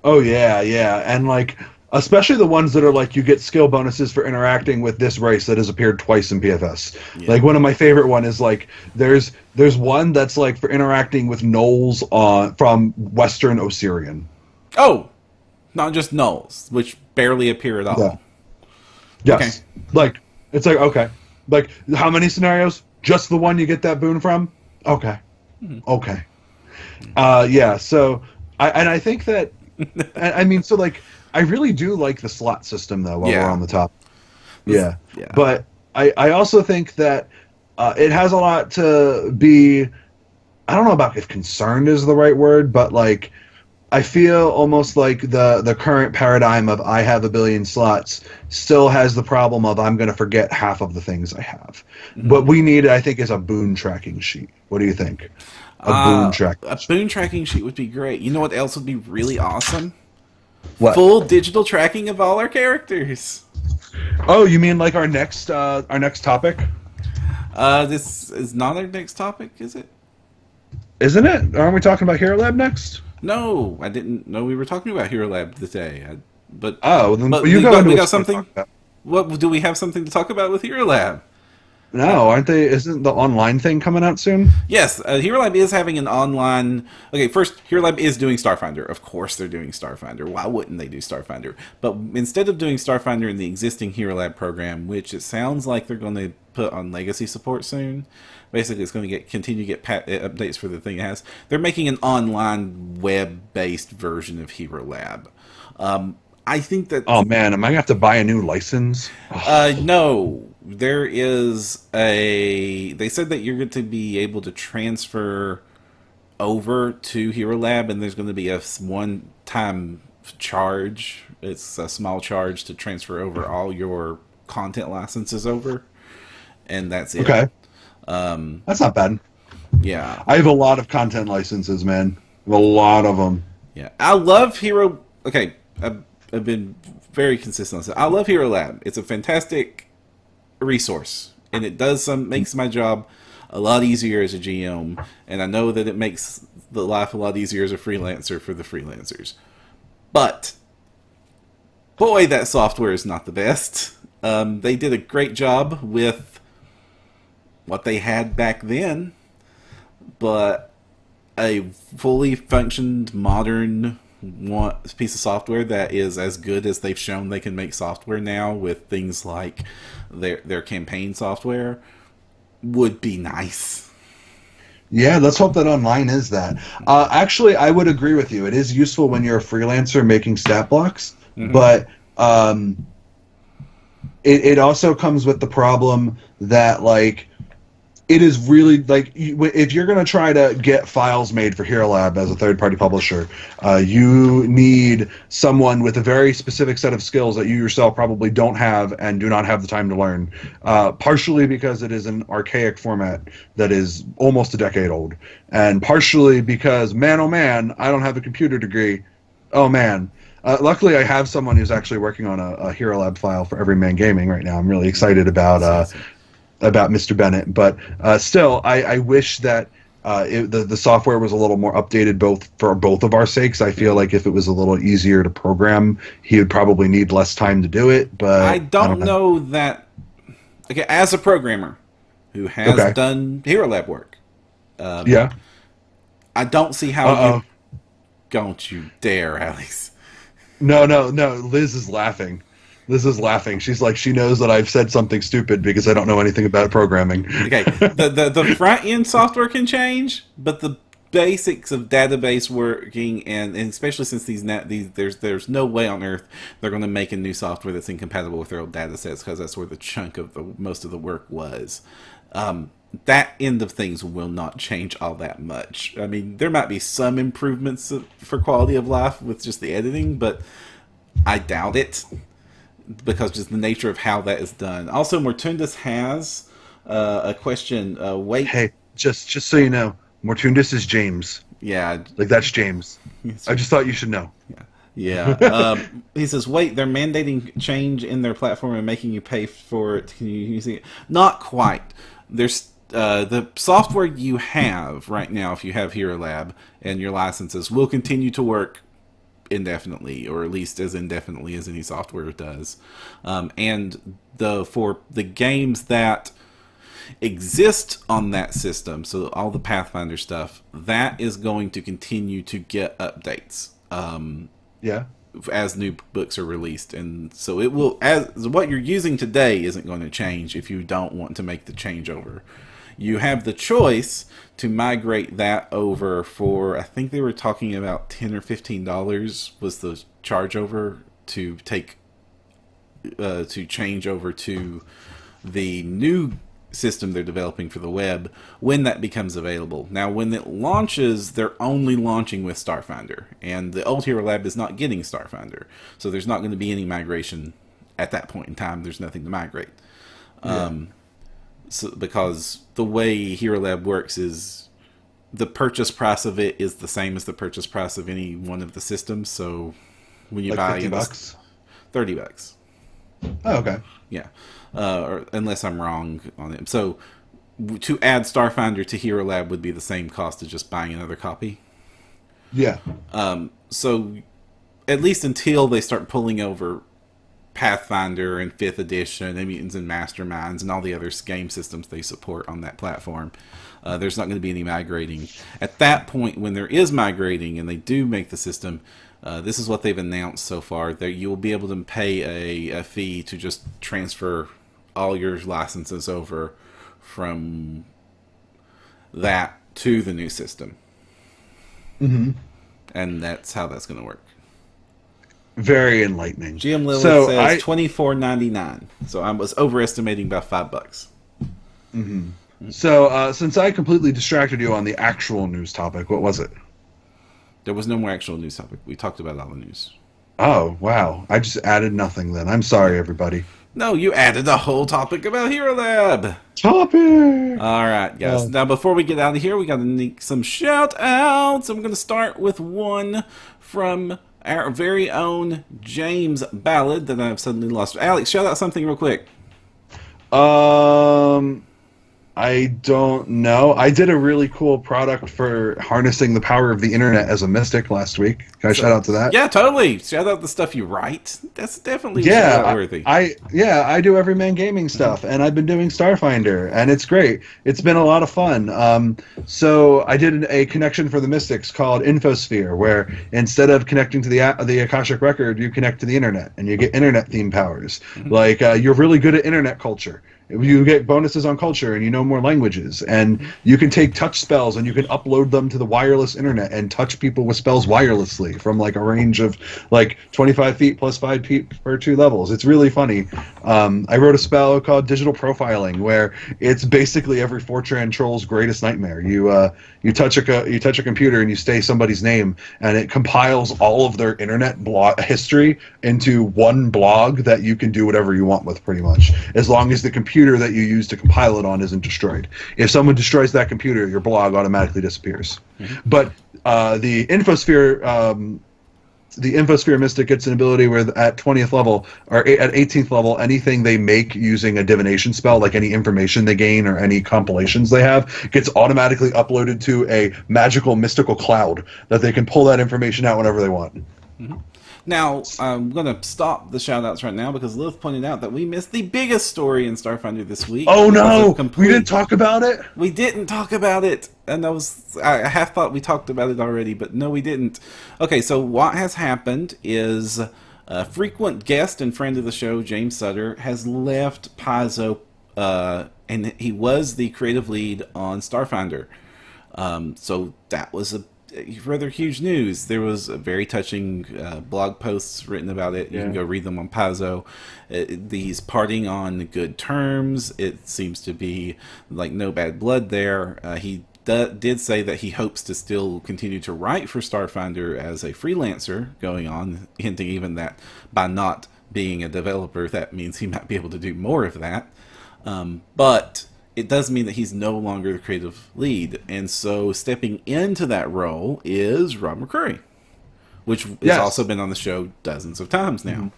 Speaker 4: Oh yeah, yeah, and like especially the ones that are like you get skill bonuses for interacting with this race that has appeared twice in PFS.
Speaker 1: Yeah.
Speaker 4: Like one of my favorite one is like there's one that's like for interacting with gnolls from Western Osirian.
Speaker 1: Oh, not just nulls, which barely appear at all.
Speaker 4: Yeah. Yes.
Speaker 1: Okay.
Speaker 4: Like it's like okay. Like how many scenarios? Just the one you get that boon from? Okay. Okay. Yeah, so I think that I mean so like I really do like the slot system though while we're on the top. Yeah.
Speaker 1: Yeah.
Speaker 4: But I also think that it has a lot to be I don't know about if concerned is the right word, but like I feel almost like the current paradigm of I have a billion slots still has the problem of I'm going to forget half of the things I have. What we need, I think, is a boon tracking sheet. What do you think? A boon tracking
Speaker 1: sheet would be great. You know what else would be really awesome?
Speaker 4: What?
Speaker 1: Full digital tracking of all our characters.
Speaker 4: Oh, you mean like our next topic?
Speaker 1: This is not our next topic, is it?
Speaker 4: Isn't it? Aren't we talking about Hero Lab next?
Speaker 1: No, I didn't know we were talking about Hero Lab today. But
Speaker 4: you
Speaker 1: got something. What do we have something to talk about with Hero Lab?
Speaker 4: No, aren't they? Isn't the online thing coming out soon?
Speaker 1: Yes, Hero Lab is having an online. Okay, first, Hero Lab is doing Starfinder. Of course, they're doing Starfinder. Why wouldn't they do Starfinder? But instead of doing Starfinder in the existing Hero Lab program, which it sounds like they're going to put on legacy support soon. Basically, it's going to continue to get updates for the thing it has. They're making an online web-based version of Hero Lab. I think that.
Speaker 4: Oh man, am I gonna have to buy a new license?
Speaker 1: No, there is a. They said that you're going to be able to transfer over to Hero Lab, and there's going to be a one-time charge. It's a small charge to transfer over all your content licenses over, and that's it.
Speaker 4: Okay. That's not bad.
Speaker 1: Yeah.
Speaker 4: I have a lot of content licenses, man. A lot of them.
Speaker 1: Yeah. I love Hero... Okay, I've been very consistent on this. I love Hero Lab. It's a fantastic resource, and it makes my job a lot easier as a GM, and I know that it makes the life a lot easier as a freelancer for the freelancers. But, boy, that software is not the best. They did a great job with what they had back then, but a fully functioned modern piece of software that is as good as they've shown they can make software now with things like their campaign software would be nice.
Speaker 4: Yeah, let's hope that online is that. Actually, I would agree with you. It is useful when you're a freelancer making stat blocks, but it also comes with the problem that like it is really like if you're going to try to get files made for Hero Lab as a third-party publisher, you need someone with a very specific set of skills that you yourself probably don't have and do not have the time to learn. Partially because it is an archaic format that is almost a decade old, and partially because, man, oh man, I don't have a computer degree. Oh man. Luckily, I have someone who's actually working on a Hero Lab file for Everyman Gaming right now. I'm really excited about Mr. Bennett, but still, I wish that the software was a little more updated for both of our sakes. I feel like if it was a little easier to program, he would probably need less time to do it. But
Speaker 1: I don't know that. Okay, as a programmer who has done Hero Lab work,
Speaker 4: yeah,
Speaker 1: I don't see how. Don't you dare, Alex.
Speaker 4: No. Liz is laughing. She's like, she knows that I've said something stupid because I don't know anything about programming.
Speaker 1: Okay, the front end software can change, but the basics of database working and especially since there's no way on earth they're going to make a new software that's incompatible with their old data sets, because that's where the chunk of most of the work was. That end of things will not change all that much. I mean, there might be some improvements for quality of life with just the editing, but I doubt it, because just the nature of how that is done. Also, Mortundus has A question. Wait.
Speaker 4: Hey, just so you know, Mortundus is James.
Speaker 1: Yeah.
Speaker 4: Like, that's James. I just thought you should know.
Speaker 1: Yeah. He says, wait, they're mandating change in their platform and making you pay for it. Can you use it? Not quite. There's the software you have right now, if you have Hero Lab and your licenses, will continue to work indefinitely, or at least as indefinitely as any software does. And for the games that exist on that system, so all the Pathfinder stuff, that is going to continue to get updates.
Speaker 4: Yeah.
Speaker 1: As new books are released, and so it will, as what you're using today isn't going to change if you don't want to make the changeover. You have the choice to migrate that over for, I think they were talking about $10 or $15 was the charge over to take to change over to the new system they're developing for the web when that becomes available. Now, when it launches, they're only launching with Starfinder, and the old Hero Lab is not getting Starfinder, so there's not going to be any migration at that point in time. There's nothing to migrate. So because the way Hero Lab works is the purchase price of it is the same as the purchase price of any one of the systems. So when you buy
Speaker 4: $50,
Speaker 1: $30.
Speaker 4: Oh, okay.
Speaker 1: Yeah, or unless I'm wrong on it. So to add Starfinder to Hero Lab would be the same cost as just buying another copy.
Speaker 4: Yeah.
Speaker 1: So at least until they start pulling over Pathfinder and 5th edition and Mutants and Masterminds and all the other game systems they support on that platform, there's not going to be any migrating. At that point, when there is migrating and they do make the system, this is what they've announced so far, that you will be able to pay a fee to just transfer all your licenses over from that to the new system.
Speaker 4: Mm-hmm.
Speaker 1: And that's how that's going to work.
Speaker 4: Very enlightening.
Speaker 1: GM Lilith
Speaker 4: So
Speaker 1: says $24.99. So I was overestimating by $5.
Speaker 4: Mm-hmm. So since I completely distracted you on the actual news topic, what was it?
Speaker 1: There was no more actual news topic. We talked about all the news.
Speaker 4: Oh, wow. I just added nothing then. I'm sorry, everybody.
Speaker 1: No, you added a whole topic about Hero Lab.
Speaker 4: Topic!
Speaker 1: All right, guys. Now, before we get out of here, we got to make some shout-outs. I'm going to start with one from our very own James Ballard that I've suddenly lost. Alex, shout out something real quick.
Speaker 4: I don't know. I did a really cool product for harnessing the power of the internet as a mystic last week. Can I shout out to that?
Speaker 1: Yeah, totally. Shout out the stuff you write. That's definitely shout out worthy.
Speaker 4: I do everyman gaming stuff, and I've been doing Starfinder, and it's great. It's been a lot of fun. So I did a connection for the mystics called Infosphere, where instead of connecting to the Akashic Record, you connect to the internet, and you get internet theme powers. Like you're really good at internet culture. You get bonuses on culture, and you know more languages, and you can take touch spells and you can upload them to the wireless internet and touch people with spells wirelessly from like a range of like 25 feet plus 5 feet per 2 levels. It's really funny. I wrote a spell called Digital Profiling, where it's basically every Fortran troll's greatest nightmare. You touch a computer and you say somebody's name, and it compiles all of their internet blog history into one blog that you can do whatever you want with, pretty much, as long as the computer that you use to compile it on isn't destroyed. If someone destroys that computer, your blog automatically disappears. But the Infosphere Mystic gets an ability where at 20th level or at 18th level, anything they make using a divination spell, like any information they gain or any compilations they have, gets automatically uploaded to a magical mystical cloud that they can pull that information out whenever they want.
Speaker 1: Now, I'm going to stop the shout-outs right now because Lilith pointed out that we missed the biggest story in Starfinder this week.
Speaker 4: Oh no! We didn't talk about it?
Speaker 1: We didn't talk about it! And I half thought we talked about it already, but no, we didn't. Okay, so what has happened is a frequent guest and friend of the show, James Sutter, has left Paizo, and he was the creative lead on Starfinder. So that was rather huge news. There was a very touching blog posts written about it. You can go read them on Paizo. He's parting on good terms. It seems to be like no bad blood there. He did say that he hopes to still continue to write for Starfinder as a freelancer going on, hinting even that by not being a developer, that means he might be able to do more of that. But it does mean that he's no longer the creative lead. And so stepping into that role is Rob McCreary, which has also been on the show dozens of times now.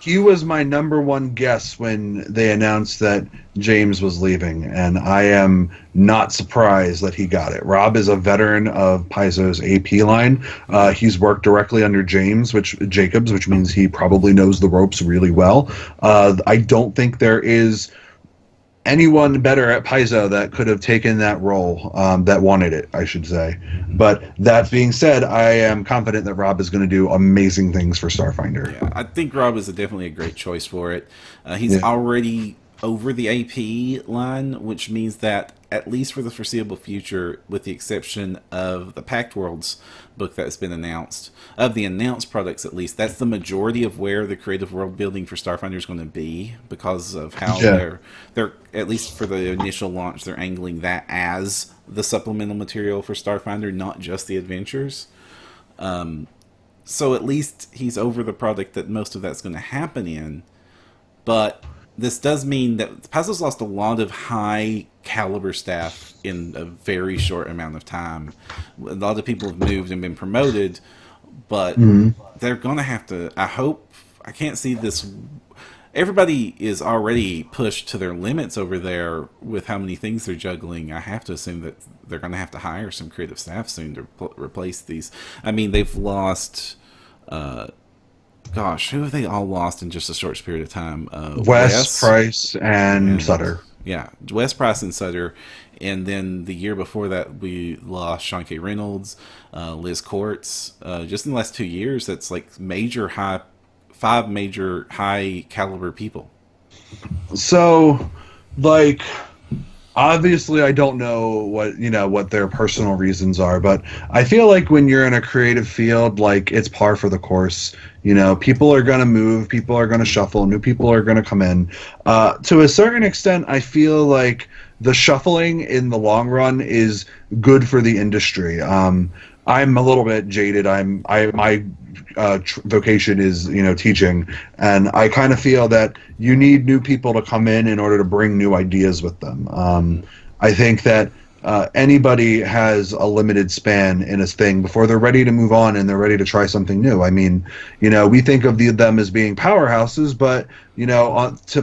Speaker 4: He was my number one guess when they announced that James was leaving, and I am not surprised that he got it. Rob is a veteran of Paizo's AP line. He's worked directly under Jacobs, which means he probably knows the ropes really well. I don't think there is anyone better at Paizo that could have taken that role, that wanted it, I should say. But that being said, I am confident that Rob is going to do amazing things for Starfinder.
Speaker 1: Yeah, I think Rob is definitely a great choice for it. He's already over the AP line, which means that at least for the foreseeable future, with the exception of the Pact Worlds book that's been announced, of the announced products at least, that's the majority of where the creative world building for Starfinder is going to be, because of how they're at least for the initial launch, they're angling that as the supplemental material for Starfinder, not just the adventures. So at least he's over the product that most of that's going to happen in. But this does mean that Paizo's lost a lot of high caliber staff in a very short amount of time. A lot of people have moved and been promoted, but they're going to have to, I can't see this. Everybody is already pushed to their limits over there with how many things they're juggling. I have to assume that they're going to have to hire some creative staff soon to replace these. I mean, they've lost, who have they all lost in just a short period of time?
Speaker 4: Wes, Price, and Sutter.
Speaker 1: Yeah, Wes, Price, and Sutter. And then the year before that, we lost Sean K. Reynolds, Liz Courts. Just in the last 2 years, that's like five major high caliber people.
Speaker 4: So, like, obviously I don't know what their personal reasons are, but I feel like when you're in a creative field, like, it's par for the course. People are going to move, people are going to shuffle, new people are going to come in. To a certain extent, I feel like the shuffling in the long run is good for the industry. I'm a little bit jaded. My vocation is teaching, and I kind of feel that you need new people to come in order to bring new ideas with them. I think that anybody has a limited span in a thing before they're ready to move on and they're ready to try something new. I mean, we think of them as being powerhouses, but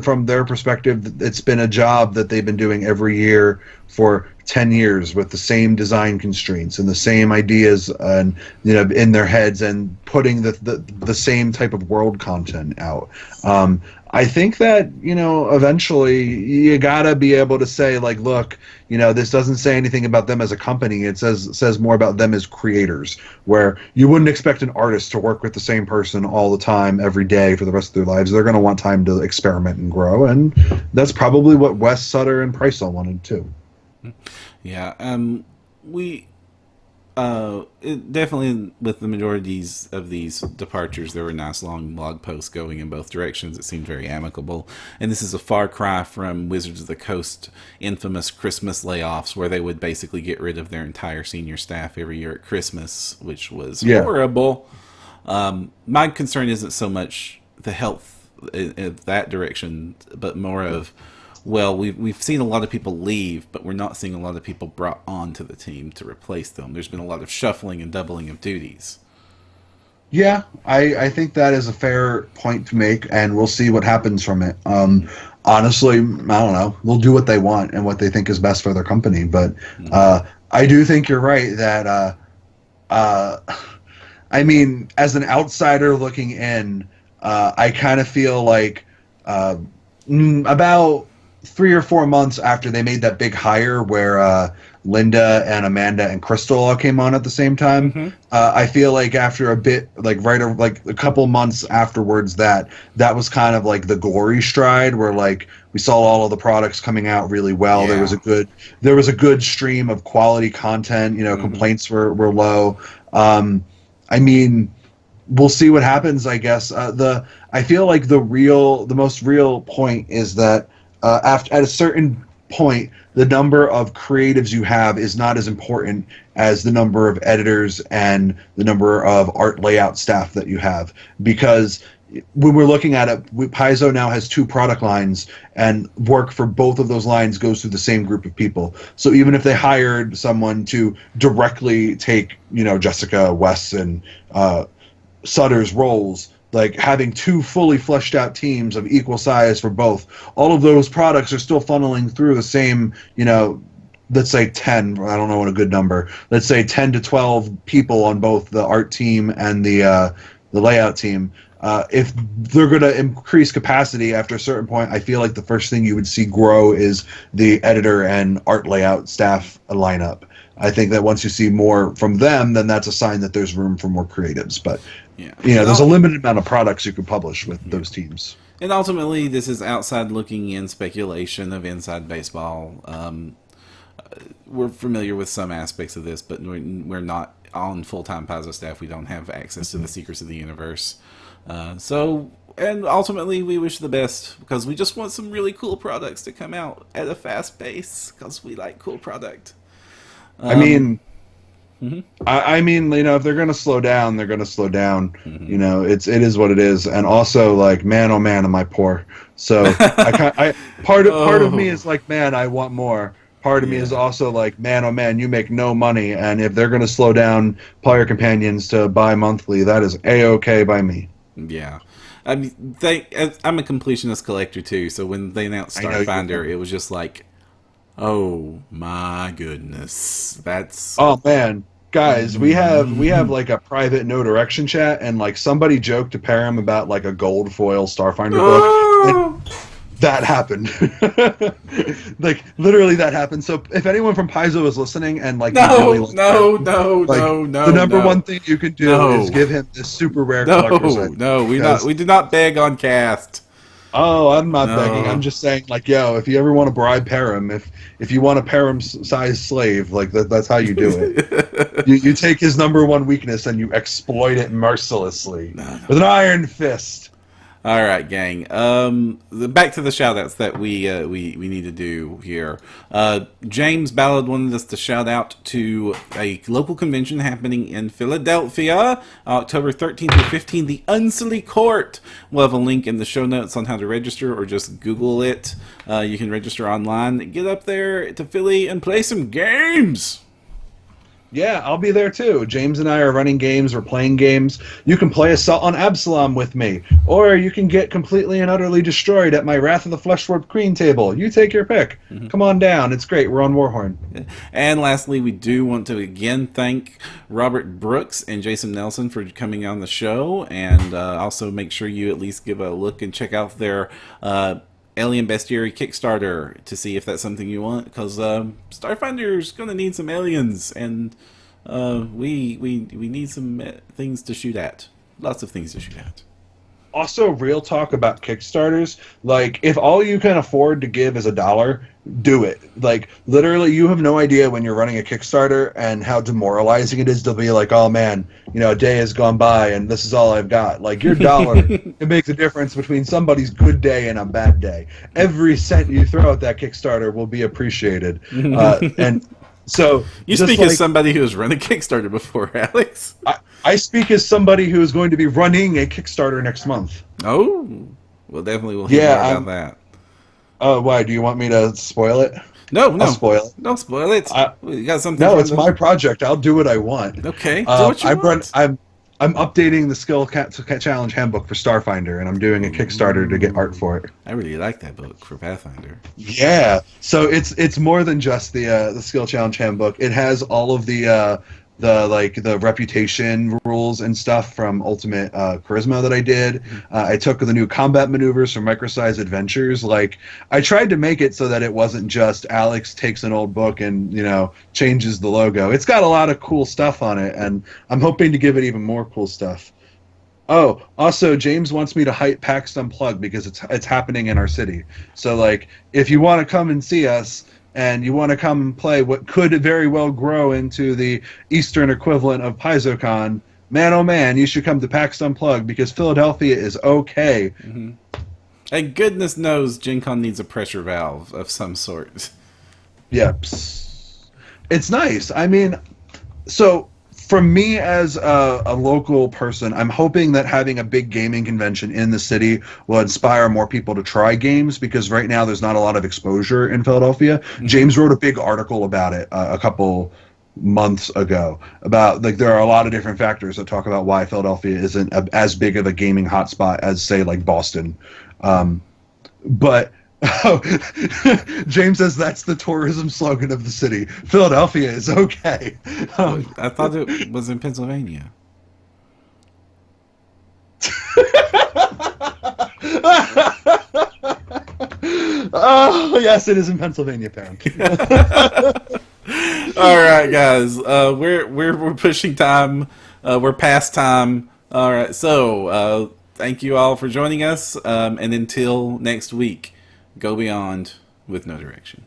Speaker 4: from their perspective, it's been a job that they've been doing every year for 10 years with the same design constraints and the same ideas and in their heads, and putting the same type of world content out. I think that eventually you gotta be able to say, like, look, this doesn't say anything about them as a company. It says more about them as creators, where you wouldn't expect an artist to work with the same person all the time every day for the rest of their lives. They're going to want time to experiment and grow, and that's probably what Wes, Sutter, and Price all wanted too.
Speaker 1: Yeah, definitely with the majorities of these departures, there were nice long blog posts going in both directions. It seemed very amicable. And this is a far cry from Wizards of the Coast infamous Christmas layoffs, where they would basically get rid of their entire senior staff every year at Christmas, which was horrible. My concern isn't so much the health in that direction, but more of, well, we've seen a lot of people leave, but we're not seeing a lot of people brought onto the team to replace them. There's been a lot of shuffling and doubling of duties.
Speaker 4: Yeah, I think that is a fair point to make, and we'll see what happens from it. Honestly, I don't know. They'll do what they want and what they think is best for their company. But I do think you're right that, I mean, as an outsider looking in, I kind of feel like about 3 or 4 months after they made that big hire where Linda and Amanda and Crystal all came on at the same time, I feel like after a bit, like a couple months afterwards, that was kind of like the glory stride, where like we saw all of the products coming out really well. Yeah. There was a good stream of quality content. Complaints were low. I mean, we'll see what happens, I guess. I feel like the most real point is that at a certain point, the number of creatives you have is not as important as the number of editors and the number of art layout staff that you have. Because when we're looking at it, Paizo now has 2 product lines, and work for both of those lines goes through the same group of people. So even if they hired someone to directly take, Jessica, Wes, and Sutter's roles, like having 2 fully fleshed out teams of equal size for both, all of those products are still funneling through the same, let's say 10, I don't know what a good number, let's say 10 to 12 people on both the art team and the layout team. If they're going to increase capacity after a certain point, I feel like the first thing you would see grow is the editor and art layout staff lineup. I think that once you see more from them, then that's a sign that there's room for more creatives. But, there's a limited amount of products you can publish with those teams.
Speaker 1: And ultimately, this is outside looking in speculation of inside baseball. We're familiar with some aspects of this, but we're not on full-time Paizo staff. We don't have access to the secrets of the universe. And ultimately, we wish the best because we just want some really cool products to come out at a fast pace because we like cool product.
Speaker 4: I mean, if they're going to slow down, they're going to slow down. It is what it is. And also, like, man, oh man, am I poor? So part of me is like, man, I want more. Part of me is also like, man, oh man, you make no money, and if they're going to slow down Player Companions to bi-monthly, that is A-okay by me.
Speaker 1: Yeah. I mean, I'm a completionist collector too, so when they announced Starfinder, it was just like, oh my goodness, that's...
Speaker 4: Oh man, guys, we have like a private no direction chat, and like somebody joked to Param about like a gold foil Starfinder book. That happened. Like, literally that happened. So if anyone from Paizo is listening and like...
Speaker 1: No.
Speaker 4: The number one thing you can do is give him this super rare collector's item.
Speaker 1: We do not beg on cast.
Speaker 4: Oh, I'm not begging. I'm just saying, like, if you ever want to bribe Param, if you want a Param-sized slave, like, that's how you do it. you take his number one weakness and you exploit it mercilessly with an iron fist.
Speaker 1: All right, gang. Back to the shout-outs that we need to do here. James Ballard wanted us to shout out to a local convention happening in Philadelphia, October 13th through 15th, the Unsilly Court. We'll have a link in the show notes on how to register, or just Google it. You can register online. Get up there to Philly and play some games.
Speaker 4: Yeah, I'll be there too. James and I are running games. We're playing games. You can play Assault on Absalom with me, or you can get completely and utterly destroyed at my Wrath of the Fleshwarp Queen table. You take your pick. Come on down. It's great. We're on Warhorn.
Speaker 1: And lastly, we do want to again thank Robert Brooks and Jason Nelson for coming on the show, and also make sure you at least give a look and check out their Alien Bestiary Kickstarter to see if that's something you want, because Starfinder's gonna need some aliens, and we need some things to shoot at. Lots of things to shoot at.
Speaker 4: Also, real talk about Kickstarters. Like, if all you can afford to give is $1, do it. Like, literally, you have no idea when you're running a Kickstarter and how demoralizing it is to be like, oh man, a day has gone by and this is all I've got. Like, your dollar, it makes a difference between somebody's good day and a bad day. Every cent you throw at that Kickstarter will be appreciated. And so
Speaker 1: you speak as somebody who has run a Kickstarter before, Alex.
Speaker 4: I speak as somebody who is going to be running a Kickstarter next month.
Speaker 1: Oh, well, definitely we'll hear more about that.
Speaker 4: Oh, why? Do you want me to spoil it?
Speaker 1: No.
Speaker 4: I'll spoil it.
Speaker 1: Don't spoil it. You got something?
Speaker 4: No, it's my project. I'll do what I want.
Speaker 1: Okay, do what you want.
Speaker 4: I'm updating the Skill Challenge Handbook for Starfinder, and I'm doing a Kickstarter to get art for it.
Speaker 1: I really like that book for Pathfinder.
Speaker 4: Yeah, so it's more than just the Skill Challenge Handbook. It has all of the reputation rules and stuff from Ultimate Charisma that I did. I took the new combat maneuvers from Microsize Adventures. Like, I tried to make it so that it wasn't just Alex takes an old book and changes the logo. It's got a lot of cool stuff on it, and I'm hoping to give it even more cool stuff. Oh, also, James wants me to hype PAX Unplugged because it's happening in our city. So, like, if you want to come and see us, and you want to come and play what could very well grow into the Eastern equivalent of PaizoCon, man, oh man, you should come to PAX Unplugged because Philadelphia is okay.
Speaker 1: And goodness knows Gen Con needs a pressure valve of some sort.
Speaker 4: Yep. It's nice. I mean, so for me as a local person, I'm hoping that having a big gaming convention in the city will inspire more people to try games, because right now there's not a lot of exposure in Philadelphia.
Speaker 1: Mm-hmm.
Speaker 4: James wrote a big article about it a couple months ago, about like there are a lot of different factors that talk about why Philadelphia isn't as big of a gaming hotspot as, say, like Boston. But James says that's the tourism slogan of the city. Philadelphia is okay.
Speaker 1: I thought it was in Pennsylvania.
Speaker 4: Oh, yes, it is in Pennsylvania, Pound.
Speaker 1: All right, guys. We're pushing time. We're past time. All right. So thank you all for joining us. And until next week, go beyond with no direction.